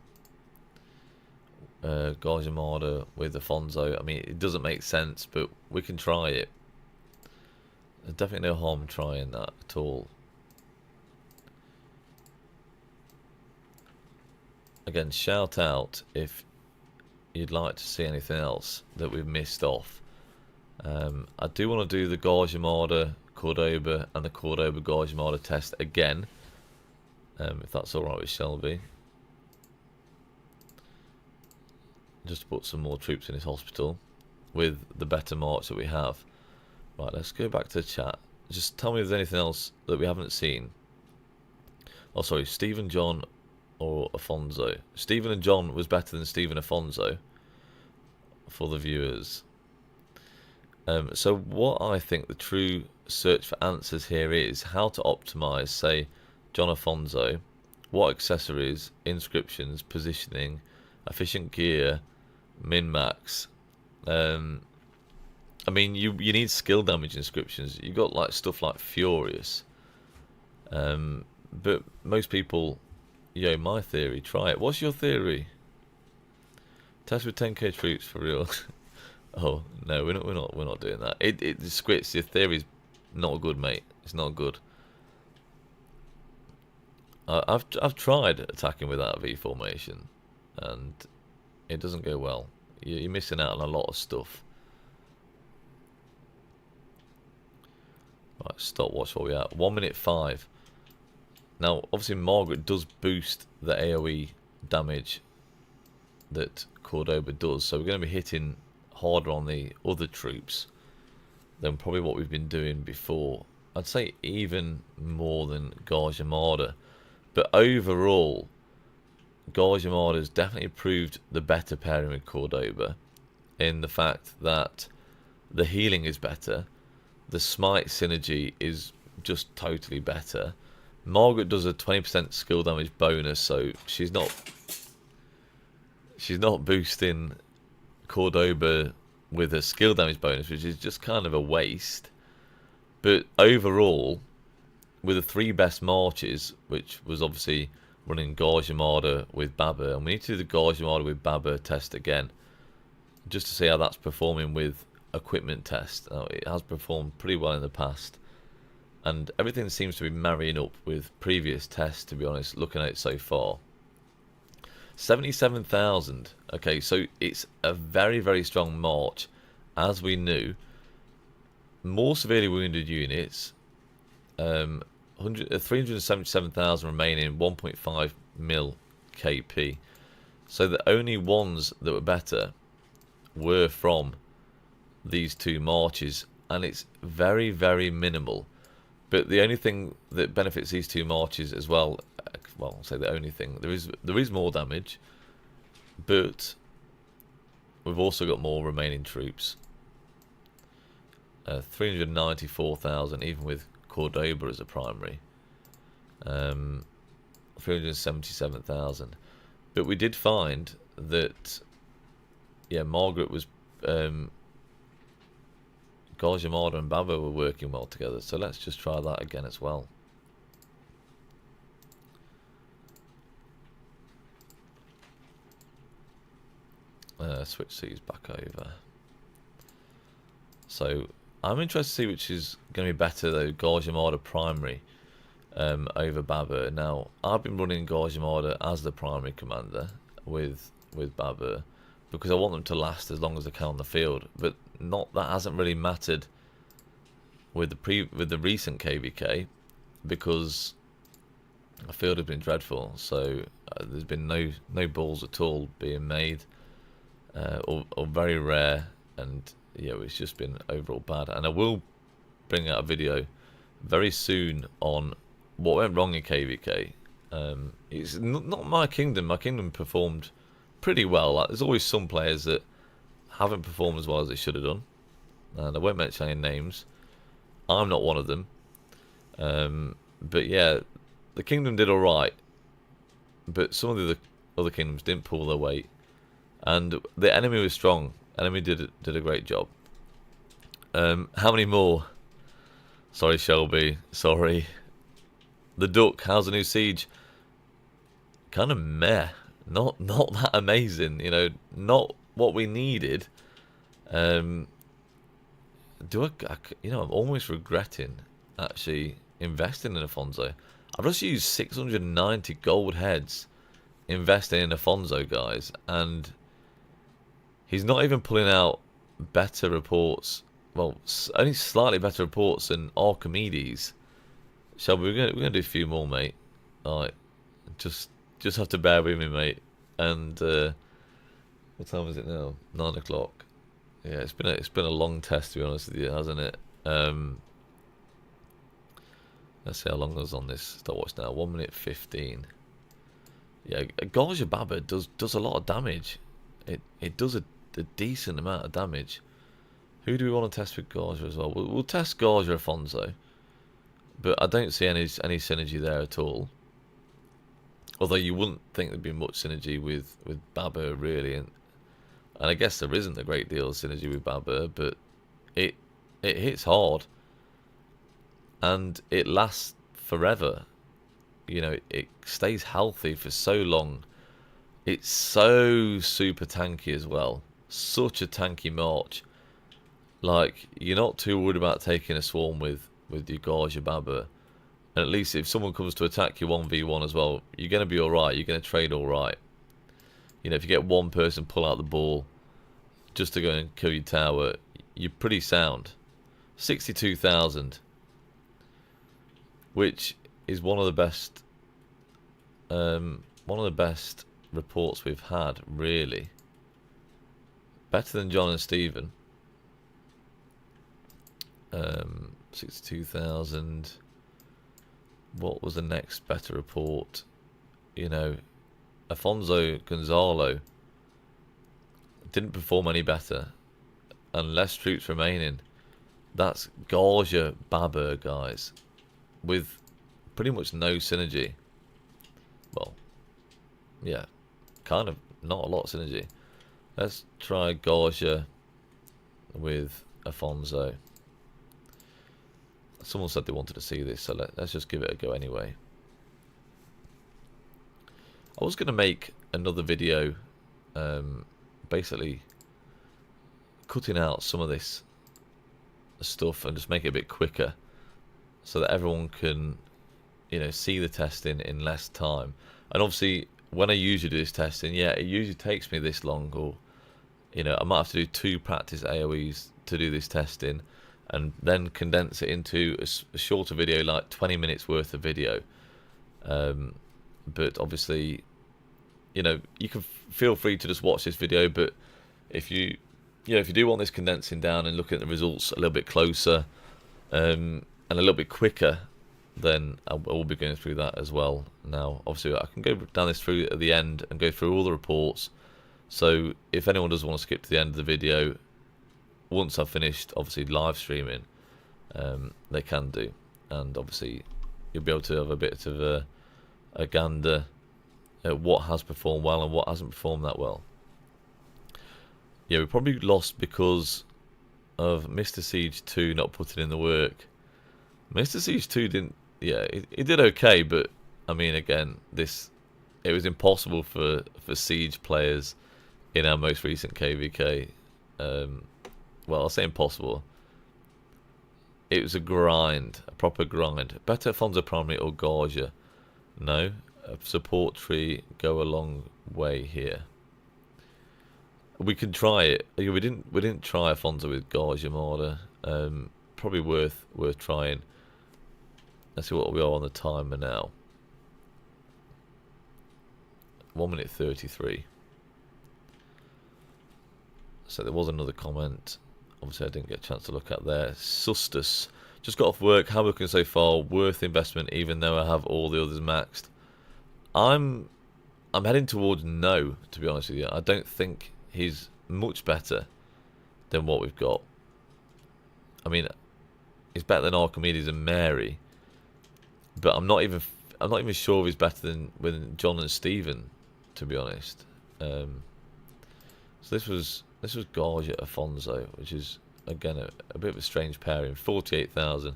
Gajah Mada with Afonso. I mean, it doesn't make sense, but we can try it. There's definitely no harm trying that at all. Again, shout out if you'd like to see anything else that we've missed off. I do want to do the Gajah Mada Cordoba and the Cordoba Gajah Mada test again, if that's alright with Shelby. Just to put some more troops in his hospital with the better march that we have. Right, let's go back to the chat. Just tell me if there's anything else that we haven't seen. Oh, sorry, Stephen, John, or Afonso. Stephen and John was better than Stephen Afonso for the viewers. So what I think the true search for answers here is how to optimize, say, John Afonso, what accessories, inscriptions, positioning, efficient gear, min-max. I mean, you need skill damage inscriptions. You got like stuff like Furious, but most people, my theory, try it. What's your theory? Test with 10k troops for real. Oh no, we're not doing that. It squits. Your theory's not good, mate. It's not good. I've tried attacking without a V formation, and it doesn't go well. You're missing out on a lot of stuff. Right, stopwatch where we at. 1 minute 5. Now, obviously, Margaret does boost the AoE damage that Cordoba does, so we're going to be hitting harder on the other troops than probably what we've been doing before. I'd say even more than Gajah Mada. But overall, Gajah Mada has definitely proved the better pairing with Cordoba in the fact that the healing is better, the smite synergy is just totally better. Margaret does a 20% skill damage bonus, so she's not boosting Cordoba with a skill damage bonus, which is just kind of a waste. But overall, with the 3 best marches, which was obviously running Gajah Mada with Babur, and we need to do the Gajah Mada with Babur test again, just to see how that's performing with equipment test. Now, it has performed pretty well in the past, and everything seems to be marrying up with previous tests, to be honest, looking at it so far. 77,000. Okay, so it's a very, very strong march, as we knew. More severely wounded units, 377,000 remaining, 1.5 mil KP. So the only ones that were better were from these 2 marches, and it's very, very minimal. But the only thing that benefits these 2 marches as well, I'll say the only thing, there is more damage, but we've also got more remaining troops. 394,000, even with Cordoba as a primary. 377,000. But we did find that, Margaret was, Gajah Mada and Babur were working well together. So let's just try that again as well. Switch these back over. So I'm interested to see which is going to be better though, Gajah Mada primary over Babur. Now, I've been running Gajah Mada as the primary commander with Babur because I want them to last as long as they can on the field. But that hasn't really mattered with the recent KVK because the field has been dreadful. So there's been no balls at all being made, or very rare, and it's just been overall bad. And I will bring out a video very soon on what went wrong in KVK. It's not my kingdom. My kingdom performed pretty well. Like, there's always some players that haven't performed as well as they should have done, and I won't mention any names. I'm not one of them. But yeah, the kingdom did alright, but some of the other kingdoms didn't pull their weight, and the enemy was strong. Enemy did a great job. How many more? Sorry, Shelby. Sorry. The Duck. How's the new siege? Kind of meh. Not that amazing. Not what we needed. I'm almost regretting actually investing in Afonso. I've just used 690 gold heads investing in Afonso, guys, and he's not even pulling out better reports. Well, only slightly better reports than Archimedes. Shelby, we're gonna do a few more, mate. Alright, just have to bear with me, mate. And what time is it now? 9 o'clock. Yeah, it's been a long test, to be honest with you, hasn't it? Let's see how long I was on this stopwatch now. 1 minute 15. Yeah, Gajah Mada does a lot of damage. It does a decent amount of damage. Who do we want to test with Gajah as well? We'll test Gajah Afonso, but I don't see any synergy there at all. Although you wouldn't think there'd be much synergy with Babur really, and I guess there isn't a great deal of synergy with Babur, but it hits hard, and it lasts forever. You know, it stays healthy for so long. It's so super tanky as well. Such a tanky march. Like, you're not too worried about taking a swarm with your Gajah Mada. And at least if someone comes to attack you 1v1 as well, you're going to be alright. You're going to trade alright. You know, if you get one person pull out the ball just to go and kill your tower, you're pretty sound. 62,000. Which is one of the best reports we've had, really. Better than John and Stephen. 62,000. What was the next better report? You know, Afonso Gonzalo didn't perform any better, and less troops remaining. That's Gajah Mada, guys, with pretty much no synergy. Well, yeah, kind of not a lot of synergy. Let's try Gajah with Afonso. Someone said they wanted to see this, so let's just give it a go anyway. I was going to make another video, basically cutting out some of this stuff and just make it a bit quicker, so that everyone can, you know, see the testing in less time. And obviously, when I usually do this testing, yeah, it usually takes me this long, or, you know, I might have to do 2 practice AoEs to do this testing, and then condense it into a shorter video, like 20 minutes worth of video. But obviously, you know, you can feel free to just watch this video, but if you do want this condensing down and looking at the results a little bit closer, and a little bit quicker, then I will be going through that as well. Now, obviously, I can go down this through at the end and go through all the reports. So if anyone does want to skip to the end of the video, once I've finished, obviously, live streaming, they can do. And obviously, you'll be able to have a bit of a gander at what has performed well and what hasn't performed that well. Yeah, we probably lost because of Mr. Siege 2 not putting in the work. Mr. Siege 2 didn't... Yeah, he did okay, but, I mean, again, it was impossible for Siege players in our most recent KVK. Well, I'll say impossible. It was a grind, a proper grind. Better Afonso primary or Gajah? No. A support tree go a long way here. We could try it. We didn't try Afonso with Gajah Mada. Probably worth trying. Let's see what we are on the timer now. 1 minute 33. So there was another comment. Obviously, I didn't get a chance to look at there. Sustus. Just got off work. How looking so far? Worth investment, even though I have all the others maxed. I'm heading towards no, to be honest with you. I don't think he's much better than what we've got. I mean, he's better than Archimedes and Mary, but I'm not even sure if he's better than John and Stephen, to be honest. So this was Gajah Afonso, which is again a bit of a strange pairing. 48,000.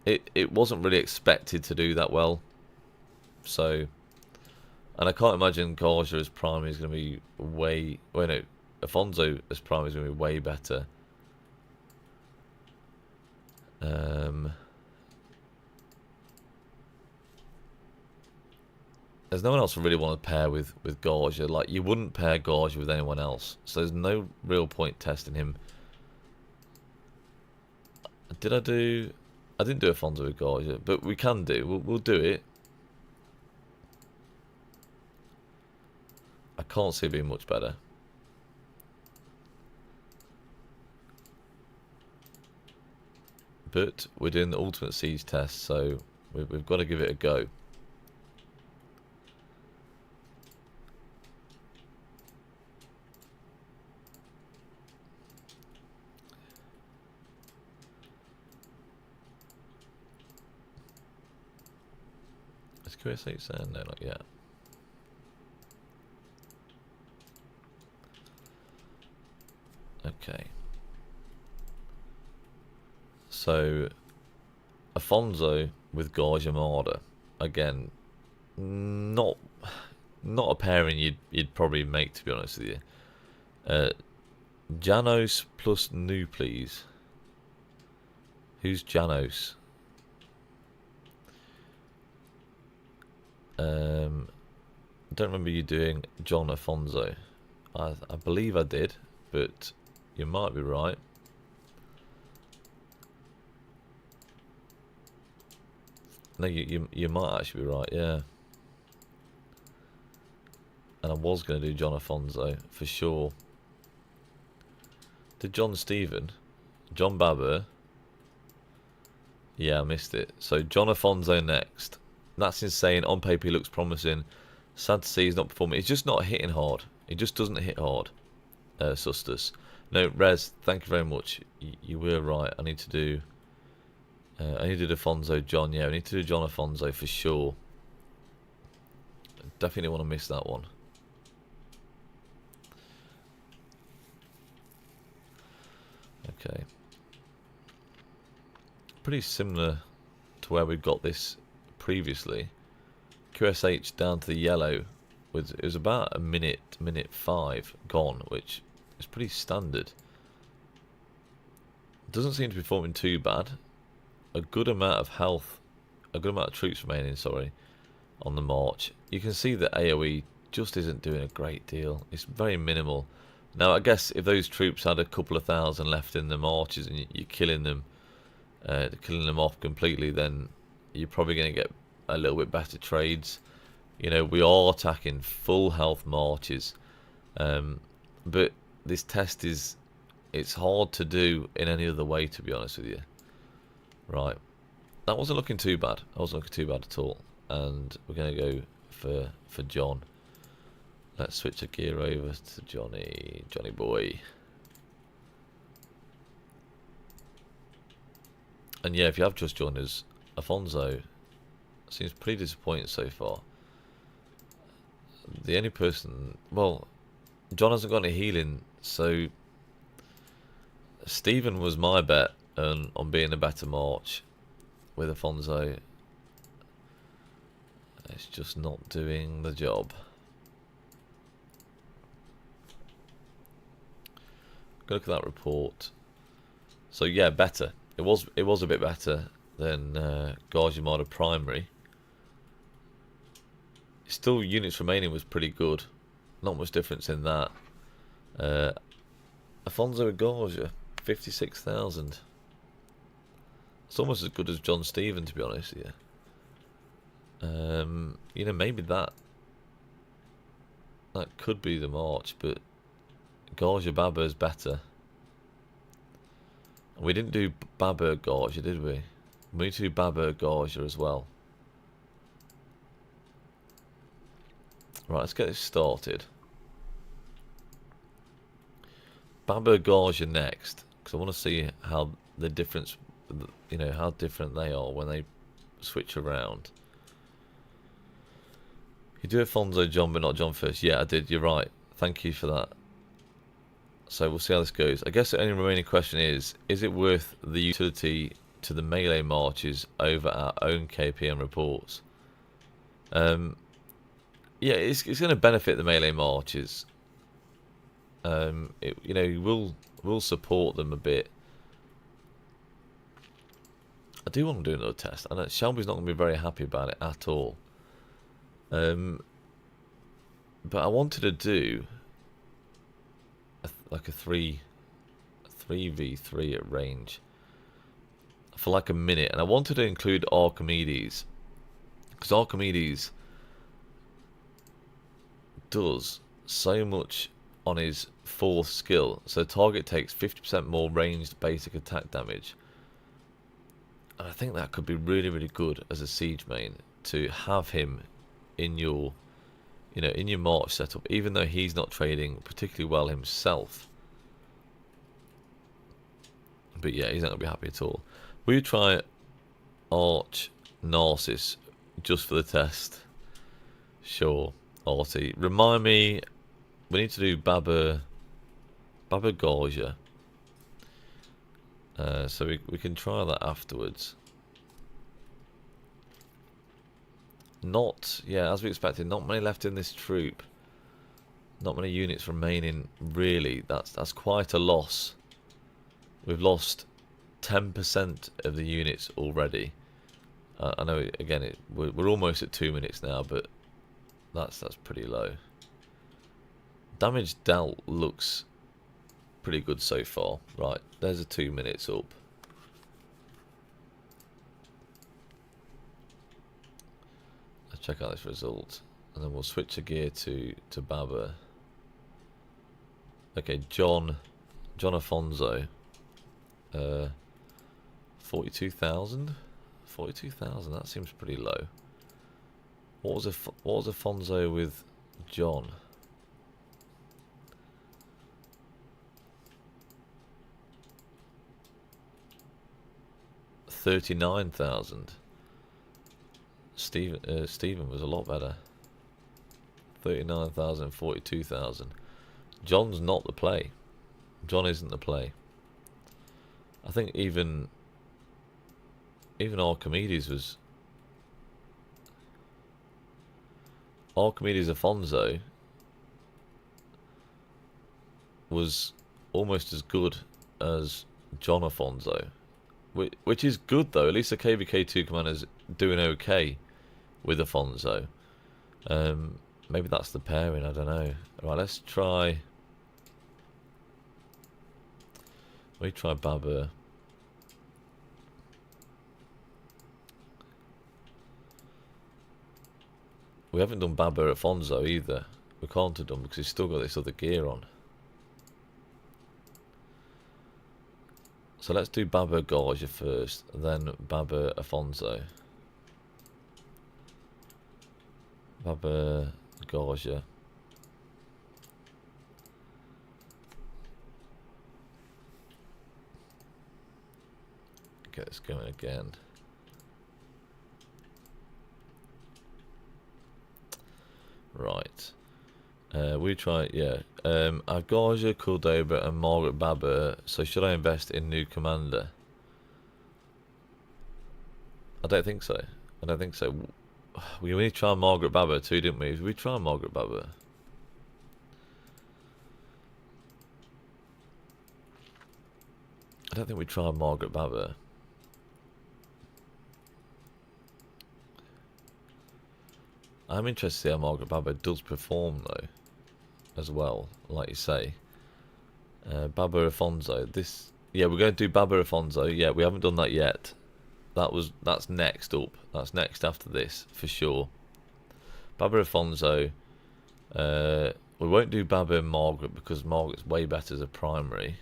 It wasn't really expected to do that well. So, and I can't imagine Gajah as primary is going to be way... Well, no, Afonso as primary is going to be way better. There's no one else I really want to pair with Gajah. Like, you wouldn't pair Gajah with anyone else. So there's no real point testing him. I didn't do Afonso with Gajah, but we can do. We'll do it. I can't see it being much better. But we're doing the ultimate siege test, so we've got to give it a go. Is QSH there? No, not yet. Okay. So, Afonso with Gajah Mada. Again, not a pairing you'd probably make, to be honest with you. Janos plus Nu, please. Who's Janos? I don't remember you doing John Afonso. I believe I did, but you might be right. No, you might actually be right, yeah. And I was going to do John Afonso, for sure. Did John Stephen? John Babur? Yeah, I missed it. So John Afonso next. That's insane. On paper he looks promising. Sad to see he's not performing. He's just not hitting hard. He just doesn't hit hard. Sustus. No, Rez, thank you very much. You were right. I need to do Afonso John. Yeah, I need to do John Afonso for sure. Definitely want to miss that one. Okay. Pretty similar to where we got this previously. QSH down to the yellow. It was about a minute 5 gone, which is pretty standard. Doesn't seem to be performing too bad. A good amount of health, a good amount of troops remaining, sorry, on the march. You can see that AoE just isn't doing a great deal. It's very minimal. Now, I guess if those troops had a couple of thousand left in the marches and you're killing them off completely, then you're probably going to get a little bit better trades. You know, we are attacking full health marches, but this test it's hard to do in any other way, to be honest with you. Right, that wasn't looking too bad. That wasn't looking too bad at all. And we're going to go for John. Let's switch a gear over to Johnny boy. And yeah, if you have just joined us, Afonso seems pretty disappointing so far. The only person, well, John hasn't got any healing, so Stephen was my bet on being a better march with Afonso. It's just not doing the job. Go look at that report. So yeah, better. It was a bit better than Gajah Mada primary. Still, units remaining was pretty good. Not much difference in that. Afonso and Gajah, 56,000. It's almost as good as John Stephen, to be honest with you. You know, maybe that could be the march, but Gajah Babur is better. We didn't do Babur Gajah, did we? We need to do Babur Gajah as well. Right, let's get this started. Babur Gajah next, because I want to see how the difference, you know, how different they are when they switch around. You do Afonso John, but not John first. Yeah, I did. You're right. Thank you for that. So we'll see how this goes. I guess the only remaining question is it worth the utility to the melee marches over our own KPM reports? Yeah, it's going to benefit the melee marches. You know, we'll support them a bit. I do want to do another test. I know Shelby's not going to be very happy about it at all. But I wanted to do like a 3v3 at range for like a minute, and I wanted to include Archimedes, because Archimedes does so much on his 4th skill. So target takes 50% more ranged basic attack damage, and I think that could be really, really good as a siege main to have him in your, you know, in your march setup, even though he's not trading particularly well himself. But yeah, he's not going to be happy at all. Will you try Arch Narcissus just for the test? Sure, Artie. Remind me, we need to do Babur Gajah. So we can try that afterwards. Yeah, as we expected, not many left in this troop. Not many units remaining, really. That's quite a loss. We've lost 10% of the units already. I know, again, we're almost at 2 minutes now, but that's pretty low. Damage dealt looks pretty good so far. Right, there's a 2 minutes up. Let's check out this result, and then we'll switch a gear to Babur. Okay, John Afonso. 42,000. 42,000. That seems pretty low. What was Afonso with John? 39,000. Stephen was a lot better. 39,000, 42,000. John's not the play. John isn't the play. I think even Archimedes Afonso was almost as good as John Afonso, which is good though. At least the KVK2 commander's doing okay with Afonso. Maybe that's the pairing, I don't know. Right, let's try. We try Babur. We haven't done Babur Afonso either. We can't have done because he's still got this other gear on. So let's do Babur Gajah first, then Babur Afonso. Babur Gajah. Get this going again. Right. We try, yeah. I've Gajah, Cordoba, and Margaret Babur. So should I invest in new commander? I don't think so. I don't think so. We need to try Margaret Babur too, didn't we? We try Margaret Babur. I don't think we tried Margaret Babur. I'm interested to see how Margaret Babur does perform though, as well, like you say. Babur Afonso. Yeah, we're going to do Babur Afonso. Yeah, we haven't done that yet. That's next up. That's next after this for sure. Babur Afonso. We won't do Babur Margaret because Margaret's way better as a primary.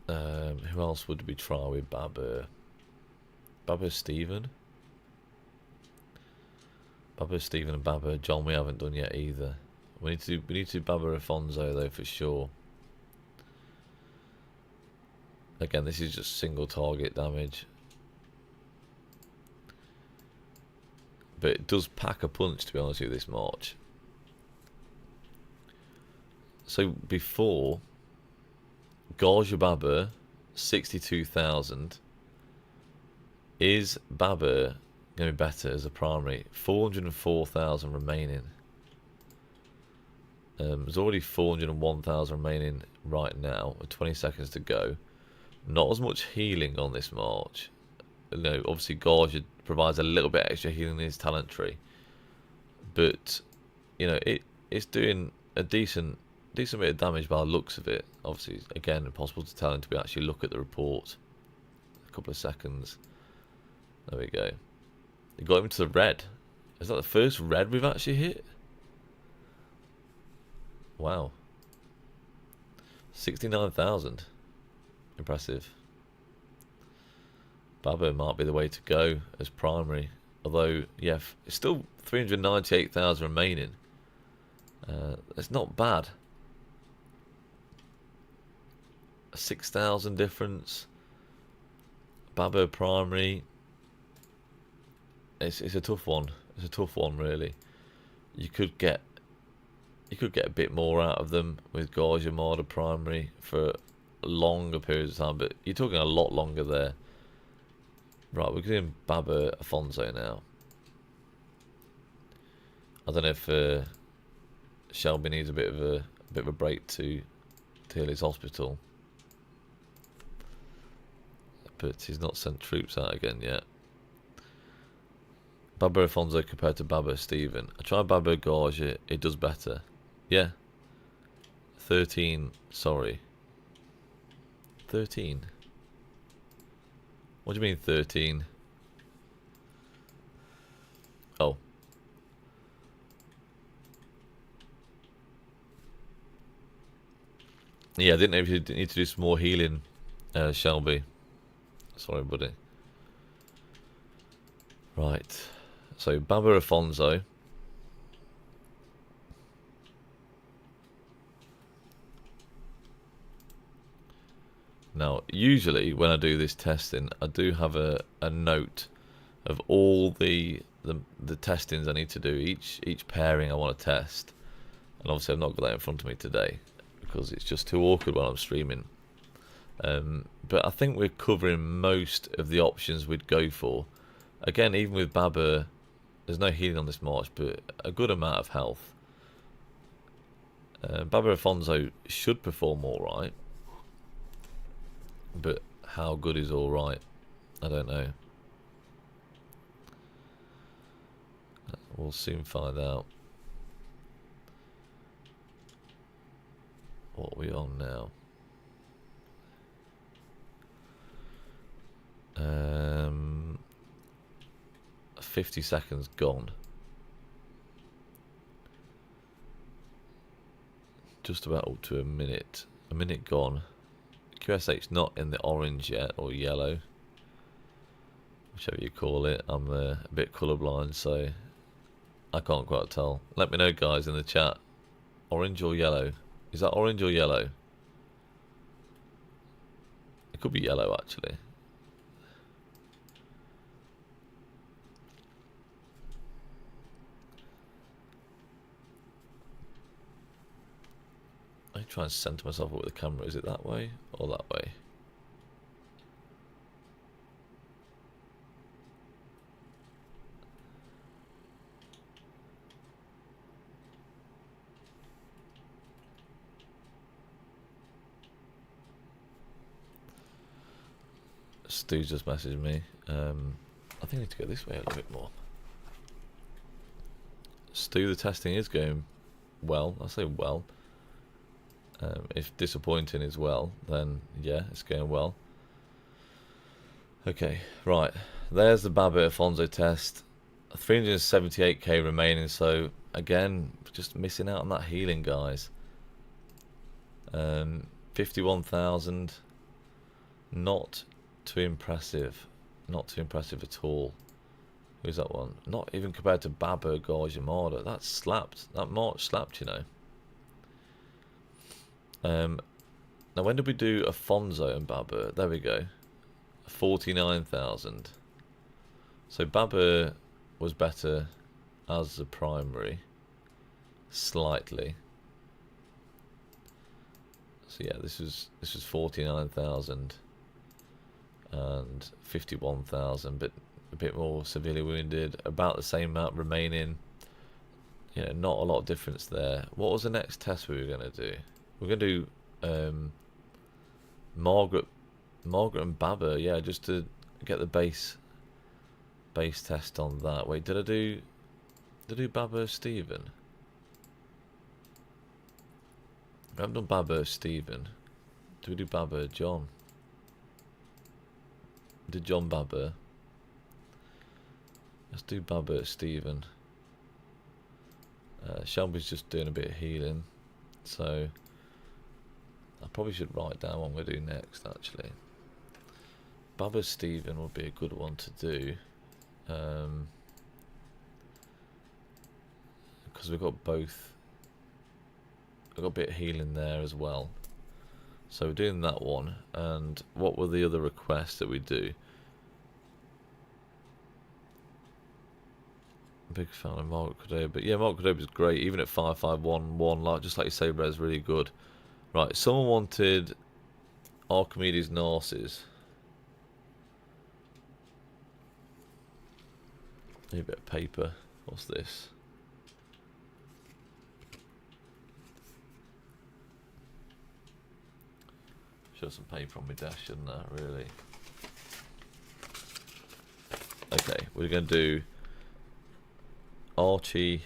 Who else would we try with Babur? Babur Stephen. Babur Stephen and Babur John we haven't done yet either. We need to do Babur Afonso though for sure. Again, this is just single target damage. But it does pack a punch, to be honest with you, this march. So before, Gajah Babur, 62,000. Is Babur going to be better as a primary? 404,000 remaining. There's already 401,000 remaining right now, with 20 seconds to go. Not as much healing on this march. You know, obviously Gajah provides a little bit extra healing in his talent tree, but you know it's doing a decent bit of damage by the looks of it. Obviously, again, impossible to tell until we actually look at the report. A couple of seconds. There we go. It got him to the red. Is that the first red we've actually hit? Wow. 69,000. Impressive. Babur might be the way to go as primary. Although, yeah, it's still 398,000 remaining. It's not bad. A 6,000 difference. Babur primary. It's a tough one. It's a tough one, really. You could get you could get a bit more out of them with Gajah Mada primary for longer periods of time, but you're talking a lot longer there. Right, we're doing Babur Afonso now. I don't know if Shelby needs a bit of a break to heal his hospital, but he's not sent troops out again yet. Babur Afonso compared to Babur Stephen. I tried Babur Gajah, it does better. Yeah. 13, sorry. 13? What do you mean 13? Oh. Yeah, I didn't know if you need to do some more healing, Shelby. Sorry, buddy. Right. So, Babur Afonso. Now, usually when I do this testing, I do have a note of all the testings I need to do, each pairing I want to test. And obviously I've not got that in front of me today because it's just too awkward when I'm streaming. But I think we're covering most of the options we'd go for. Again, even with Babur, there's no healing on this march, but a good amount of health. Babur Afonso should perform alright. But how good is alright? I don't know. We'll soon find out. What are we on now? 50 seconds gone. Just about up to a minute. A minute gone. QSH not in the orange yet, or yellow, whichever you call it. I'm a bit colourblind, so I can't quite tell. Let me know, guys, in the chat. Orange or yellow? Is that orange or yellow? It could be yellow, actually. I try and center myself up with the camera. Is it that way or that way? Stu just messaged me. I think I need to go this way a little bit more. Stu, the testing is going well. I say well. If disappointing is well, then yeah, it's going well. Okay, right. There's the Babur Afonso test. 378k remaining, so again, just missing out on that healing, guys. 51,000. Not too impressive. Not too impressive at all. Who's that one? Not even compared to Babur Gajah Mada. That slapped. That march slapped, you know. Now, when did we do Afonso and Babur? There we go. 49,000. So Babur was better as the primary, slightly. So yeah, this was 49,000 and 51,000, but a bit more severely wounded. About the same amount remaining. You know, not a lot of difference there. What was the next test we were going to do? We're going to do Margaret and Babur, yeah, just to get the base test on that. Wait, did I do Babur Stephen? I haven't done Babur Stephen. Do we do Babur John? Did John Babur? Let's do Babur Stephen. Shelby's just doing a bit of healing, so I probably should write down what I'm going to do next, actually. Babur Stephen would be a good one to do. Because we've got both. We've got a bit of healing there as well. So we're doing that one. And what were the other requests that we do? Big fan of Margaret Cordoba. But yeah, Margaret Cordoba is great, even at 5-5-1-1, like just like you say, Rez, really good. Right, someone wanted Archimedes Narcissus. Need a bit of paper. What's this? Show some paper on my desk, shouldn't I? Really? Okay, we're going to do Archie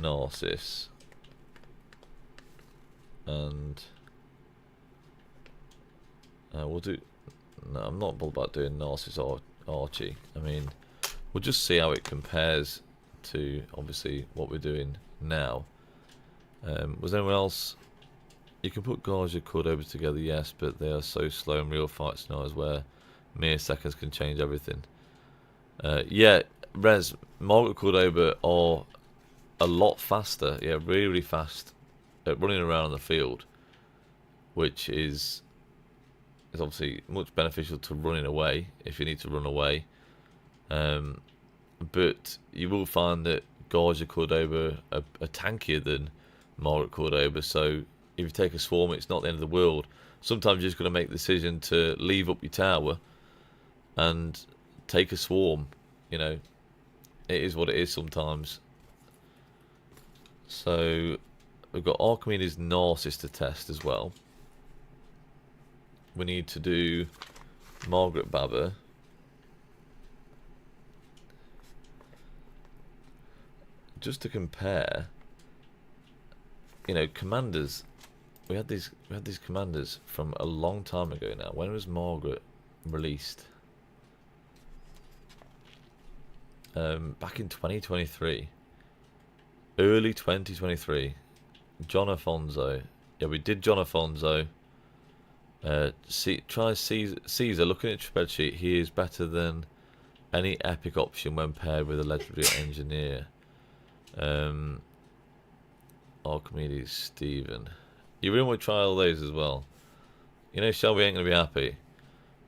Narcissus and we'll do. No, I'm not bothered about doing Narcissus or Archie. I mean, we'll just see how it compares to obviously what we're doing now. Was anyone else? You can put Gajah Cordoba together, yes, but they are so slow in real fight scenarios where mere seconds can change everything. Yeah, Rez, Margaret Cordoba are a lot faster. Yeah, really, really fast at running around on the field, which is obviously much beneficial to running away if you need to run away. But you will find that Gajah Cordoba are tankier than Margaret Cordoba, so if you take a swarm, it's not the end of the world. Sometimes you're just going to make the decision to leave up your tower and take a swarm. You know, it is what it is sometimes. So we've got Archimedes Narcissus to test as well. We need to do Margaret Babur. Just to compare, you know, commanders. We had these commanders from a long time ago now. When was Margaret released? Back in 2023. Early 2023. John Afonso. Yeah, we did John Afonso. Try Caesar. Looking at your spreadsheet, he is better than any epic option when paired with a legendary engineer. Archimedes, Stephen. You really want to try all those as well. You know, Shelby ain't going to be happy.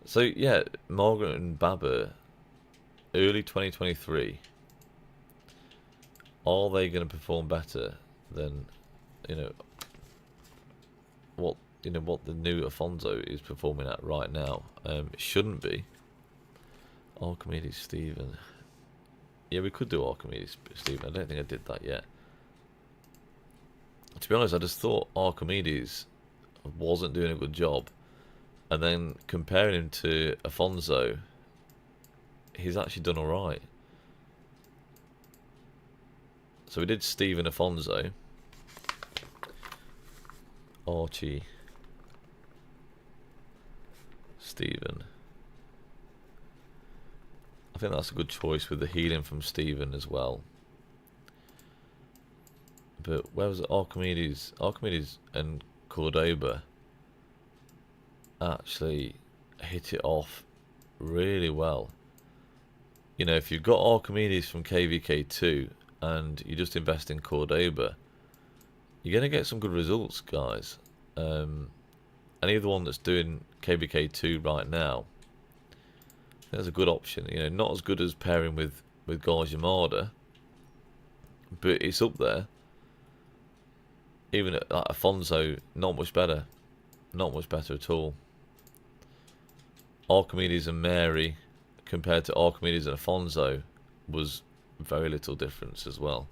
So, yeah, Margaret and Babur, early 2023. Are they going to perform better than, you know, what the new Afonso is performing at right now? It shouldn't be. Archimedes, Stephen. Yeah, we could do Archimedes, Stephen. I don't think I did that yet. To be honest, I just thought Archimedes wasn't doing a good job, and then comparing him to Afonso, he's actually done alright. So we did Stephen Afonso, Archie, Stephen. I think that's a good choice with the healing from Stephen as well. But where was it? Archimedes? Archimedes and Cordoba actually hit it off really well. You know, if you've got Archimedes from KVK2 and you just invest in Cordoba, you're going to get some good results, guys. Any of the one that's doing KVK2 right now, I think that's a good option. You know, not as good as pairing with Gajah Mada, but it's up there. Even like Afonso, not much better. Not much better at all. Archimedes and Mary compared to Archimedes and Afonso was very little difference as well.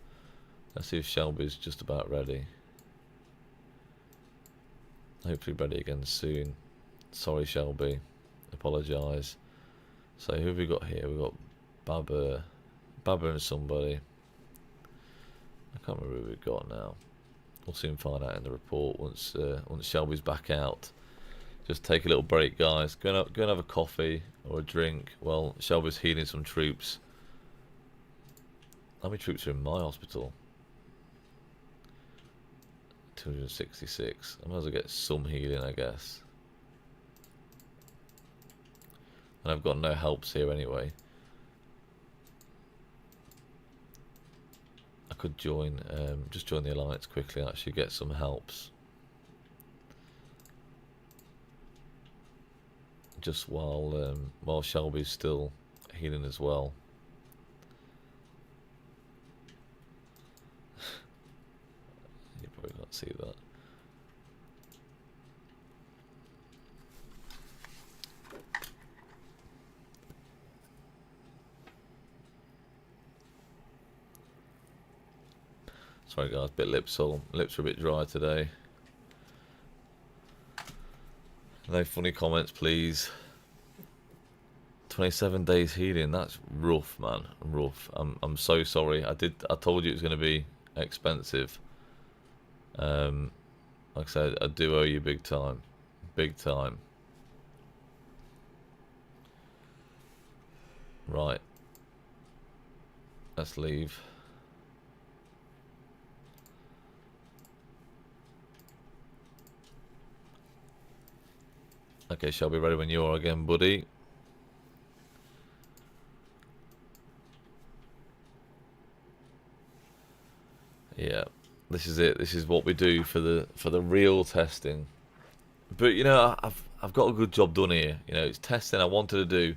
Let's see if Shelby's just about ready. Hopefully ready again soon. Sorry, Shelby. Apologise. So who have we got here? We've got Babur and somebody. I can't remember who we've got now. We'll soon find out in the report once Shelby's back out. Just take a little break, guys. Go and have a coffee or a drink while Shelby's healing some troops. How many troops are in my hospital? 266. I might as well get some healing, I guess. And I've got no helps here anyway. I could join, just join the alliance quickly and actually get some helps. Just while Shelby's still healing as well. Sorry guys, bit lip sore. Lips are a bit dry today. No funny comments, please. 27 days healing. That's rough, man. Rough. I'm so sorry. I told you it was going to be expensive. Like I said, I do owe you big time. Big time. Right. Let's leave. Okay, shall be ready when you are again, buddy. Yeah, this is it. This is what we do for the real testing. But you know, I've got a good job done here. You know, it's testing I wanted to do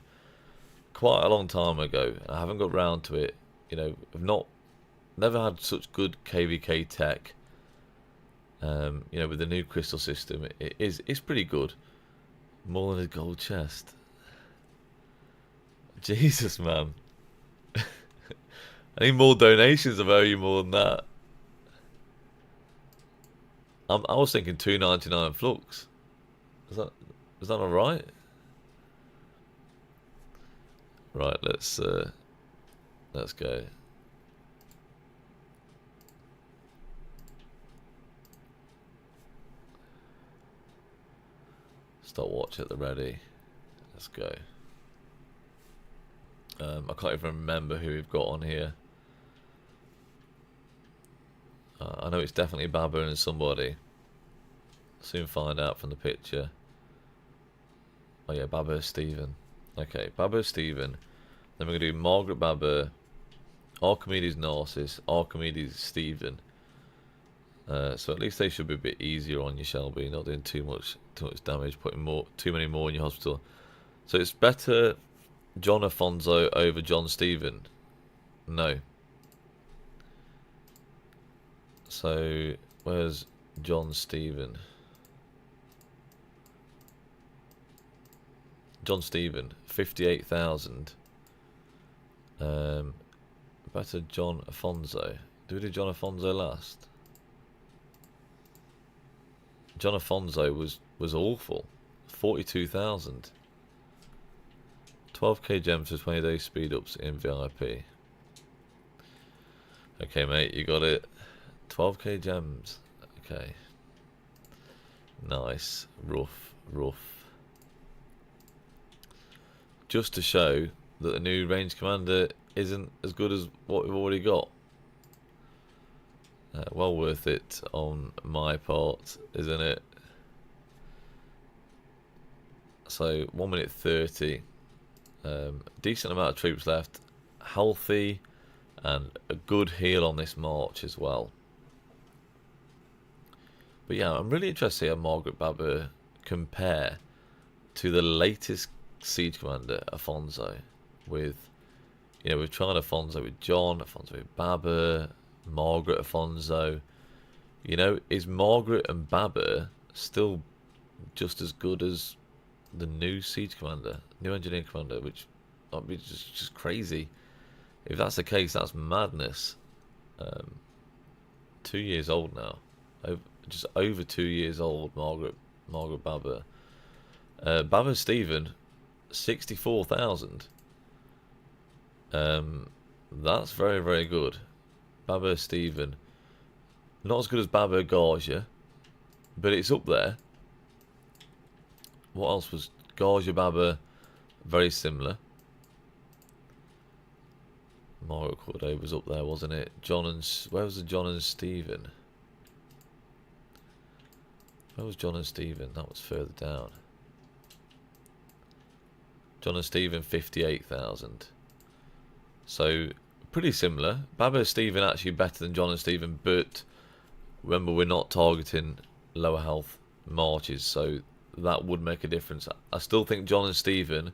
quite a long time ago. I haven't got round to it. You know, never had such good KVK tech. You know, with the new crystal system, it's pretty good. More than a gold chest. Jesus, man. I need more donations. I owe you more than that. I was thinking $2.99 flux. Is that all right? Right, let's go. Stopwatch at the ready. Let's go. I can't even remember who we've got on here. I know it's definitely Babur and somebody. Soon find out from the picture. Oh yeah, Babur Stephen. Okay, Babur Stephen. Then we're going to do Margaret Babur, Archimedes Narcissus, Archimedes Stephen. So at least they should be a bit easier on you, Shelby. Not doing too much damage, putting too many more in your hospital. So it's better John Afonso over John Stephen. No. So where's John Stephen? John Stephen, 58,000. Better John Afonso. Do we do John Afonso last? John Afonso was awful. 42,000. 12k gems for 20 days speed ups in VIP. Okay, mate, you got it. 12k gems. Okay. Nice. Rough. Just to show that the new range commander isn't as good as what we've already got. Well worth it on my part, isn't it? So 1 minute 30. Decent amount of troops left. Healthy and a good heal on this march as well. But yeah, I'm really interested to see how Margaret Babur compare to the latest siege commander, Afonso, with, you know, we've tried Afonso with John, Afonso with Babur, Margaret Afonso. You know, is Margaret and Babur still just as good as the new siege commander, new engineer commander, which would be just crazy. If that's the case, that's madness. 2 years old now, just over 2 years old. Margaret Babur. Babur Stephen, 64,000. That's very, very good. Babur Stephen, not as good as Babur Gajah, but it's up there. What else was Gajah Babur? Very similar. Margaret Cordoba was up there, wasn't it? Where was the John and Stephen? Where was John and Stephen? That was further down. John and Stephen, 58,000. So pretty similar. Babur Stephen actually better than John and Stephen, but remember, we're not targeting lower health marches, so that would make a difference. I still think John and Stephen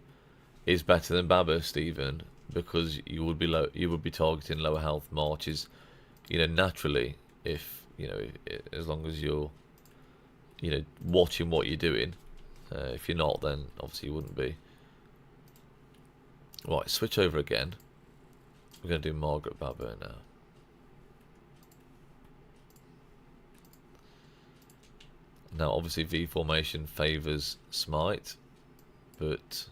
is better than Babur Stephen, because you would be targeting lower health marches, you know, naturally, if, you know, as long as you're, you know, watching what you're doing. If you're not, then obviously you wouldn't be. Right, switch over again. We're going to do Margaret Babur now. Now, obviously, V formation favours smite, but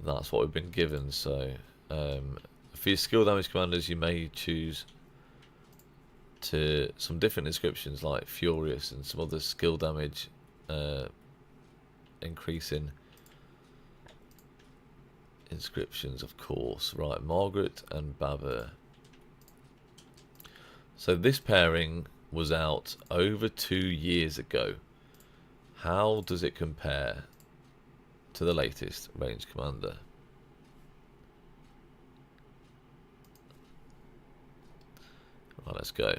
that's what we've been given. So, for your skill damage commanders, you may choose to some different inscriptions like Furious and some other skill damage increasing inscriptions, of course. Right, Margaret and Babur. So this pairing was out over 2 years ago. How does it compare to the latest range commander? Right, let's go.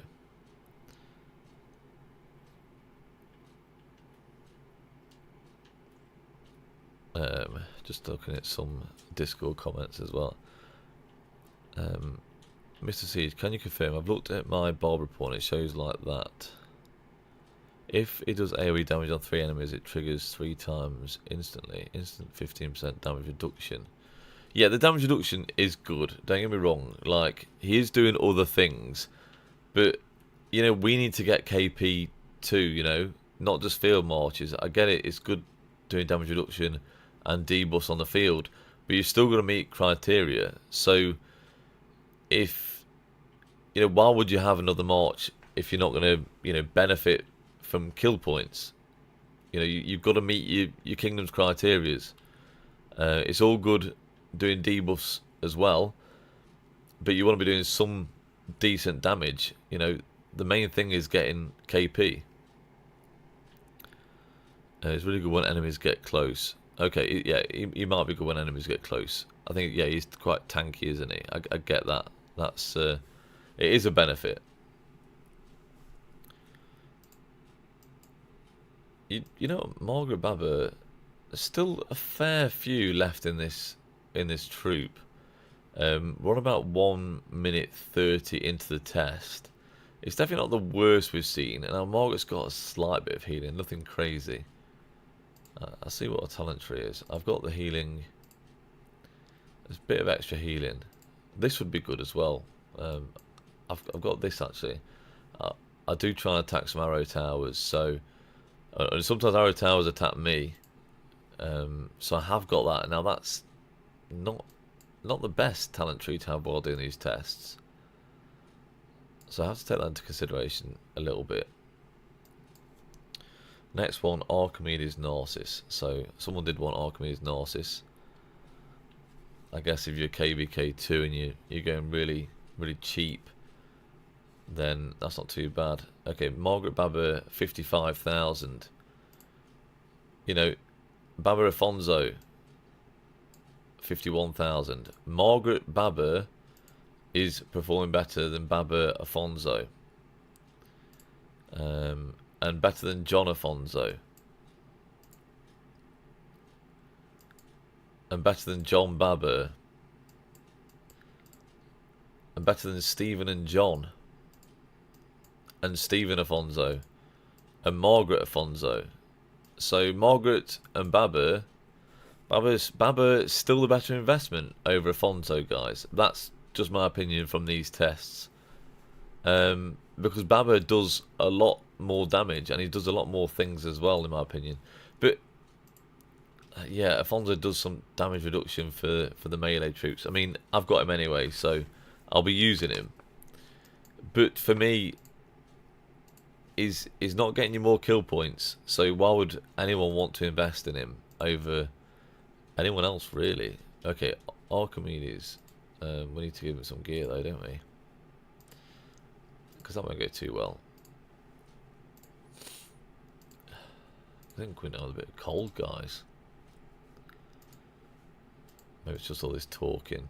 Just looking at some Discord comments as well. Mr. Siege, can you confirm? I've looked at my Bob report and it shows like that. If it does AoE damage on 3 enemies, it triggers 3 times instantly. Instant 15% damage reduction. Yeah, the damage reduction is good. Don't get me wrong. Like, he is doing other things. But, you know, we need to get KP too, you know. Not just field marches. I get it. It's good doing damage reduction and debuffs on the field. But you're still going to meet criteria. So, if, you know, why would you have another march if you're not going to, you know, benefit from kill points? You know, you've got to meet your kingdom's criterias. It's all good doing debuffs as well, but you want to be doing some decent damage. You know, the main thing is getting KP. It's really good when enemies get close. Okay, yeah, he might be good when enemies get close. I think, yeah, he's quite tanky, isn't he? I get that. That's it is a benefit. You know, Margaret Babur, there's still a fair few left in this troop. We're on about 1 minute 30 into the test. It's definitely not the worst we've seen, and our Margaret's got a slight bit of healing, nothing crazy. I'll see what our talent tree is. I've got the healing. There's a bit of extra healing. This would be good as well. I've got this actually. I do try and attack some arrow towers, so and sometimes arrow towers attack me. So I have got that. Now that's not the best talent tree to have while doing these tests. So I have to take that into consideration a little bit. Next one, Archimedes Narcissus. So someone did want Archimedes Narcissus. I guess if you're KVK2 and you're going really cheap, then that's not too bad. Okay, Margaret Babur 55,000. You know, Babur Afonso 51,000. Margaret Babur is performing better than Babur Afonso. And better than John Afonso. And better than John Babur. And better than Stephen and John. And Stephen Afonso. And Margaret Afonso. So Margaret and Babur. Babur's still the better investment over Afonso, guys. That's just my opinion from these tests. Because Babur does a lot more damage and he does a lot more things as well, in my opinion. But yeah, Afonso does some damage reduction for the melee troops. I mean, I've got him anyway, so I'll be using him. But for me, he's not getting you more kill points. So why would anyone want to invest in him over anyone else, really? Okay, Archimedes. We need to give him some gear though, don't we? Because that won't go too well. I think we know a bit cold, guys. Maybe it's just all this talking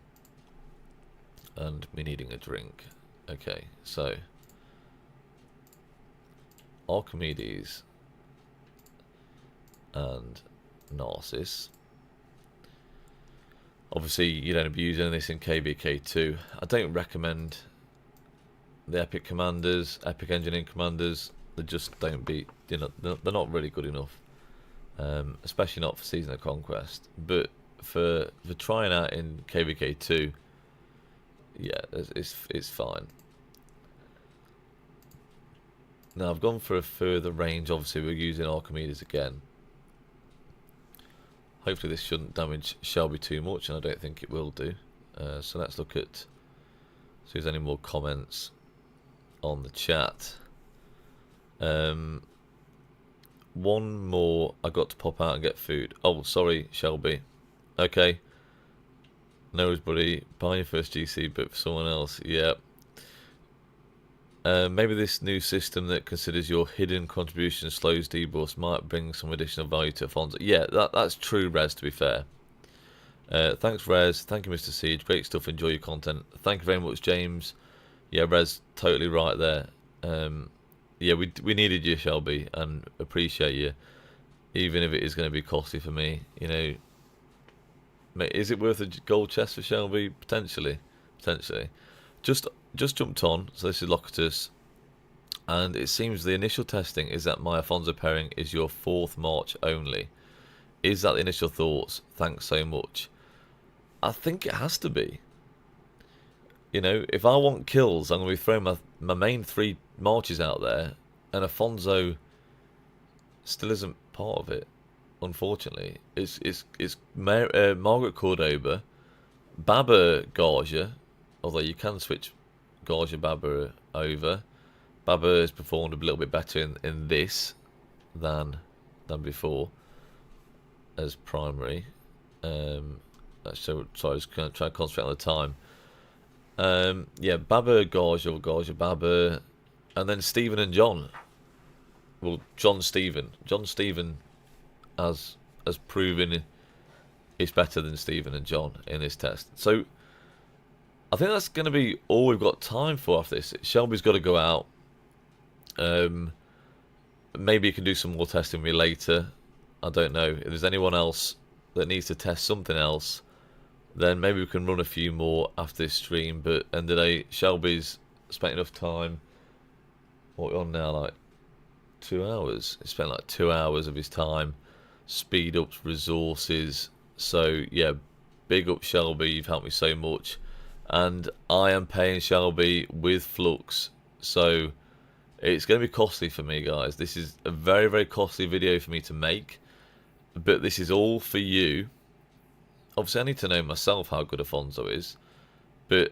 and me needing a drink. Okay, so Archimedes and Narcissus. Obviously, you don't abuse any of this in KVK2. I don't recommend the epic commanders, epic engineering commanders. They just don't beat. You know, they're not really good enough, especially not for Season of Conquest. But for trying out in KVK2, yeah, it's fine. Now I've gone for a further range. Obviously we're using Archimedes again. Hopefully this shouldn't damage Shelby too much, and I don't think it will do. So let's look at, see if there's any more comments on the chat. One more. I got to pop out and get food. Oh, sorry, Shelby. Okay. No worries, buddy. Buy your first GC, but for someone else. Yeah. Maybe this new system that considers your hidden contribution slows debuffs might bring some additional value to Afonso. Yeah, that's true, Rez, to be fair. Thanks, Rez. Thank you, Mr. Siege. Great stuff. Enjoy your content. Thank you very much, James. Yeah, Rez, totally right there. Yeah, we needed you, Shelby, and appreciate you, even if it is going to be costly for me. You know, mate, is it worth a gold chest for Shelby? Potentially. Just jumped on, so this is Locatus, and it seems the initial testing is that my Afonso pairing is your 4th March only. Is that the initial thoughts? Thanks so much. I think it has to be. You know, if I want kills, I'm going to be throwing my main 3 marches out there, and Afonso still isn't part of it, unfortunately. It's Margaret Cordoba, Babur Gajah, although you can switch Gajah Babur over. Babur has performed a little bit better in this than before as primary. So sorry, I was trying to concentrate on the time. Yeah, Babur Gajah, or Gajah Babur, and then Stephen and John. Well, John Stephen has proven is better than Stephen and John in this test. So I think that's going to be all we've got time for after this. Shelby's got to go out. Maybe you can do some more testing with me later. I don't know. If there's anyone else that needs to test something else, then maybe we can run a few more after this stream. But end of the day, Shelby's spent enough time. What are we on now? Like 2 hours. He spent like 2 hours of his time. Speed ups, resources. So yeah, big up Shelby. You've helped me so much. And I am paying Shelby with Flux, so it's going to be costly for me, guys. This is a very, very costly video for me to make, but this is all for you. Obviously, I need to know myself how good Afonso is, but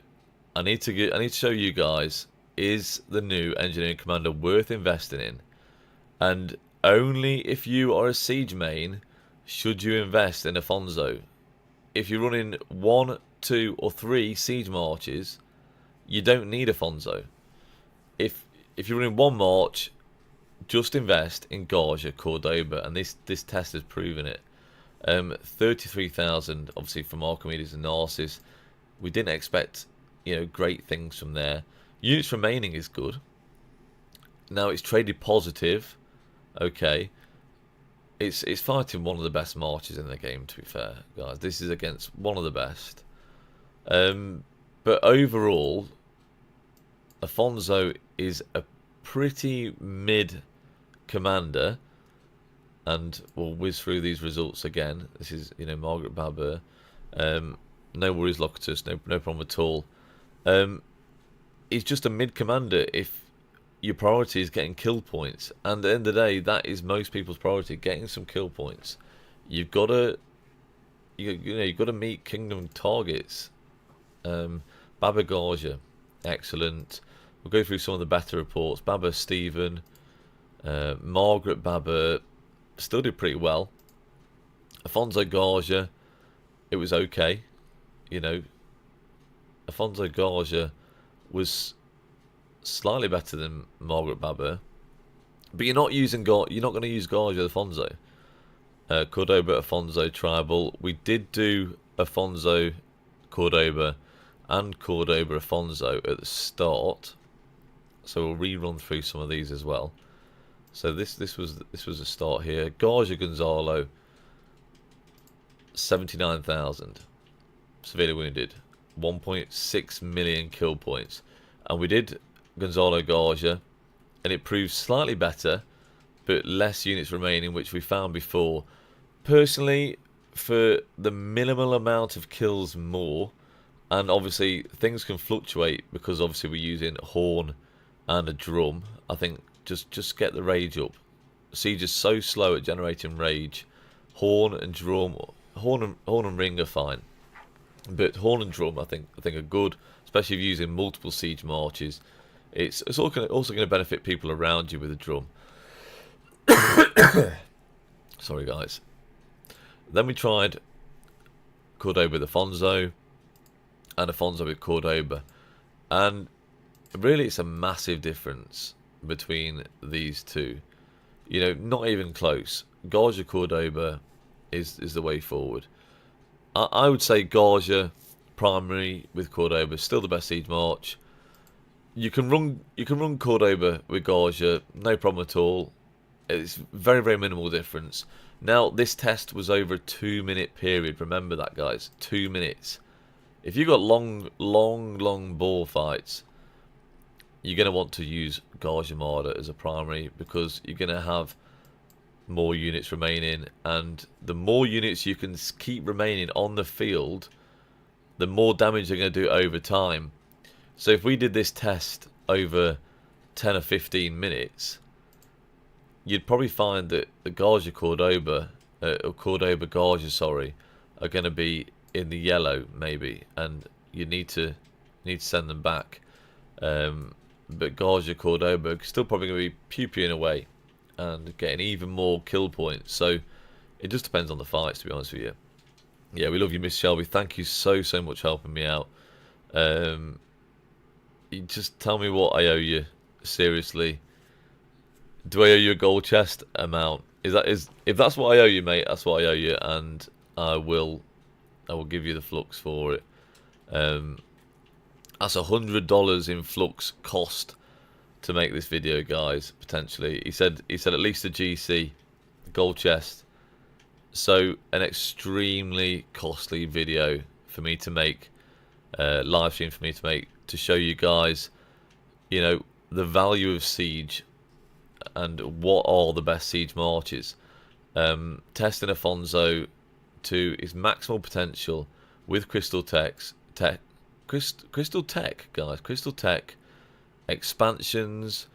I need to show you guys, is the new Engineering Commander worth investing in? And only if you are a Siege main should you invest in Afonso. If you're running 1, 2 or 3 siege marches, you don't need Afonso. If you're running 1 march, just invest in Gajah, Cordoba, and this test has proven it. 33,000 obviously from Archimedes and Narcissus. We didn't expect, you know, great things from there. Units remaining is good. Now it's traded positive. Okay. It's fighting one of the best marches in the game, to be fair, guys. This is against one of the best. But overall, Afonso is a pretty mid commander, and we'll whiz through these results again. This is, you know, Margaret Babur. No worries, Locatus, no problem at all. He's just a mid commander if your priority is getting kill points, and at the end of the day, that is most people's priority, getting some kill points. You've got to, you've got to meet kingdom targets. Babur Gajah, excellent. We'll go through some of the better reports. Babur Stephen, Margaret Babur still did pretty well. Afonso Gajah, it was okay. You know, Afonso Gajah was slightly better than Margaret Babur, but you're not going to use Gajah Afonso. Cordoba Afonso tribal. We did do Afonso Cordoba and Cordoba Afonso at the start, so we'll rerun through some of these as well. So this was a start here. Gajah Gonzalo, 79,000 severely wounded, 1.6 million kill points, and we did Gonzalo Gajah, and it proved slightly better, but less units remaining, which we found before. Personally, for the minimal amount of kills more, and obviously things can fluctuate because obviously we're using a horn and a drum. I think Just get the rage up. Siege is so slow at generating rage. Horn and drum, horn and ring are fine, but horn and drum I think are good, especially if you're using multiple siege marches. It's also going to benefit people around you with the drum. Sorry guys. Then we tried Cordoba with Afonso and Afonso with Cordoba, and really it's a massive difference between these two. You know, not even close. Gajah Cordoba is the way forward. I would say Gajah primary with Cordoba still the best siege march. You can run Cordoba with Gajah, no problem at all. It's very, very minimal difference. Now this test was over a 2-minute period. Remember that, guys. 2 minutes. If you've got long ball fights, you're going to want to use Gajah Mada as a primary, because you're going to have more units remaining, and the more units you can keep remaining on the field, the more damage they're going to do over time. So if we did this test over 10 or 15 minutes, you'd probably find that the Gajah Cordoba, or Cordoba Gajah, sorry, are going to be in the yellow maybe, and you need to send them back. But Gajah Cordoba are still probably going to be pew-pewing away and getting even more kill points. So it just depends on the fights, to be honest with you. Yeah, we love you, Miss Shelby. Thank you so much for helping me out. You just tell me what I owe you. Seriously, do I owe you a gold chest amount? If that's what I owe you, mate, that's what I owe you, and I will give you the flux for it. That's $100 in flux cost to make this video, guys. Potentially, he said at least a GC gold chest. So an extremely costly video for me to make, live stream for me to make, to show you guys, you know, the value of siege and what are the best siege marches. Testing Afonso to his maximal potential with Crystal Crystal Tech, guys. Crystal Tech, expansions,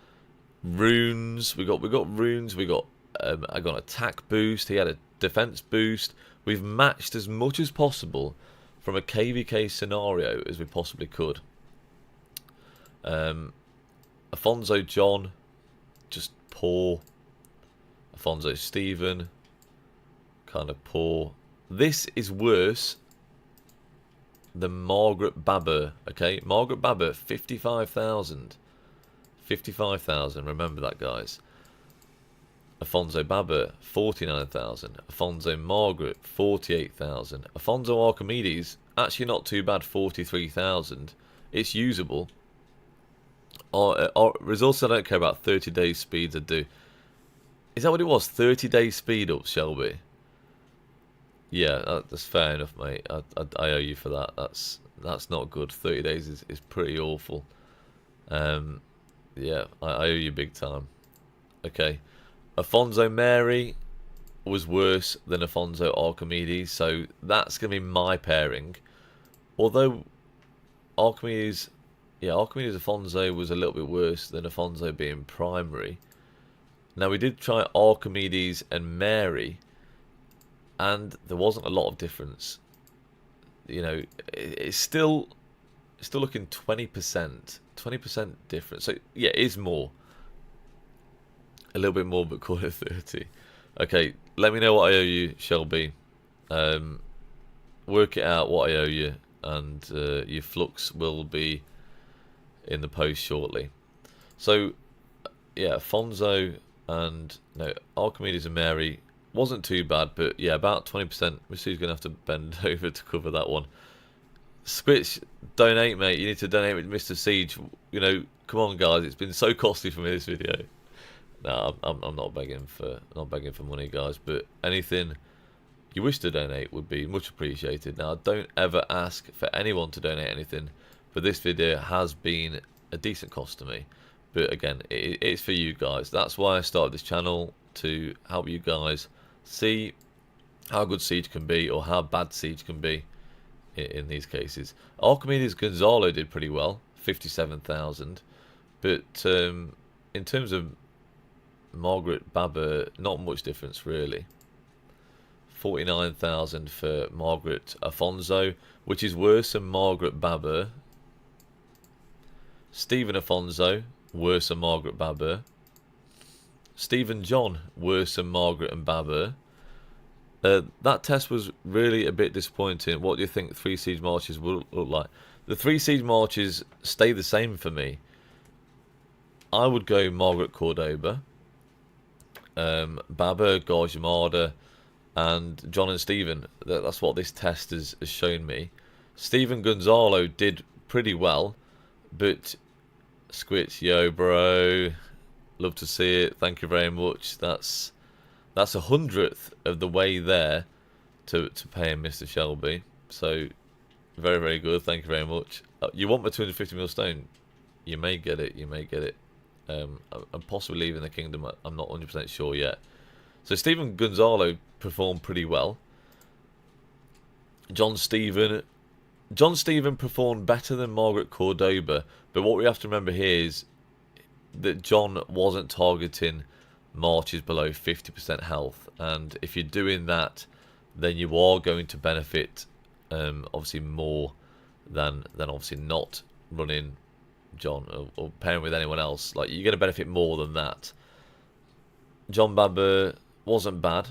runes. We got runes. I got an attack boost. He had a defense boost. We've matched as much as possible from a KVK scenario as we possibly could. Afonso John, just poor. Afonso Stephen, kind of poor. This is worse than Margaret Babur. Okay, Margaret Babur, 55,000. 55,000. Remember that, guys. Afonso Babur, 49,000. Afonso Margaret, 48,000. Afonso Archimedes, actually not too bad, 43,000. It's usable. Results I don't care about. 30 days speeds I do. Is that what it was? 30 days speed up, Shelby? Yeah, that's fair enough, mate. I owe you for that. That's not good. 30 days is pretty awful. Yeah, I owe you big time. Okay. Afonso Mary was worse than Afonso Archimedes, so that's going to be my pairing. Although Archimedes Afonso was a little bit worse than Afonso being primary. Now we did try Archimedes and Mary, and there wasn't a lot of difference. You know, it's still looking 20% difference. So yeah, it is more, a little bit more, but call it 30. Okay, let me know what I owe you, Shelby. Work it out what I owe you, and your flux will be in the post shortly. So yeah, Afonso and Archimedes and Mary wasn't too bad, but yeah, about 20%. Missy's gonna have to bend over to cover that one. Squitch, donate, mate. You need to donate with Mr. Siege. You know, come on, guys. It's been so costly for me, this video. No, I'm not begging for money, guys. But anything you wish to donate would be much appreciated. Now, don't ever ask for anyone to donate anything, but this video has been a decent cost to me. But again, it's for you guys. That's why I started this channel, to help you guys see how good Siege can be, or how bad Siege can be in these cases. Archimedes Gonzalo did pretty well, 57,000. But in terms of Margaret Babur, not much difference really. 49,000 for Margaret Afonso, which is worse than Margaret Babur. Stephen Afonso, worse than Margaret Babur. Stephen John, worse than Margaret and Babur. That test was really a bit disappointing. What do you think 3 siege marches will look like? The 3 siege marches stay the same for me. I would go Margaret Cordoba, Babur, Gajah Mada, and John and Stephen. That's what this test has shown me. Stephen Gonzalo did pretty well, but Squitch, yo bro, love to see it. Thank you very much. That's 100th of the way there to paying Mr. Shelby. So very, very good. Thank you very much. You want my 250 mil stone? You may get it. You may get it. I'm possibly leaving the kingdom. I'm not 100% sure yet. So Stephen Gonzalo performed pretty well. John Stephen performed better than Margaret Cordoba, but what we have to remember here is that John wasn't targeting marches below 50% health, and if you're doing that, then you are going to benefit obviously more than obviously not running John or pairing with anyone else. Like, you're going to benefit more than that. John Babur wasn't bad,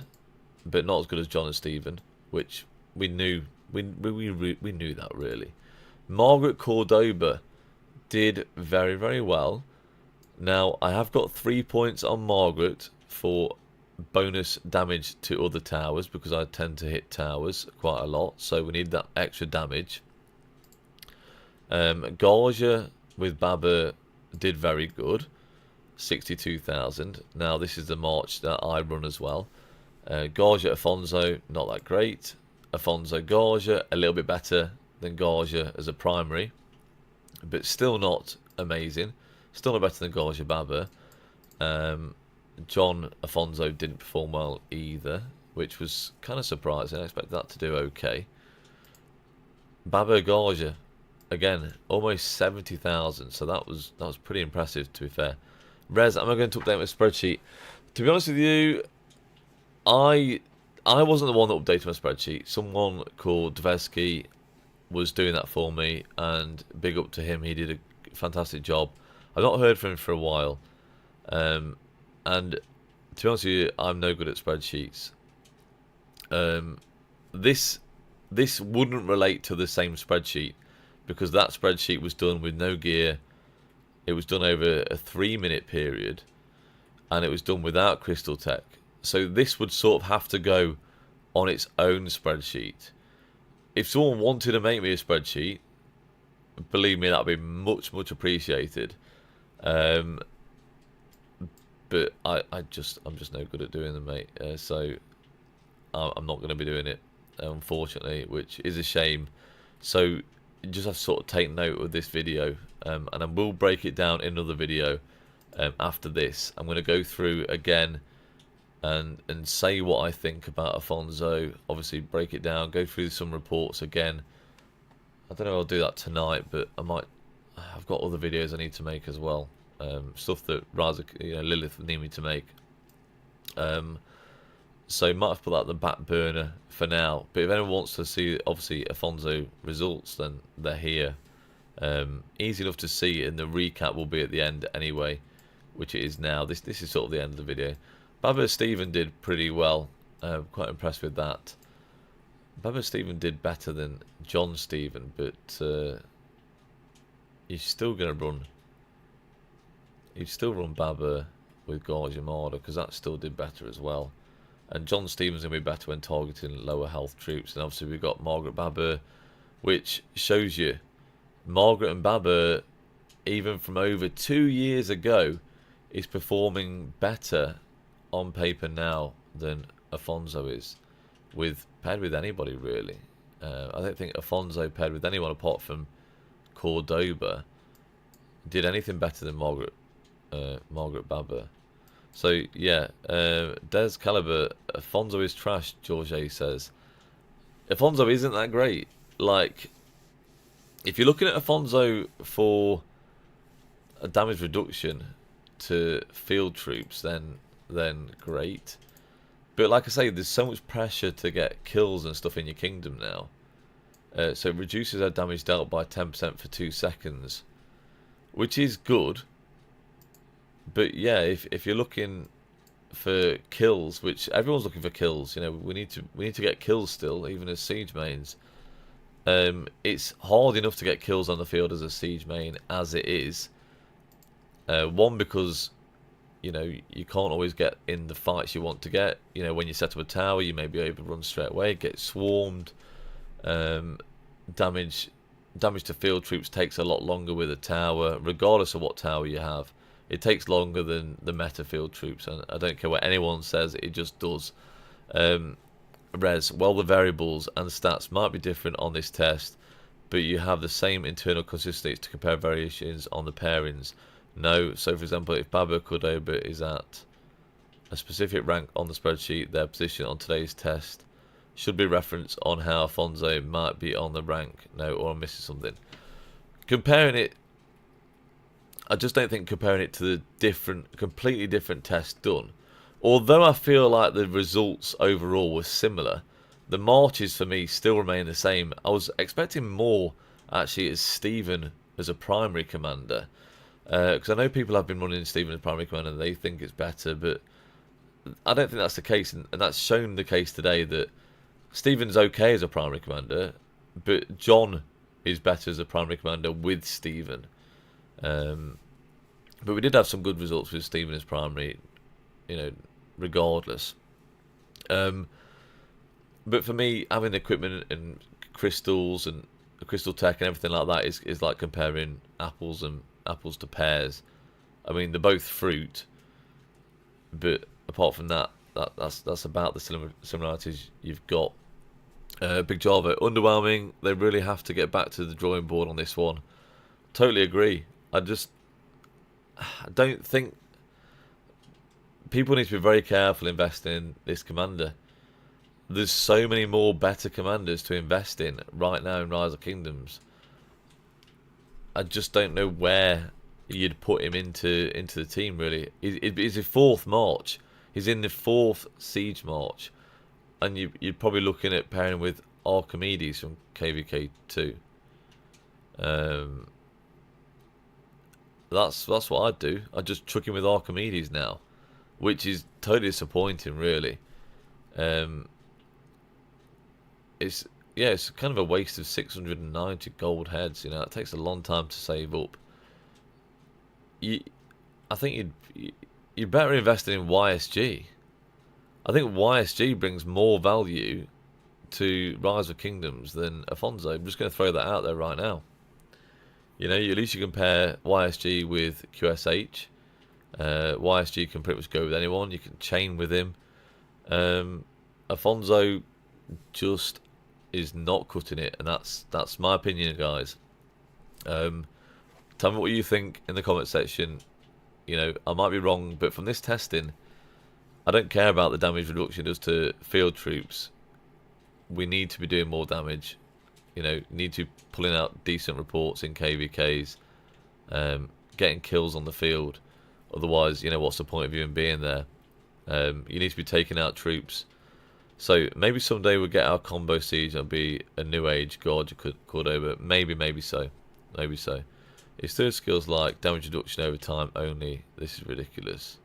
but not as good as John and Stephen, which we knew. We knew that really. Margaret Cordoba did very, very well. Now, I have got 3 points on Margaret for bonus damage to other towers, because I tend to hit towers quite a lot, so we need that extra damage. Gajah with Babur did very good, 62,000. Now, this is the march that I run as well. Gajah Afonso, not that great. Afonso Gajah, a little bit better than Gajah as a primary, but still not amazing. Still not better than Gajah Babur. John Afonso didn't perform well either, which was kind of surprising. I expected that to do okay. Babur Gajah, again, almost 70,000. So that was pretty impressive, to be fair. Rez, am I going to update my spreadsheet? To be honest with you, I wasn't the one that updated my spreadsheet. Someone called Dvesky was doing that for me, and big up to him. He did a fantastic job. I've not heard from him for a while, and to be honest with you, I'm no good at spreadsheets. This wouldn't relate to the same spreadsheet, because that spreadsheet was done with no gear. It was done over a 3-minute period, and it was done without Crystal Tech. So this would sort of have to go on its own spreadsheet. If someone wanted to make me a spreadsheet, believe me, that'd be much, much appreciated. But I'm just no good at doing them, mate. So I'm not going to be doing it, unfortunately, which is a shame. So you just have to sort of take note of this video, and I will break it down in another video after this. I'm going to go through again and say what I think about Afonso. Obviously, break it down, go through some reports again. I don't know if I'll do that tonight, but I might. I've got other videos I need to make as well. Stuff that Lilith need me to make. So might have put that on the back burner for now. But if anyone wants to see, obviously, Afonso results, then they're here. Easy enough to see, and the recap will be at the end anyway, which it is now. This is sort of the end of the video. Babur Stephen did pretty well. Quite impressed with that. Babur Stephen did better than John Stephen, but he's still going to run. He'd still run Babur with Gajah Mada, because that still did better as well. And John Stephen's going to be better when targeting lower health troops. And obviously we've got Margaret Babur, which shows you Margaret and Babur, even from over 2 years ago, is performing better on paper now than Afonso is, paired with anybody really. I don't think Afonso paired with anyone apart from Cordoba did anything better than Margaret Babur. So yeah, Des Caliber, Afonso is trash, George A says. Afonso isn't that great. Like, if you're looking at Afonso for a damage reduction to field troops, then then great. But like I say, there's so much pressure to get kills and stuff in your kingdom now. So it reduces our damage dealt by 10% for 2 seconds, which is good. But yeah, if you're looking for kills, which everyone's looking for kills, you know, we need to get kills still, even as siege mains. It's hard enough to get kills on the field as a siege main as it is. One, because you know you can't always get in the fights you want to get. You know, when you set up a tower, you may be able to run straight away, get swarmed. Damage to field troops takes a lot longer with a tower, regardless of what tower you have. It takes longer than the meta field troops, and I don't care what anyone says, it just does. Well, the variables and stats might be different on this test, but you have the same internal consistency to compare variations on the pairings. No, so for example, if Babur Cordoba is at a specific rank on the spreadsheet, their position on today's test should be referenced on how Afonso might be on the rank. No, or I'm missing something. Comparing it, I just don't think comparing it to the completely different tests done. Although I feel like the results overall were similar, the marches for me still remain the same. I was expecting more, actually, as Stephen as a primary commander. Because I know people have been running Stephen as primary commander and they think it's better, but I don't think that's the case. And that's shown the case today that Stephen's okay as a primary commander, but John is better as a primary commander with Stephen. But we did have some good results with Stephen as primary, you know, regardless. But for me, having the equipment and crystals and crystal tech and everything like that is like comparing apples to pears. I mean, they're both fruit, but apart from that's about the similarities you've got. Big Java, underwhelming. They really have to get back to the drawing board on this one. Totally agree. I don't think people need to be very careful investing in this commander. There's so many more better commanders to invest in right now in Rise of Kingdoms. I just don't know where you'd put him into the team, really. It's his 4th march. He's in the 4th siege march. And you're probably looking at pairing with Archimedes from KVK 2. That's what I'd do. I'd just chuck him with Archimedes now, which is totally disappointing, really. It's kind of a waste of 690 gold heads. You know, it takes a long time to save up. I think you're better investing in YSG. I think YSG brings more value to Rise of Kingdoms than Afonso. I'm just going to throw that out there right now. You know, at least you compare YSG with QSH. YSG can pretty much go with anyone. You can chain with him. Afonso just is not cutting it, and that's my opinion, guys. Tell me what you think in the comment section. You know, I might be wrong, but from this testing, I don't care about the damage reduction it does to field troops. We need to be doing more damage. You know, need to be pulling out decent reports in KVKs, getting kills on the field. Otherwise, you know, what's the point of you even being there? You need to be taking out troops. So maybe someday we'll get our combo siege and be a new age Gajah Cordoba. Maybe so. Maybe so. His third skills like damage reduction over time only. This is ridiculous.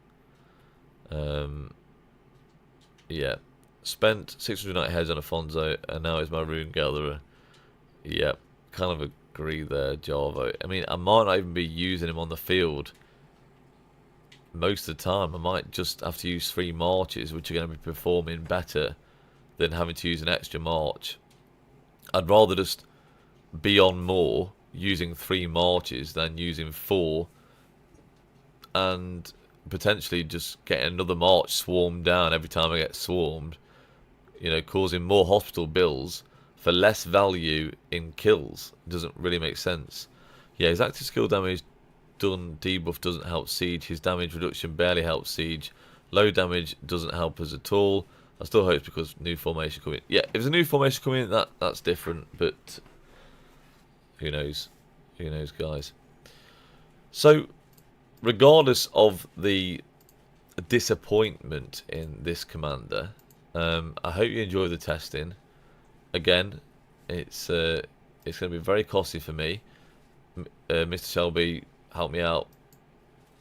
Yeah. Spent 690 heads on Afonso, and now he's my rune gatherer. Yeah, kind of agree there, Java. I mean, I might not even be using him on the field most of the time. I might just have to use 3 marches, which are going to be performing better than having to use an extra march. I'd rather just be on more using 3 marches than using 4 and potentially just getting another march swarmed down every time I get swarmed, you know, causing more hospital bills for less value in kills. Doesn't really make sense. Yeah, his active skill damage done debuff doesn't help siege. His damage reduction barely helps siege. Low damage doesn't help us at all. I still hope it's because new formation coming. Yeah, if there's a new formation coming, that's different, but who knows? Who knows, guys? So regardless of the disappointment in this commander. I hope you enjoy the testing. Again, it's going to be very costly for me. Mr. Shelby helped me out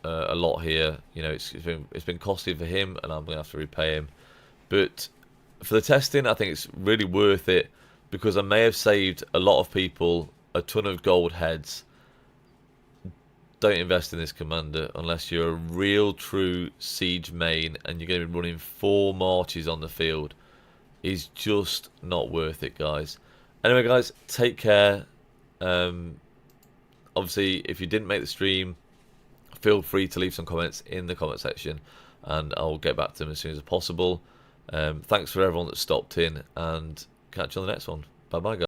a lot here. You know, it's been costly for him, and I'm going to have to repay him. But for the testing, I think it's really worth it, because I may have saved a lot of people a ton of gold heads. Don't invest in this commander unless you're a real true siege main and you're going to be running 4 marches on the field. It's just not worth it, guys. Anyway, guys, take care. Obviously, if you didn't make the stream, feel free to leave some comments in the comment section, and I'll get back to them as soon as possible. Thanks for everyone that stopped in, and catch you on the next one. Bye bye, guys.